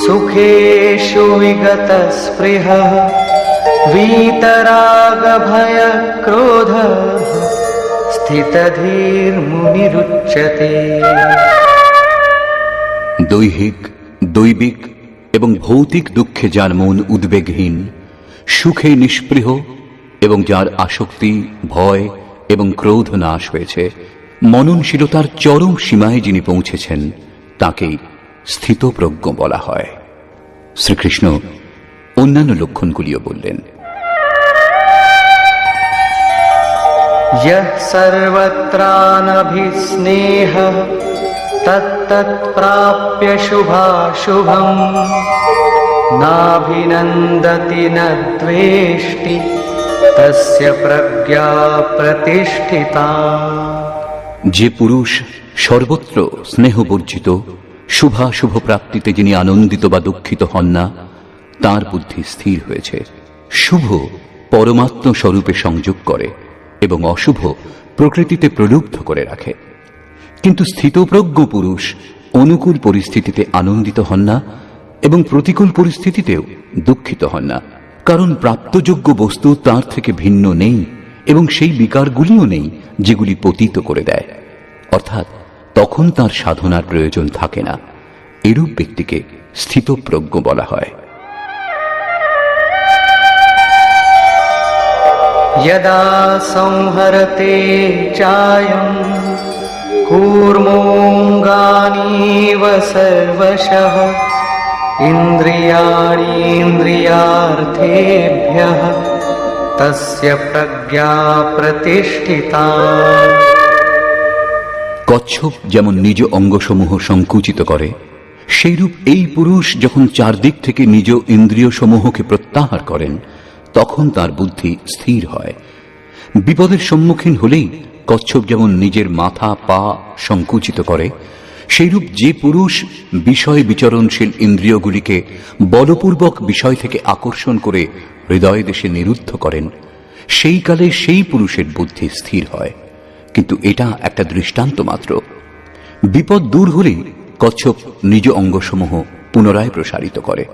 सुखेषु विगतस्पृहः वीतरागभयक्रोधः স্থিতধীর্মুনিরুচ্যতে। দৈহিক, দৈবিক এবং ভৌতিক দুঃখে যার মন উদ্বেগহীন, সুখে নিষ্পৃহ এবং যার আসক্তি, ভয় এবং ক্রোধ নাশ হয়েছে, মননশীলতার চরম সীমায় যিনি পৌঁছেছেন, তাকেই স্থিতপ্রজ্ঞ বলা হয়। শ্রীকৃষ্ণ অন্যান্য লক্ষণগুলিও বললেন। यः सर्वत्रानभिस्नेहः तत्तत्प्राप्य शुभाशुभम् नाभिनन्दति न द्वेष्टि तस्य प्रज्ञा प्रतिष्ठिता। যে পুরুষ সর্বত্র স্নেহবর্জিত, শুভাশুভ প্রাপ্তিতে যিনি আনন্দিত বা দুঃখিত হন না, তার বুদ্ধি স্থির হয়েছে। শুভ পরমাত্ম স্বরূপে সংযোগ করে এবং অশুভ প্রকৃতিতে প্রলুব্ধ করে রাখে। কিন্তু স্থিতপ্রজ্ঞ পুরুষ অনুকূল পরিস্থিতিতে আনন্দিত হন না এবং প্রতিকূল পরিস্থিতিতেও দুঃখিত হন না, কারণ প্রাপ্তযোগ্য বস্তু তার থেকে ভিন্ন নেই এবং সেই বিকারগুলিও নেই যেগুলি পতিত করে দেয়, অর্থাৎ তখন তার সাধনার প্রয়োজন থাকে না। এরূপ ব্যক্তিকে স্থিতপ্রজ্ঞ বলা হয়। यदा संहरते चायं कूर्मोऽङ्गानीव सर्वशः इन्द्रियाणीन्द्रियार्थेभ्यः तस्य प्रज्ञा प्रतिष्ठिता। কচ্ছপ যেমন নিজ অঙ্গসমূহ সংকুচিত করে, সেইরূপ এই পুরুষ যখন চারদিক থেকে নিজ ইন্দ্রিয়সমূহকে প্রত্যাহার করেন, তখন তার বুদ্ধি স্থির হয়। বিপদের সম্মুখীন হলেই কচ্ছপ যেমন নিজের মাথা পা সংকুচিত করে, সেইরূপ যে পুরুষ বিষয় বিচরণশীল ইন্দ্রিয়গুলিকে বলপূর্বক বিষয় থেকে আকর্ষণ করে হৃদয় দেশে নিরুদ্ধ করেন, সেই কালে সেই পুরুষের বুদ্ধি স্থির হয়। কিন্তু এটা একটা দৃষ্টান্ত মাত্র। বিপদ দূর হলেই কচ্ছপ নিজ অঙ্গসমূহ পুনরায় প্রসারিত করে।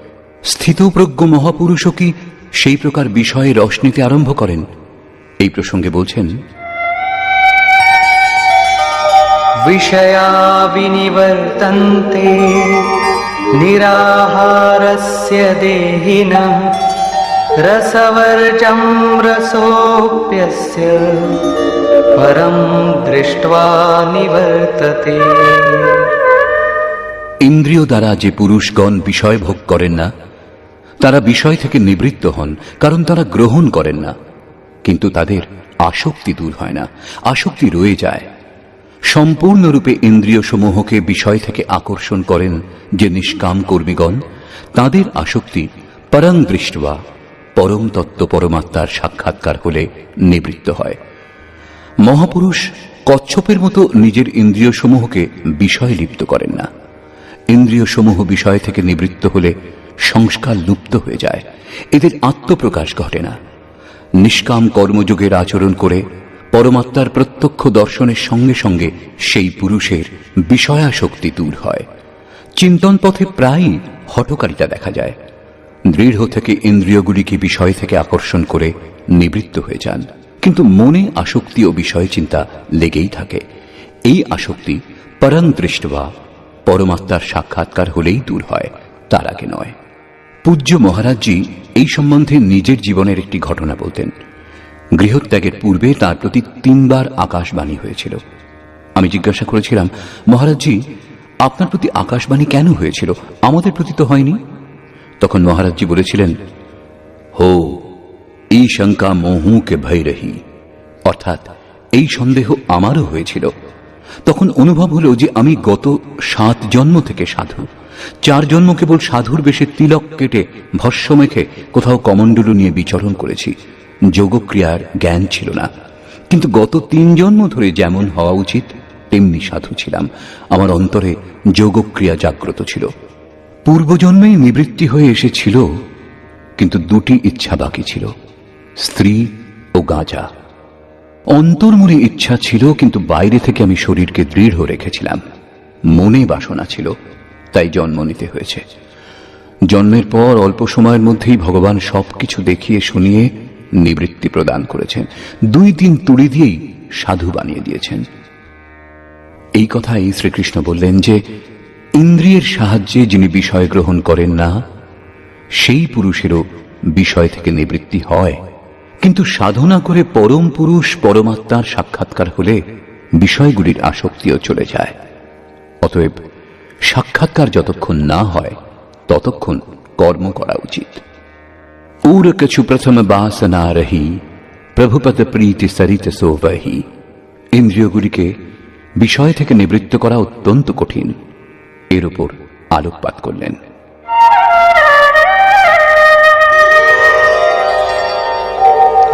স্থিতপ্রজ্ঞ মহাপুরুষও কি সেই প্রকার বিষয়ে রস নিতে আরম্ভ করেন? এই প্রসঙ্গে বলছেন, विषया विनिवर्तन्ते निराहारस्य देहिनः रसवर्जं रसोऽप्यस्य परं दृष्ट्वा निवर्तते। ইন্দ্রিয় দ্বারা যে পুরুষগণ বিষয় ভোগ করেন না, তারা বিষয় থেকে নিবৃত্ত হন, কারণ তারা গ্রহণ করেন না। কিন্তু তাদের আসক্তি দূর হয় না, আসক্তি রয়ে যায়। সম্পূর্ণরূপে ইন্দ্রিয় সমূহকে বিষয় থেকে আকর্ষণ করেন যে নিষ্কাম কর্মীগণ, তাদের আসক্তি পরং দৃষ্ট্বা, পরম তত্ত্ব পরমাত্মার সাক্ষাৎকার হলে নিবৃত্ত হয়। মহাপুরুষ কচ্ছপের মতো নিজের ইন্দ্রিয় সমূহকে বিষয় লিপ্ত করেন না। ইন্দ্রিয় সমূহ বিষয় থেকে নিবৃত্ত হলে সংস্কার লুপ্ত হয়ে যায়, এদের আত্মপ্রকাশ ঘটে না। নিষ্কাম কর্মযোগের আচরণ করে পরমাত্মার প্রত্যক্ষ দর্শনের সঙ্গে সঙ্গে সেই পুরুষের বিষয়াসক্তি দূর হয়। চিন্তন পথে প্রায়ই হঠকারিতা দেখা যায়। দৃঢ় থেকে ইন্দ্রিয়গুলিকে বিষয় থেকে আকর্ষণ করে নিবৃত্ত হয়ে যান, কিন্তু মনে আসক্তি ও বিষয় চিন্তা লেগেই থাকে। এই আসক্তি পরং দৃষ্টবা, পরমাত্মার সাক্ষাৎকার হলেই দূর হয়, তার আগে নয়। পূজ্য মহারাজজি এই সম্বন্ধে নিজের জীবনের একটি ঘটনা বলতেন। গৃহত্যাগের পূর্বে তার প্রতি 3 বার আকাশবাণী হয়েছিল। আমি জিজ্ঞাসা করেছিলাম, মহারাজজি আপনার প্রতি আকাশবাণী কেন হয়েছিল, আমাদের প্রতি তো হয়নি? তখন মহারাজজি বলেছিলেন, হো এই শঙ্কা মোহু কে ভয় রহি, অর্থাৎ এই সন্দেহ আমারও হয়েছিল। তখন অনুভব হলো যে আমি গত 7 জন্ম থেকে সাধু, 4 জন্ম কেবল সাধুর বেশে তিলক কেটে ভস্য মেখে কোথাও কমণ্ডলু নিয়ে বিচরণ করেছি, যোগক্রিয়ার জ্ঞান ছিল না। কিন্তু গত 3 জন্ম ধরে যেমন হওয়া উচিত তেমনি সাধু ছিলাম, আমার অন্তরে যোগক্রিয়া জাগ্রত ছিল। পূর্বজন্মেই নিবৃত্তি হয়ে এসেছিল, কিন্তু 2টি ইচ্ছা বাকি ছিল, স্ত্রী ও গাঁজা। অন্তর্মনে ইচ্ছা ছিল, কিন্তু বাইরে থেকে আমি শরীরকে দৃঢ় রেখেছিলাম। মনে বাসনা ছিল, তাই জন্ম নিতে হয়েছে। জন্মের পর অল্প সময়ের মধ্যেই ভগবান সবকিছু দেখিয়ে শুনিয়ে নিবৃত্তি প্রদান করেছেন। 2 দিন তুড়ি দিয়েই সাধু বানিয়ে দিয়েছেন। এই কথাই শ্রীকৃষ্ণ বললেন যে ইন্দ্রিয়ের সাহায্যে যিনি বিষয় গ্রহণ করেন না, সেই পুরুষেরও বিষয় থেকে নিবৃত্তি হয়। কিন্তু সাধনা করে পরম পুরুষ পরমাত্মার সাক্ষাৎকার হলে বিষয়গুলির আসক্তিও চলে যায়। অতএব সাক্ষাৎকার যতক্ষণ না হয় ততক্ষণ কর্ম করা উচিত। উর কছু প্রথম বাসনা রহি, প্রভুপদ প্রীতি সরিত সোবহি। ইন্দ্রিয়গুলিকে বিষয় থেকে নিবৃত্ত করা অত্যন্ত কঠিন, এর উপর আলোকপাত করলেন।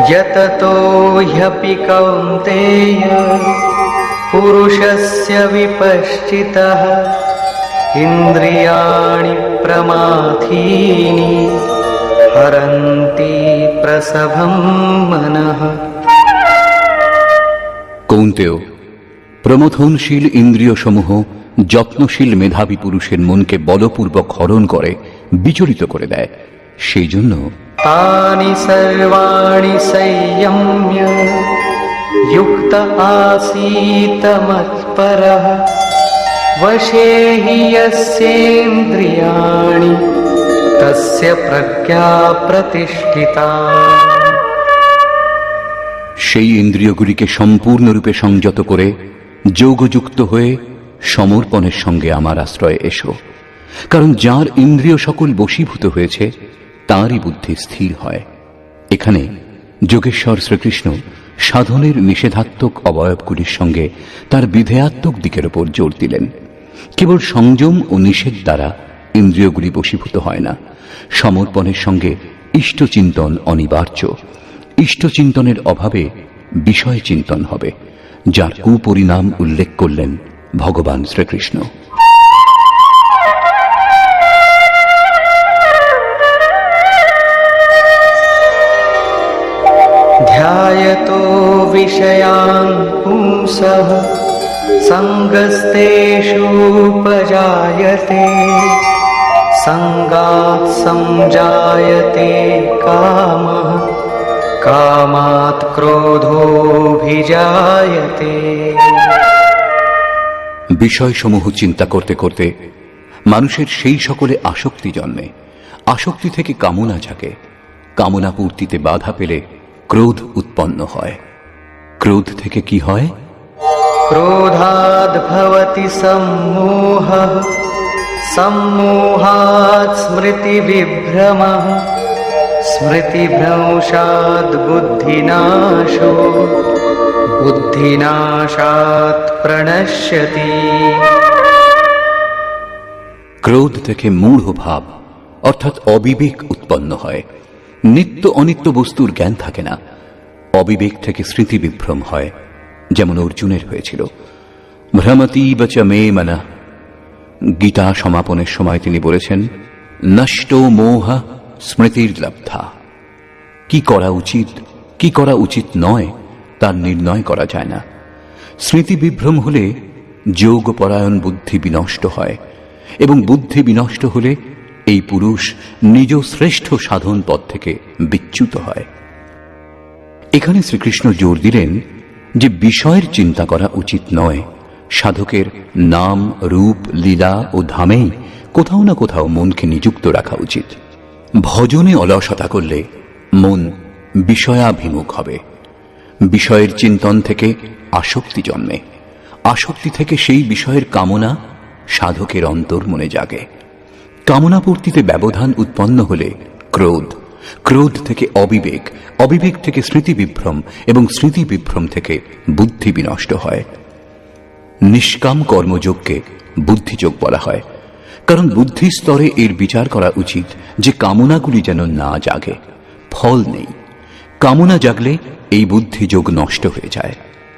यततो ह्यपि कौन्तेय पुरुषस्य विपश्चितः इन्द्रियाणि प्रमाथीनि हरन्ति प्रसभं मनः। কৌন্তেয়, প্রমথনশীল ইন্দ্রিয় সমূহ যত্নশীল মেধাবী পুরুষের মনকে বলপূর্বক হরণ করে, বিচলিত করে দেয়। সেই জন্য तानि सर्वाणि संयम्य युक्त आसीत मत्परः वशे हि यस्येन्द्रियाणि तस्य प्रज्ञा प्रतिष्ठिता। সেই ইন্দ্রিয়গুলিকে সম্পূর্ণরূপে সংযত করে যোগযুক্ত হয়ে সমর্পণের সঙ্গে আমার আশ্রয়ে এসো। কারণ যার ইন্দ্রিয় সকল বশীভূত হয়েছে তাঁরই বুদ্ধি স্থির হয়। এখানে যোগেশ্বর শ্রীকৃষ্ণ সাধনের নিষেধাত্মক অবয়বগুলির সঙ্গে তার বিধেয়াত্মক দিকের উপর জোর দিলেন। কেবল সংযম ও নিষেধ দ্বারা ইন্দ্রিয়গুলি বশীভূত হয় না, সমর্পণের সঙ্গে ইষ্টচিন্তন অনিবার্য। ইষ্টচিন্তনের অভাবে বিষয় চিন্তন হবে, যার কুপরিণাম উল্লেখ করলেন ভগবান শ্রীকৃষ্ণ। ध्यायतो विषयान् पुंसः सङ्गस्तेषूपजायते सङ्गात् संजायते कामः कामात् क्रोधोऽभिजायते। বিষয়সমূহ চিন্তা করতে করতে মানুষের সেই সকলে আসক্তি জন্মে। আসক্তি থেকে কামনা জাগে, কামনা পূর্তিতে বাধা পেলে ক্রোধ উৎপন্ন হয়। ক্রোধ থেকে কি হয়? क्रोधाद् भवति सम्मोहः सम्मोहात् स्मृतिविभ्रमः स्मृतिभ्रंशात् बुद्धिनाशो बुद्धिनाशात् प्रणश्यति। ক্রোধ থেকে মূঢ় ভাব অর্থাৎ অবিবেক উৎপন্ন হয়। নিত্য অনিত্য বস্তুর জ্ঞান থাকে না। অবিবেক থেকে স্মৃতি বিভ্রম হয়, যেমন অর্জুনের হয়েছিল। ভ্রমতি বচ মে মনঃ। গীতা সমাপনের সময় তিনি বলেছেন, নষ্ট মোহ স্মৃতির লব্ধা। কি করা উচিত, কি করা উচিত নয় তার নির্ণয় করা যায় না। স্মৃতি বিভ্রম হলে যোগপরায়ণ বুদ্ধি বিনষ্ট হয়, এবং বুদ্ধি বিনষ্ট হলে এই পুরুষ নিজ শ্রেষ্ঠ সাধন পথ থেকে বিচ্যুত হয়। এখানে শ্রীকৃষ্ণ জোর দিলেন যে বিষয়ের চিন্তা করা উচিত নয়, সাধকের নাম, রূপ, লীলা ও ধামেই কোথাও না কোথাও মনকে নিযুক্ত রাখা উচিত। ভজনে অলসতা করলে মন বিষয়াভিমুখ হবে। বিষয়ের চিন্তন থেকে আসক্তি জন্মে, আসক্তি থেকে সেই বিষয়ের কামনা সাধকের অন্তর মনে জাগে। কামনাপূর্তিতে ব্যবধান উৎপন্ন হলে ক্রোধ, ক্রোধ থেকে অবিবেক, অবিবেক থেকে স্মৃতি বিভ্রম এবং স্মৃতি বিভ্রম থেকে বুদ্ধি বিনষ্ট হয়। নিষ্কাম কর্মযোগকে বুদ্ধিযোগ বলা হয়, কারণ বুদ্ধি স্তরে এর বিচার করা উচিত যে কামনাগুলি যেন না জাগে, ফল নেই। কামনা জাগলে এই বুদ্ধিযোগ নষ্ট হয়ে যায়।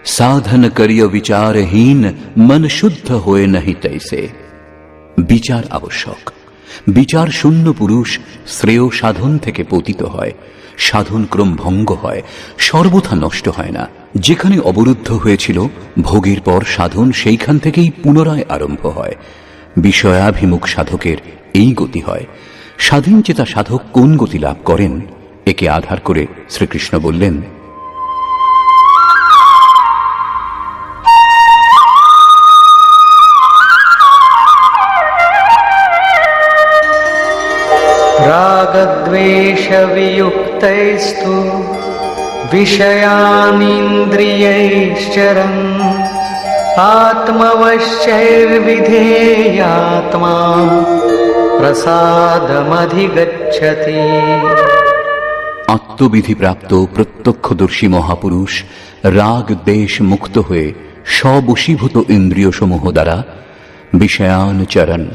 সাধন করিয় বিচারহীন, মন শুদ্ধ হয়ে নাহি তৈসে। বিচার আবশ্যক। বিচার শূন্য পুরুষ শ্রেয় সাধন থেকে পতিত হয়, সাধন ক্রম ভঙ্গ হয়, সর্বথা নষ্ট হয় না। যেখানে অবরুদ্ধ হয়েছিল ভোগের পর সাধন সেইখান থেকেই পুনরায় আরম্ভ হয়। বিষয়াভিমুখ সাধকের এই গতি হয়। স্বাধীন চেতা সাধক কোন গতি লাভ করেন, একে আধার করে শ্রীকৃষ্ণ বললেন, रागद्वेषवियुक्तैस्तु विषयानिन्द्रियैश्चरन् आत्मवश्यैर्विधेयात्मा प्रसादमधिगच्छति। আত্মবিধি প্রাপ্ত প্রত্যক্ষদর্শী মহাপুরুষ রাগ দেশ মুক্ত হয়ে স্ববশীভূত ইন্দ্রিয়সমূহ দ্বারা বিষয়ানুচরণ,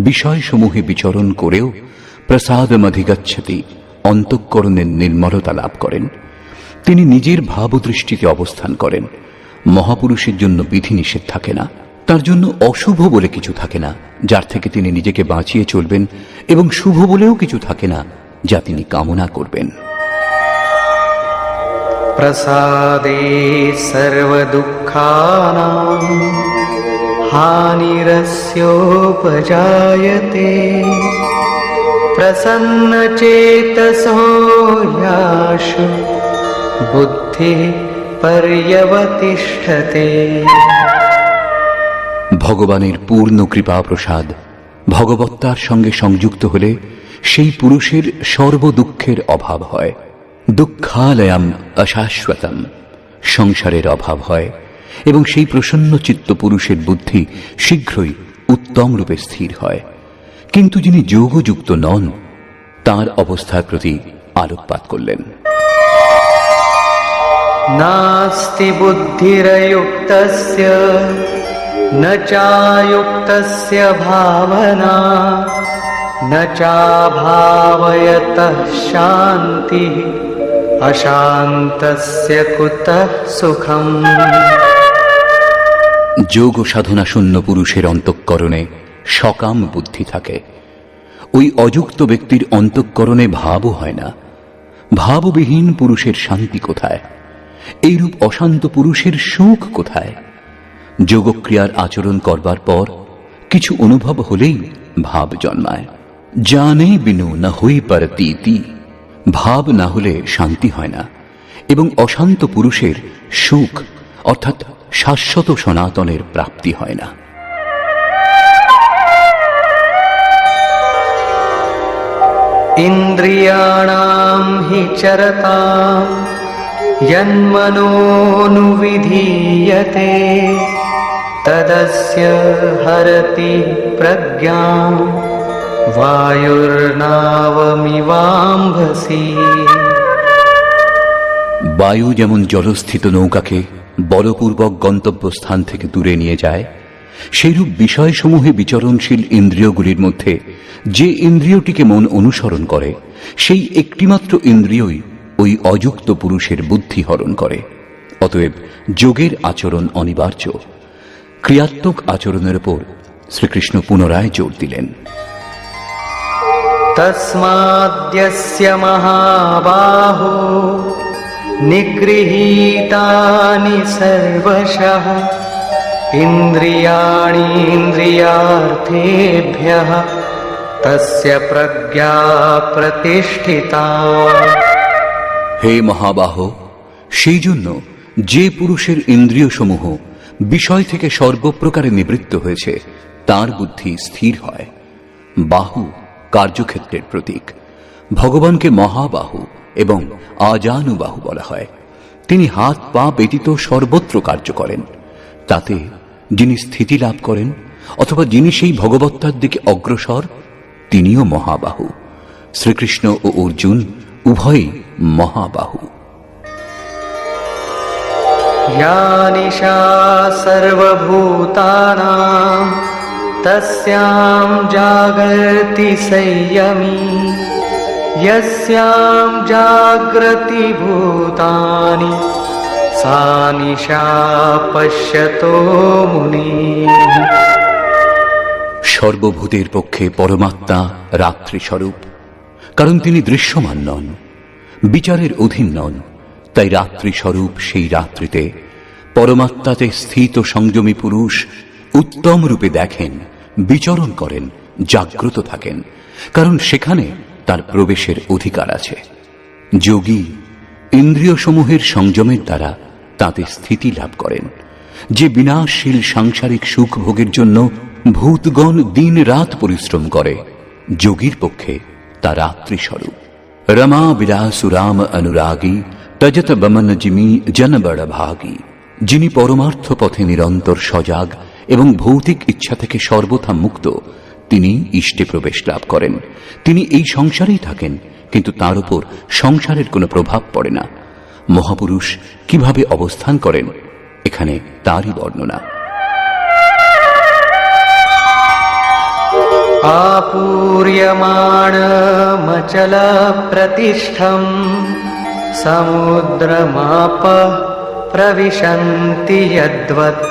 বিষয়সমূহে বিচরণ করেও প্রসাদমধিগচ্ছতি, অন্তঃকরণের নির্মলতা লাভ করেন। তিনি নিজের ভাবদৃষ্টিতে অবস্থান করেন। মহাপুরুষের জন্য বিধিনিষেধ থাকে না, তার জন্য অশুভ বলে কিছু থাকে না যার থেকে তিনি নিজেকে বাঁচিয়ে চলবেন, এবং শুভ বলেও কিছু থাকে না যা তিনি কামনা করবেন। प्रसादे सर्वदुःखानां हानिरस्योपजायते प्रसन्नचेतसो याशु बुद्धिः पर्यवतिष्ठते। ভগবানের পূর্ণ কৃপা প্রসাদ ভগবত্তার সঙ্গে সংযুক্ত হলে সেই পুরুষের সর্বদুঃখের অভাব হয়। দুঃখালয়াম অশাশ্বতম, সংসারের অভাব হয়, এবং সেই প্রসন্ন চিত্ত পুরুষের বুদ্ধি শীঘ্রই উত্তম রূপে স্থির হয়। কিন্তু যিনি যোগযুক্ত নন, তার অবস্থার প্রতি আলোকপাত করলেন। नास्ति बुद्धिरयुक्तस्य न चायुक्तस्य भावना न चाभावयतः शान्तिः अशान्तस्य कुतः सुखम्। যোগ সাধনা শূন্য পুরুষের অন্তঃকরণে সকাম বুদ্ধি থাকে। ওই অযুক্ত ব্যক্তির অন্তঃকরণে ভাবও হয় না। ভাববিহীন পুরুষের শান্তি কোথায়? এইরূপ অশান্ত পুরুষের সুখ কোথায়? যোগক্রিয়ার আচরণ করবার পর কিছু অনুভব হলেই ভাব জন্মায়। জানে বিনু না হই পারতীতি, ভাব না হলে শান্তি হয় না, এবং অশান্ত পুরুষের সুখ অর্থাৎ শাশ্বত সনাতনের প্রাপ্তি হয় না। ইন্দ্রিয়াণাং হি চরতাং यन्मनोनुविधीयते तदस्य हरति प्रज्ञां वायुर्नावमिवाम्भसि। বায়ু যেমন জলস্থিত নৌকাকে বলপূর্বক গন্তব্যস্থান থেকে দূরে নিয়ে যায়, সেইরূপ বিষয়সমূহে বিচরণশীল ইন্দ্রিয়গুলির মধ্যে যে ইন্দ্রিয়টিকে মন অনুসরণ করে, সেই একটিমাত্র ইন্দ্রিয়ই ওই অযুক্ত পুরুষের বুদ্ধি হরণ করে। অতএব যোগের আচরণ অনিবার্য। ক্রিয়াত্মক আচরণের উপর শ্রীকৃষ্ণ পুনরায় জোর দিলেন। তস্মাদ্যস্য মহাবাহো নিগৃহীতানি সর্বশঃ ইন্দ্রিয়াণি ইন্দ্রিয়ার্থেভ্যঃ तस्य प्रज्ञा प्रतिष्ठिता। হে মহাবাহ, সেই জন্য যে পুরুষের ইন্দ্রিয় সমূহ বিষয় থেকে সর্বপ্রকারে নিবৃত্ত হয়েছে তার বুদ্ধি স্থির হয়। বাহু কার্যক্ষেত্রের প্রতীক। ভগবানকে মহাবাহু এবং আজানুবাহু বলা হয়। তিনি হাত পা ব্যতীত সর্বত্র কার্য করেন। তাতে যিনি স্থিতি লাভ করেন অথবা যিনি সেই ভগবত্তার দিকে অগ্রসর, তিনিও মহাবাহু। শ্রীকৃষ্ণ ও অর্জুন উভয়ই মহাবাহু। या निशा सर्वभूतानां तस्यां जागर्ति संयमी। यस्यां जागृति भूतानि सा निशा पश्यतो मुनिः। সর্বভূতের পক্ষে পরমাত্মা রাত্রি স্বরূপ, কারণ তিনি দৃশ্যমান নন, বিচারের অধীন নন। তাই রাত্রি স্বরূপ সেই রাত্রিতে পরমাত্মাতে স্থিত সংযমী পুরুষ উত্তম রূপে দেখেন, বিচরণ করেন, জাগ্রত থাকেন, কারণ সেখানে তার প্রবেশের অধিকার আছে। যোগী ইন্দ্রিয় সমূহের সংযমের দ্বারা তাতে স্থিতি লাভ করেন। যে বিনাশশীল সাংসারিক সুখ ভোগের জন্য ভূতগণ দিন রাত পরিশ্রম করে, যোগীর পক্ষে তা রাত্রি স্বরূপ। রমা বিলাসুরাম অনুরাগী তজত বমন জিমি জন বড় ভাগী। যিনি পরমার্থ পথে নিরন্তর সজাগ এবং ভৌতিক ইচ্ছা থেকে সর্বথা মুক্ত, তিনি ইষ্টে প্রবেশ লাভ করেন। তিনি এই সংসারেই থাকেন, কিন্তু তার উপর সংসারের কোনো প্রভাব পড়ে না। মহাপুরুষ কিভাবে অবস্থান করেন, এখানে তারই বর্ণনা। आपूर्यमाणमचल प्रतिष्ठं समुद्रमाप प्रविशन्ति यद्वत्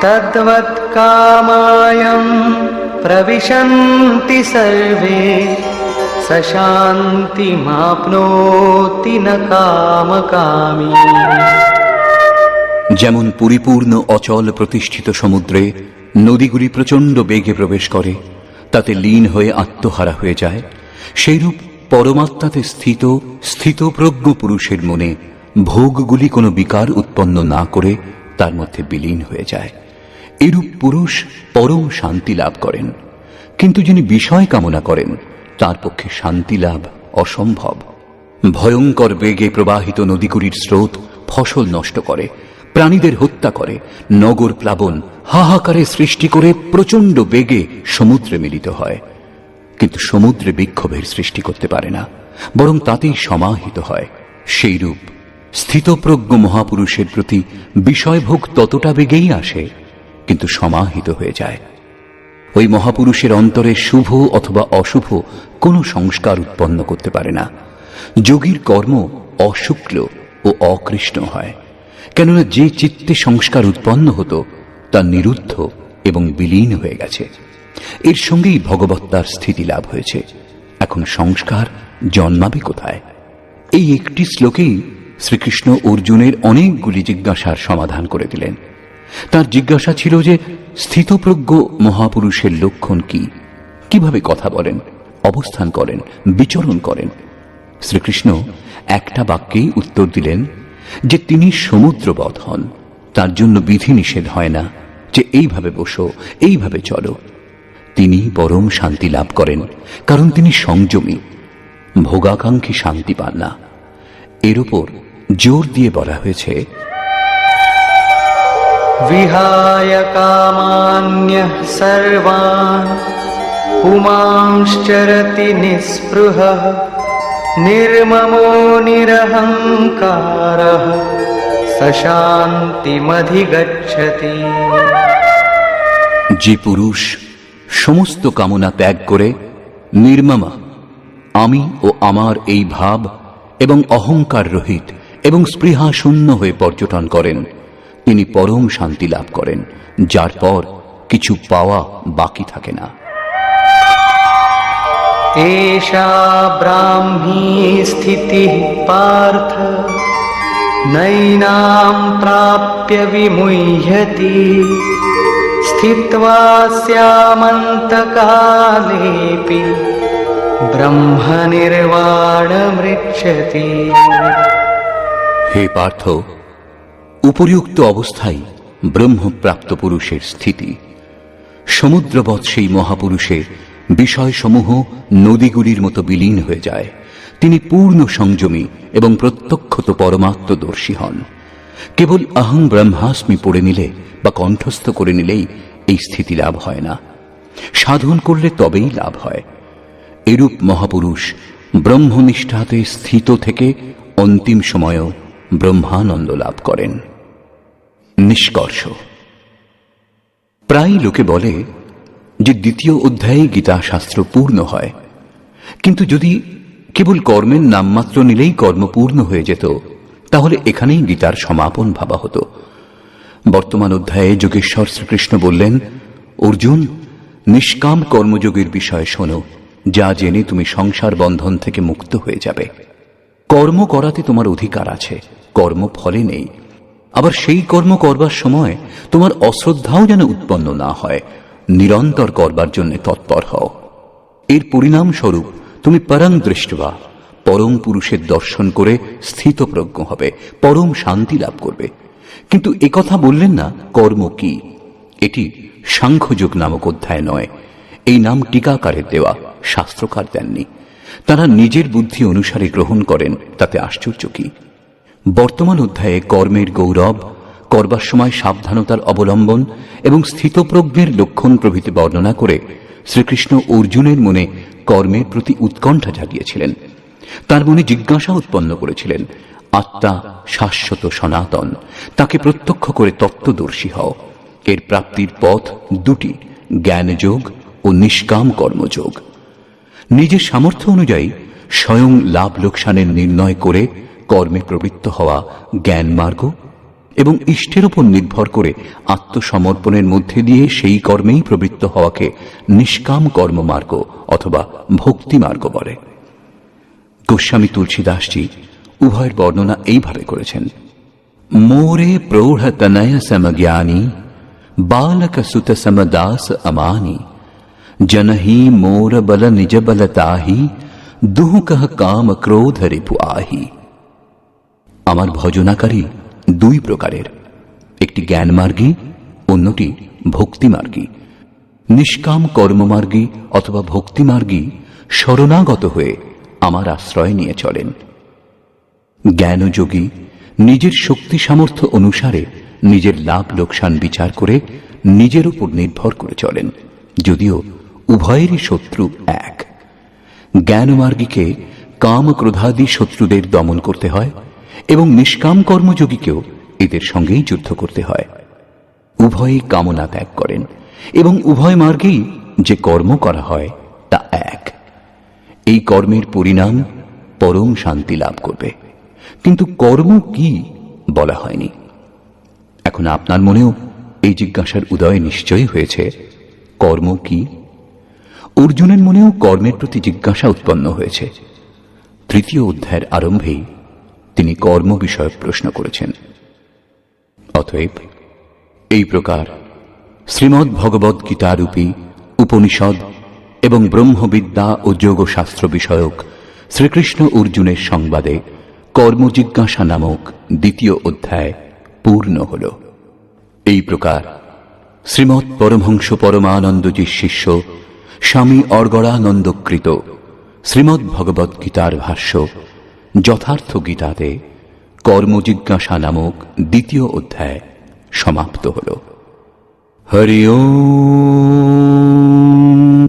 तद्वत् कामायं प्रविशन्ति सर्वे स शान्तिमाप्नोति न कामकामी। যেমন পরিপূর্ণ অচল প্রতিষ্ঠিত সমুদ্রে নদীগুলি প্রচণ্ড বেগে প্রবেশ করে, তাতে লীন হয়ে আত্মহারা হয়ে যায়, সেইরূপ পরমাত্মাতে স্থিতপ্রজ্ঞ পুরুষের মনে ভোগগুলি কোনো বিকার উৎপন্ন না করে তার মধ্যে বিলীন হয়ে যায়। এরূপ পুরুষ পরম শান্তি লাভ করেন। কিন্তু যিনি বিষয় কামনা করেন তার পক্ষে শান্তি লাভ অসম্ভব। ভয়ঙ্কর বেগে প্রবাহিত নদীগুলির স্রোত ফসল নষ্ট করে, প্রাণীদের হত্যা করে, নগর প্লাবন হাহাকারে সৃষ্টি করে প্রচণ্ড বেগে সমুদ্রে মিলিত হয়। কিন্তু সমুদ্রে বিক্ষোভের সৃষ্টি করতে পারে না, বরং তাতেই সমাহিত হয়। সেইরূপ স্থিতপ্রজ্ঞ মহাপুরুষের প্রতি বিষয়ভোগ ততটা বেগেই আসে, কিন্তু সমাহিত হয়ে যায়। ওই মহাপুরুষের অন্তরে শুভ অথবা অশুভ কোনো সংস্কার উৎপন্ন করতে পারে না। যোগীর কর্ম অশুক্ল ও অকৃষ্ণ হয়, কেননা যে চিত্তে সংস্কার উৎপন্ন হতো তা নিরুদ্ধ এবং বিলীন হয়ে গেছে। এর সঙ্গেই ভগবত্তার স্থিতি লাভ হয়েছে। এখন সংস্কার জন্মাবে কোথায়? এই একটি শ্লোকেই শ্রীকৃষ্ণ অর্জুনের অনেকগুলি জিজ্ঞাসার সমাধান করে দিলেন। তার জিজ্ঞাসা ছিল যে স্থিতপ্রজ্ঞ মহাপুরুষের লক্ষণ কি, কিভাবে কথা বলেন, অবস্থান করেন, বিচরণ করেন। শ্রীকৃষ্ণ একটা বাক্যেই উত্তর দিলেন যে তিনি সমুদ্রবৎ হন। তার জন্য বিধি নিষেধ হয় না যে এইভাবে বসো, এইভাবে চলো। তিনি পরম শান্তি লাভ করেন, কারণ তিনি সংযমী। ভোগাকাঙ্ক্ষী শান্তি পান না। এর উপর জোর দিয়ে বলা হয়েছে, विहाय कामान्यः सर्वान् पुमांश्चरति निःस्पृहः निर्ममो निरहङ्कारः स शान्तिमधिगच्छति। যে পুরুষ সমস্ত কামনা ত্যাগ করে নির্মমা, আমি ও আমার এই ভাব এবং অহংকার রহিত এবং স্পৃহা শূন্য হয়ে পর্যটন করেন, তিনি পরম শান্তি লাভ করেন, যার পর কিছু পাওয়া বাকি থাকে না। एषा ब्राह्मी स्थितिः पार्थ नैनां प्राप्य विमुह्यति स्थित्वा स्यामन्तकालेऽपि ব্রহ্মনির্বাণমৃচ্ছতি। হে পার্থ, উপরিউক্ত অবস্থায় ব্রহ্মপ্রাপ্ত পুরুষের স্থিতি। সমুদ্রবৎ সেই মহাপুরুষে বিষয়সমূহ নদীগুলির মতো বিলীন হয়ে যায়। তিনি পূর্ণ সংযমী এবং প্রত্যক্ষত পরমাত্মদর্শী হন। কেবল অহং ব্রহ্মাস্মি পড়ে নিলে বা কণ্ঠস্থ করে নিলেই এই স্থিতি লাভ হয় না, সাধন করলে তবেই লাভ হয়। এরূপ মহাপুরুষ ব্রহ্মনিষ্ঠাতে স্থিত থেকে অন্তিম সময়েও ব্রহ্মানন্দ লাভ করেন। নিষ্কর্ষ। প্রায় লোকে বলে যে দ্বিতীয় অধ্যায়ে গীতা শাস্ত্র পূর্ণ হয়, কিন্তু যদি কেবল কর্মের নামমাত্র নিলেই কর্ম পূর্ণ হয়ে যেত, তাহলে এখানেই গীতার সমাপন ভাবা হতো। বর্তমান অধ্যায়ে যোগেশ্বর শ্রীকৃষ্ণ বললেন, অর্জুন, নিষ্কাম কর্মযোগের বিষয়ে শোনো, যা জেনে তুমি সংসার বন্ধন থেকে মুক্ত হয়ে যাবে। কর্ম করাতে তোমার অধিকার আছে, কর্ম ফলে নেই। আবার সেই কর্ম করবার সময় তোমার অশ্রদ্ধাও যেন উৎপন্ন না হয়। নিরন্তর করবার জন্য তৎপর হও। এর পরিণাম স্বরূপ তুমি পরং দৃষ্টবা, পরম পুরুষের দর্শন করে স্থিতপ্রজ্ঞ হবে, পরম শান্তি লাভ করবে। কিন্তু একথা বললেন না কর্ম কি। এটি সাংখ্যযোগ নামক অধ্যায় নয়। এই নাম টিকাকারের দেওয়া, শাস্ত্রকার দেননি। তারা নিজের বুদ্ধি অনুসারে গ্রহণ করেন, তাতে আশ্চর্য কি। বর্তমান অধ্যায়ে কর্মের গৌরব, করবার সময় সাবধানতার অবলম্বন এবং স্থিতপ্রজ্ঞের লক্ষণ প্রভৃতি বর্ণনা করে শ্রীকৃষ্ণ অর্জুনের মনে কর্মের প্রতি উৎকণ্ঠা জাগিয়েছিলেন। তার মনে জিজ্ঞাসা উৎপন্ন করেছিলেন, আত্মা শাশ্বত সনাতন, তাকে প্রত্যক্ষ করে তত্ত্বদর্শী হও। এর প্রাপ্তির পথ দুটি, জ্ঞানযোগ ও নিষ্কাম কর্মযোগ। নিজের সামর্থ্য অনুযায়ী স্বয়ং লাভ লোকসানের নির্ণয় করে কর্মে প্রবৃত্ত হওয়া জ্ঞান মার্গ, এবং ইষ্টের উপর নির্ভর করে আত্মসমর্পণের মধ্যে দিয়ে সেই কর্মেই প্রবৃত্ত হওয়াকে নিষ্কাম কর্মমার্গ অথবা ভক্তি মার্গ বলে। গোস্বামী তুলসীদাসজি উভয়ের বর্ণনা এইভাবে করেছেন, মোরে প্রৌঢ় তনয় সমজ্ঞানী বালক সুত সমদাস আমানি জনহি মোর বল নিজ বলতাহি দুহ কহ কাম ক্রোধ রিপু আহি। আমার ভজনাকারী দুই প্রকারের, একটি জ্ঞানমার্গী, অন্যটি ভক্তিমার্গী। নিষ্কাম কর্মমার্গী অথবা ভক্তিমার্গী শরণাগত হয়ে আমার আশ্রয় নিয়ে চলেন। জ্ঞানযোগী নিজের শক্তি সামর্থ্য অনুসারে নিজের লাভ লোকসান বিচার করে নিজের উপর নির্ভর করে চলেন, যদিও উভয়েরই শত্রু এক। জ্ঞানমার্গীকে কাম ক্রোধাদি শত্রুদের দমন করতে হয় এবং নিষ্কাম কর্মযোগীকেও এদের সঙ্গেই যুদ্ধ করতে হয়। উভয়ই কামনা ত্যাগ করেন এবং উভয় মার্গেই যে কর্ম করা হয় তা এক। এই কর্মের পরিণাম পরম শান্তি লাভ করবে, কিন্তু কর্ম কি বলা হয়নি। এখন আপনার মনেও এই জিজ্ঞাসার উদয় নিশ্চয়ই হয়েছে, কর্ম কি। অর্জুনের মনেও কর্মের প্রতি জিজ্ঞাসা উৎপন্ন হয়েছে। তৃতীয় অধ্যায়ের আরম্ভেই তিনি কর্ম বিষয়ক প্রশ্ন করেছেন। অতএব এই প্রকার শ্রীমদ্ ভগবদ্ গীতারূপী উপনিষদ এবং ব্রহ্মবিদ্যা ও যোগশাস্ত্র বিষয়ক শ্রীকৃষ্ণ অর্জুনের সংবাদে কর্মজিজ্ঞাসা নামক দ্বিতীয় অধ্যায় পূর্ণ হল। এই প্রকার শ্রীমৎ পরমহংস পরমানন্দজির শিষ্য স্বামী অর্গড়ানন্দকৃত শ্রীমদ্ ভগবদ্ গীতার ভাষ্য যথার্থ গীতাতে কর্মজিজ্ঞাসা নামক দ্বিতীয় অধ্যায় সমাপ্ত হল। হরি ওম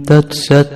তৎসৎ।